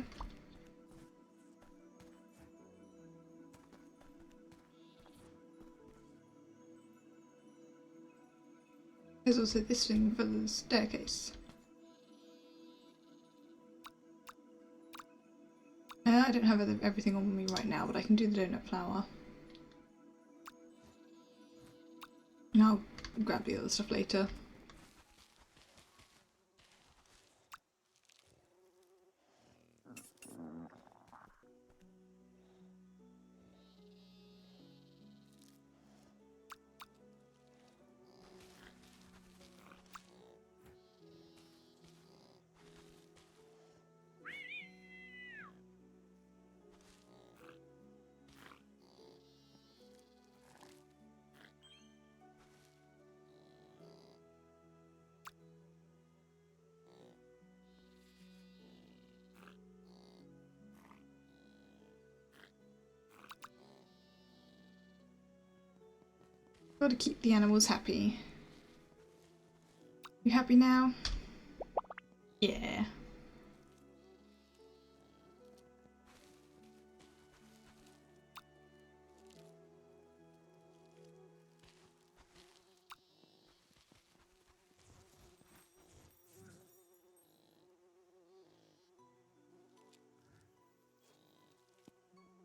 There's also this thing for the staircase. I don't have everything on me right now, but I can do the donut flour. And I'll grab the other stuff later. Gotta keep the animals happy. You happy now? Yeah.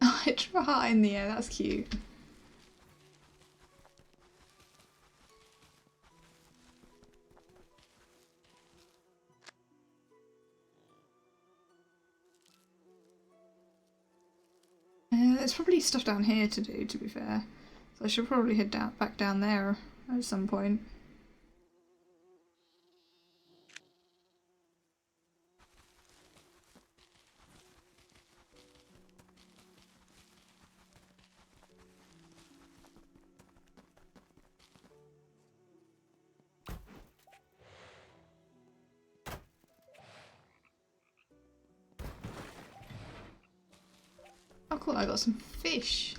Oh, it drew a heart in the air, that's cute. There's probably stuff down here to do, to be fair. So I should probably head back down there at some point. Oh cool, I got some fish.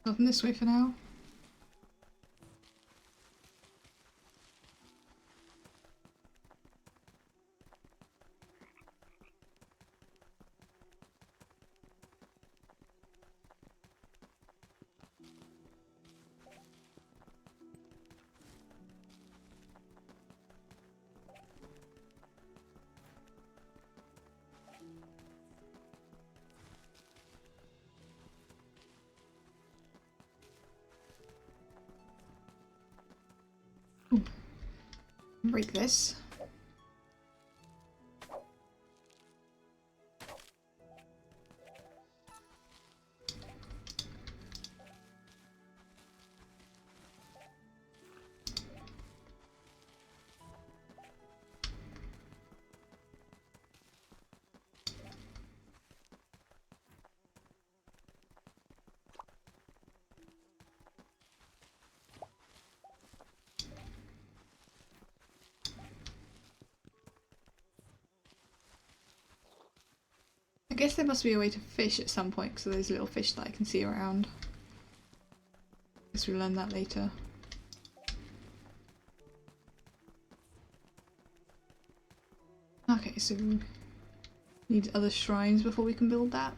Nothing this way for now. Ooh. Break this. I guess there must be a way to fish at some point because of those little fish that I can see around. Guess we'll learn that later. Okay, so we need other shrines before we can build that.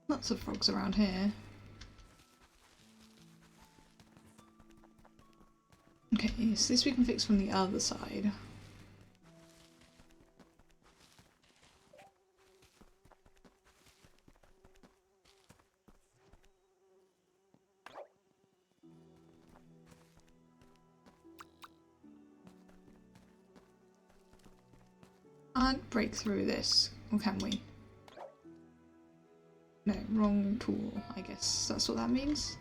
Lots of frogs around here. Okay, so this we can fix from the other side. Can't break through this, or can we? No, wrong tool, I guess that's what that means.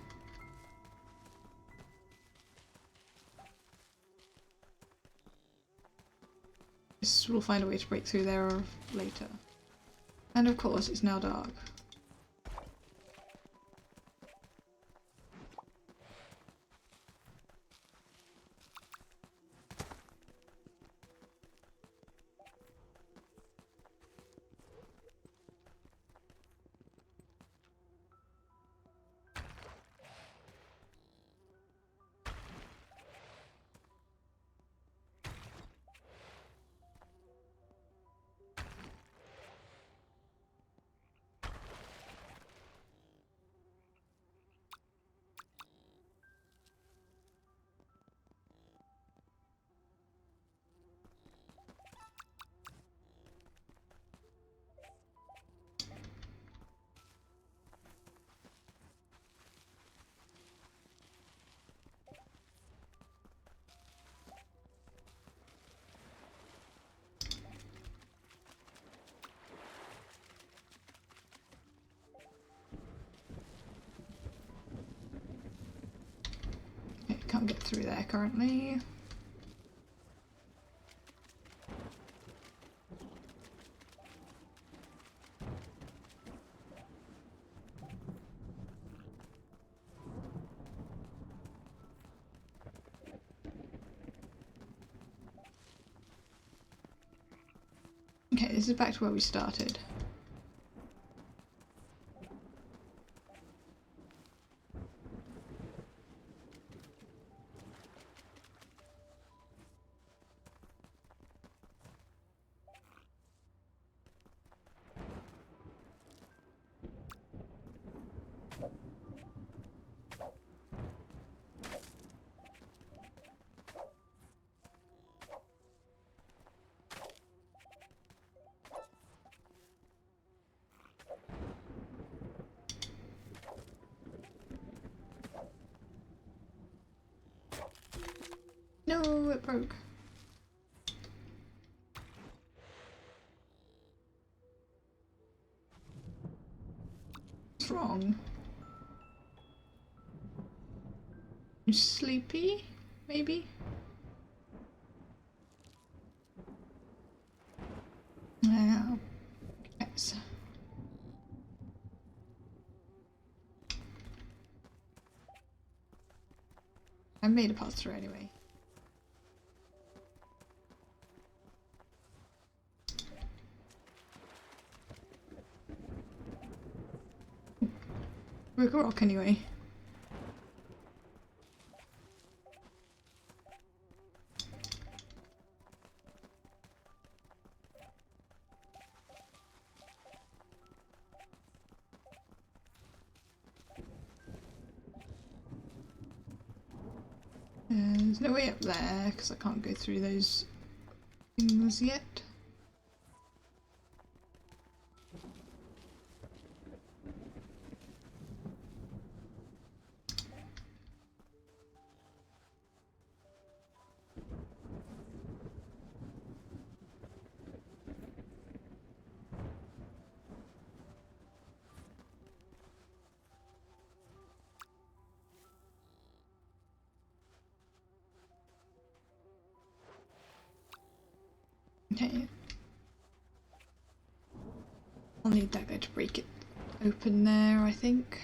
Guess we'll find a way to break through there later. And of course, it's now dark. Can't get through there currently. Okay, this is back to where we started. No, it broke. What's wrong? You sleepy? Maybe? Yeah. Yes. I made a pass through anyway. Broke a rock anyway. There's no way up there because I can't go through those things yet. Okay. I'll need that guy to break it open there, I think.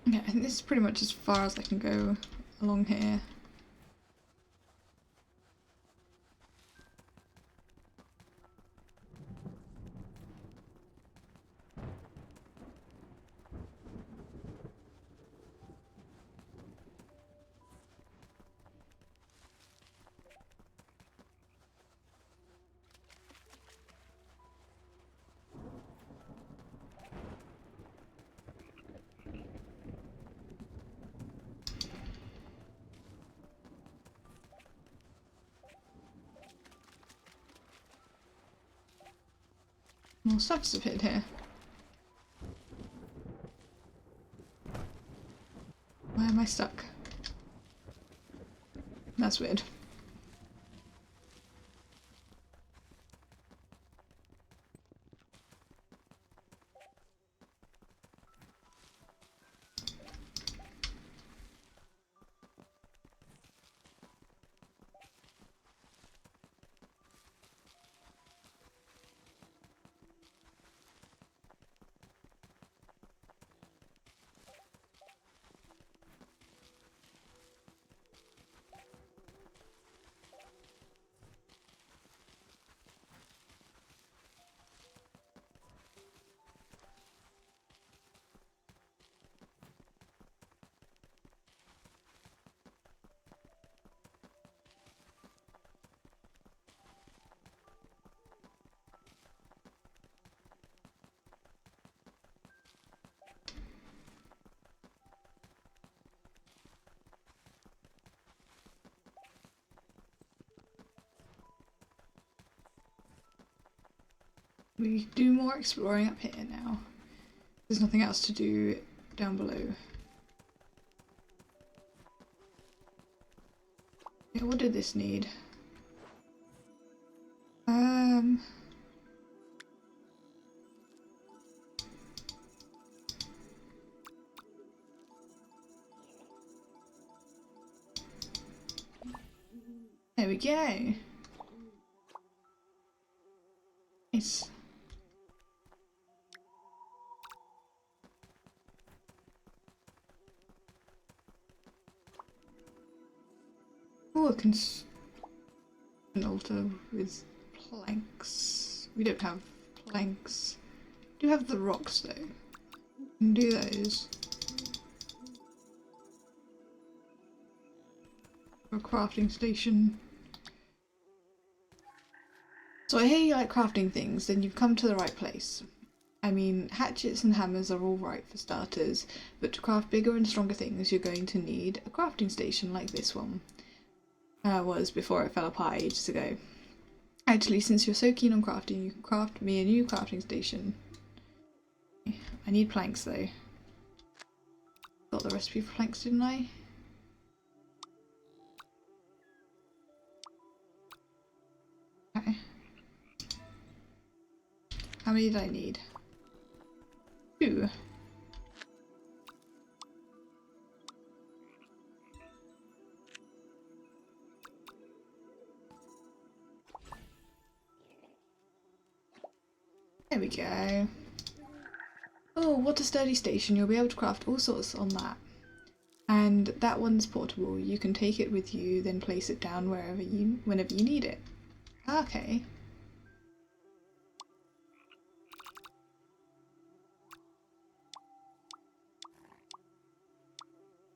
Okay, I think this is pretty much as far as I can go along here. More stuff's appeared here. Why am I stuck? That's weird. We do more exploring up here now. There's nothing else to do down below. Yeah, what did this need? There we go. Nice. Oh, an altar with planks. We don't have planks. We do have the rocks though. Can do those. For a crafting station. So I hear you like crafting things, then you've come to the right place. I mean, hatchets and hammers are all right for starters, but to craft bigger and stronger things you're going to need a crafting station like this one. Was before it fell apart ages ago. Actually, since you're so keen on crafting, you can craft me a new crafting station. I need planks though. Got the recipe for planks, didn't I? Okay. How many did I need? 2. There we go. Oh, what a sturdy station. You'll be able to craft all sorts on that. And that one's portable. You can take it with you, then place it down whenever you need it. Okay.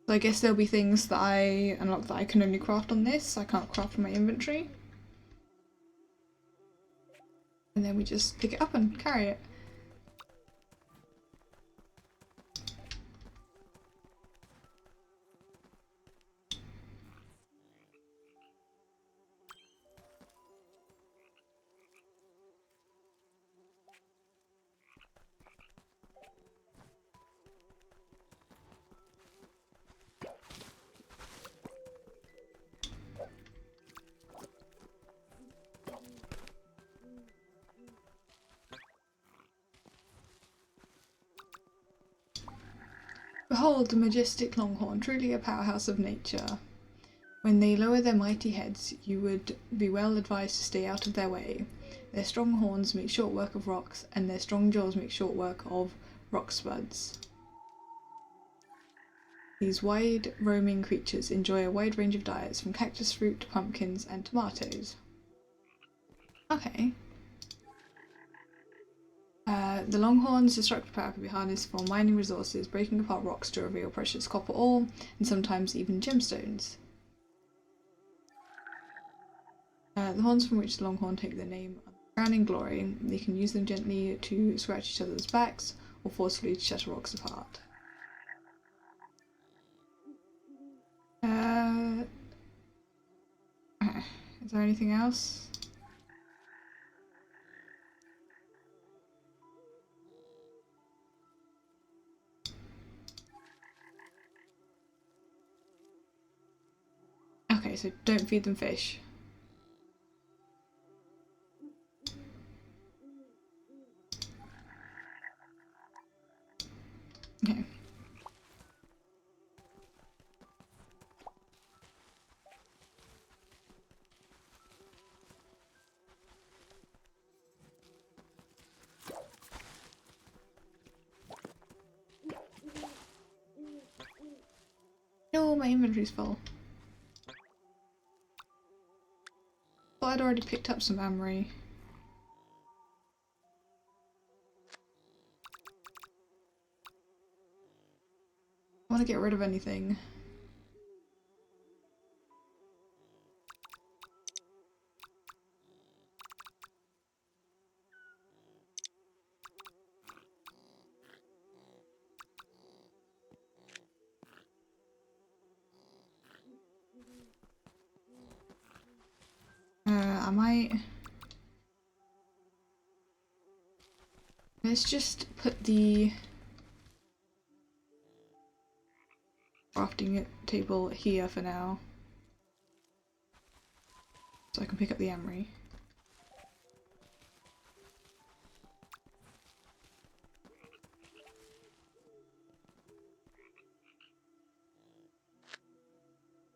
So I guess there'll be things that I unlock that I can only craft on this. I can't craft from my inventory. And then we just pick it up and carry it. Behold the majestic longhorn, truly a powerhouse of nature. When they lower their mighty heads, you would be well advised to stay out of their way. Their strong horns make short work of rocks, and their strong jaws make short work of rock spuds. These wide-roaming creatures enjoy a wide range of diets, from cactus fruit to pumpkins and tomatoes. Okay. The longhorn's destructive power can be harnessed for mining resources, breaking apart rocks to reveal precious copper ore, and sometimes even gemstones. The horns from which the longhorn take their name are crowning glory. They can use them gently to scratch each other's backs, or forcefully to shatter rocks apart. Is there anything else? Okay, so don't feed them fish. Okay. No, my inventory's full. Thought I'd already picked up some amory. I want to get rid of anything. I might... Let's just put the crafting table here for now, so I can pick up the emery.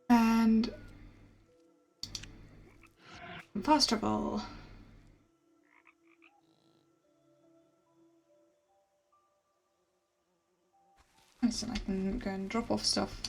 And fast travel. Nice, and I can go and drop off stuff.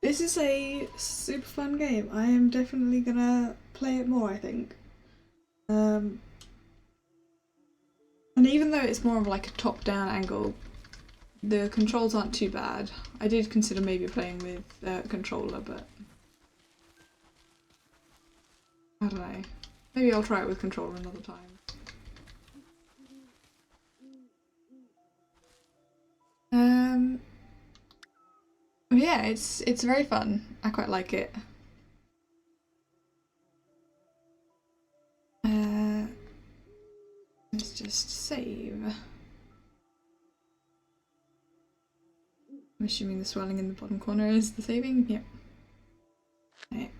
This is a super fun game. I am definitely gonna play it more, I think. And even though it's more of like a top-down angle, the controls aren't too bad. I did consider maybe playing with a controller, but I don't know. Maybe I'll try it with controller another time. Yeah, it's very fun. I quite like it. Let's just save. I'm assuming the swelling in the bottom corner is the saving. Yep. Okay.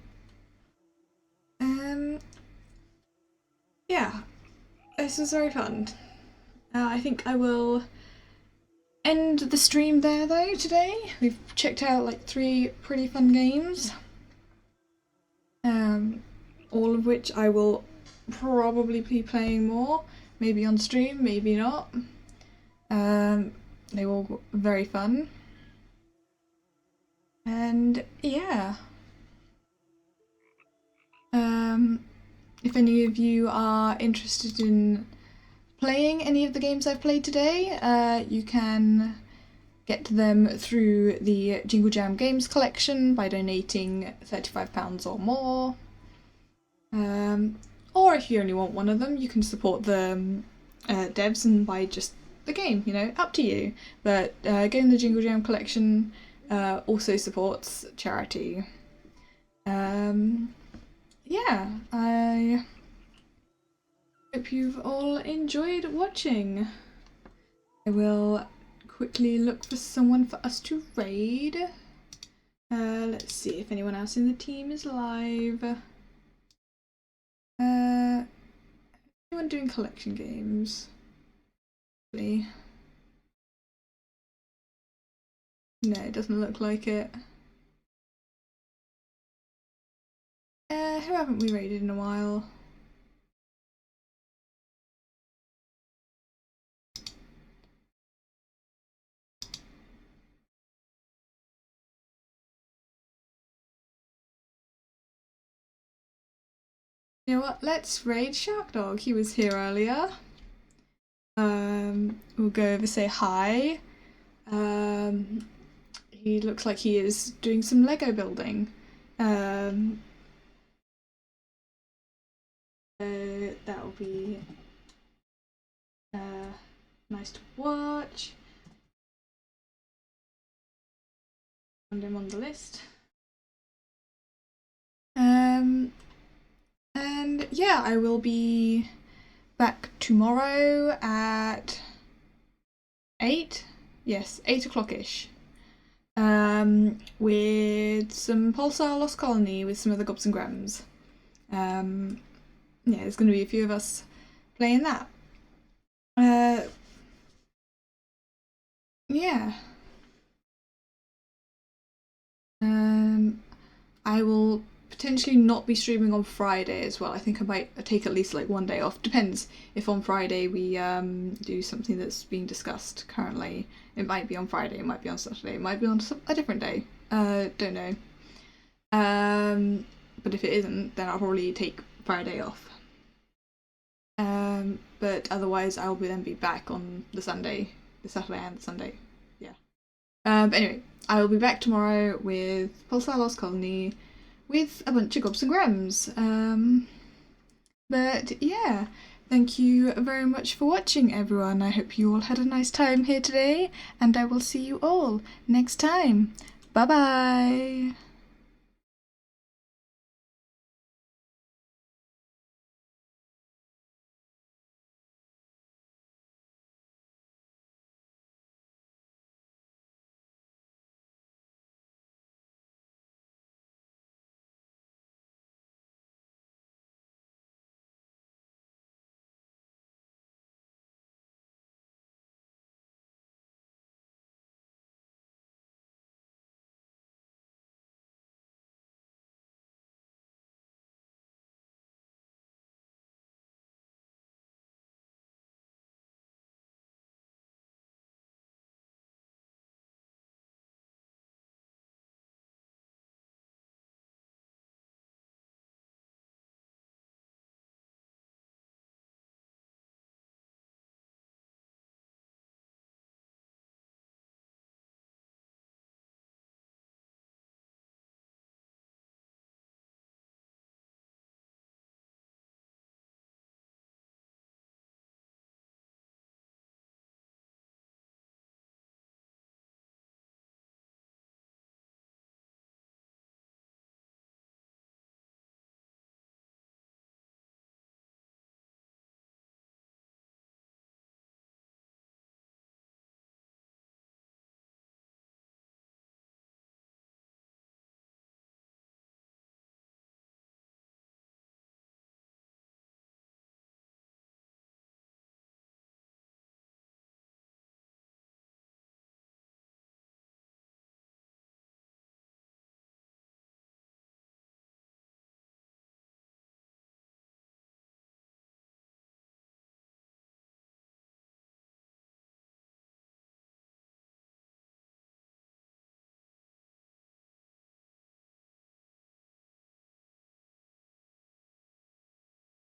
Yeah, this was very fun. I think I will end the stream there though today. We've checked out like 3 pretty fun games. All of which I will probably be playing more. Maybe on stream, maybe not. They were very fun. And yeah. If any of you are interested in playing any of the games I've played today, you can get them through the Jingle Jam Games collection by donating £35 or more. Or if you only want one of them, you can support the devs and buy just the game, you know, up to you. But getting the Jingle Jam collection also supports charity. Yeah, I hope you've all enjoyed watching. I will quickly look for someone for us to raid. Let's see if anyone else in the team is live. Anyone doing collection games? No, it doesn't look like it. Who haven't we raided in a while? You know what? Let's raid Shark Dog. He was here earlier. We'll go over say hi. He looks like he is doing some Lego building. That'll be nice to watch. Find him on the list. And yeah, I will be back tomorrow at 8? Yes, 8 o'clock-ish. With some Pulsar Lost Colony with some other Gobs and Grams. Yeah, there's going to be a few of us playing that. Yeah. I will potentially not be streaming on Friday as well. I think I might take at least like one day off. Depends if on Friday we do something that's being discussed currently. It might be on Friday, it might be on Saturday, it might be on a different day. Don't know. But if it isn't, then I'll probably take Friday off. But otherwise I'll then be back on the Saturday and the Sunday. Yeah. But anyway, I will be back tomorrow with Pulsar Lost Colony, with a bunch of gobs and grams. But yeah, thank you very much for watching, everyone. I hope you all had a nice time here today, and I will see you all next time. Bye bye!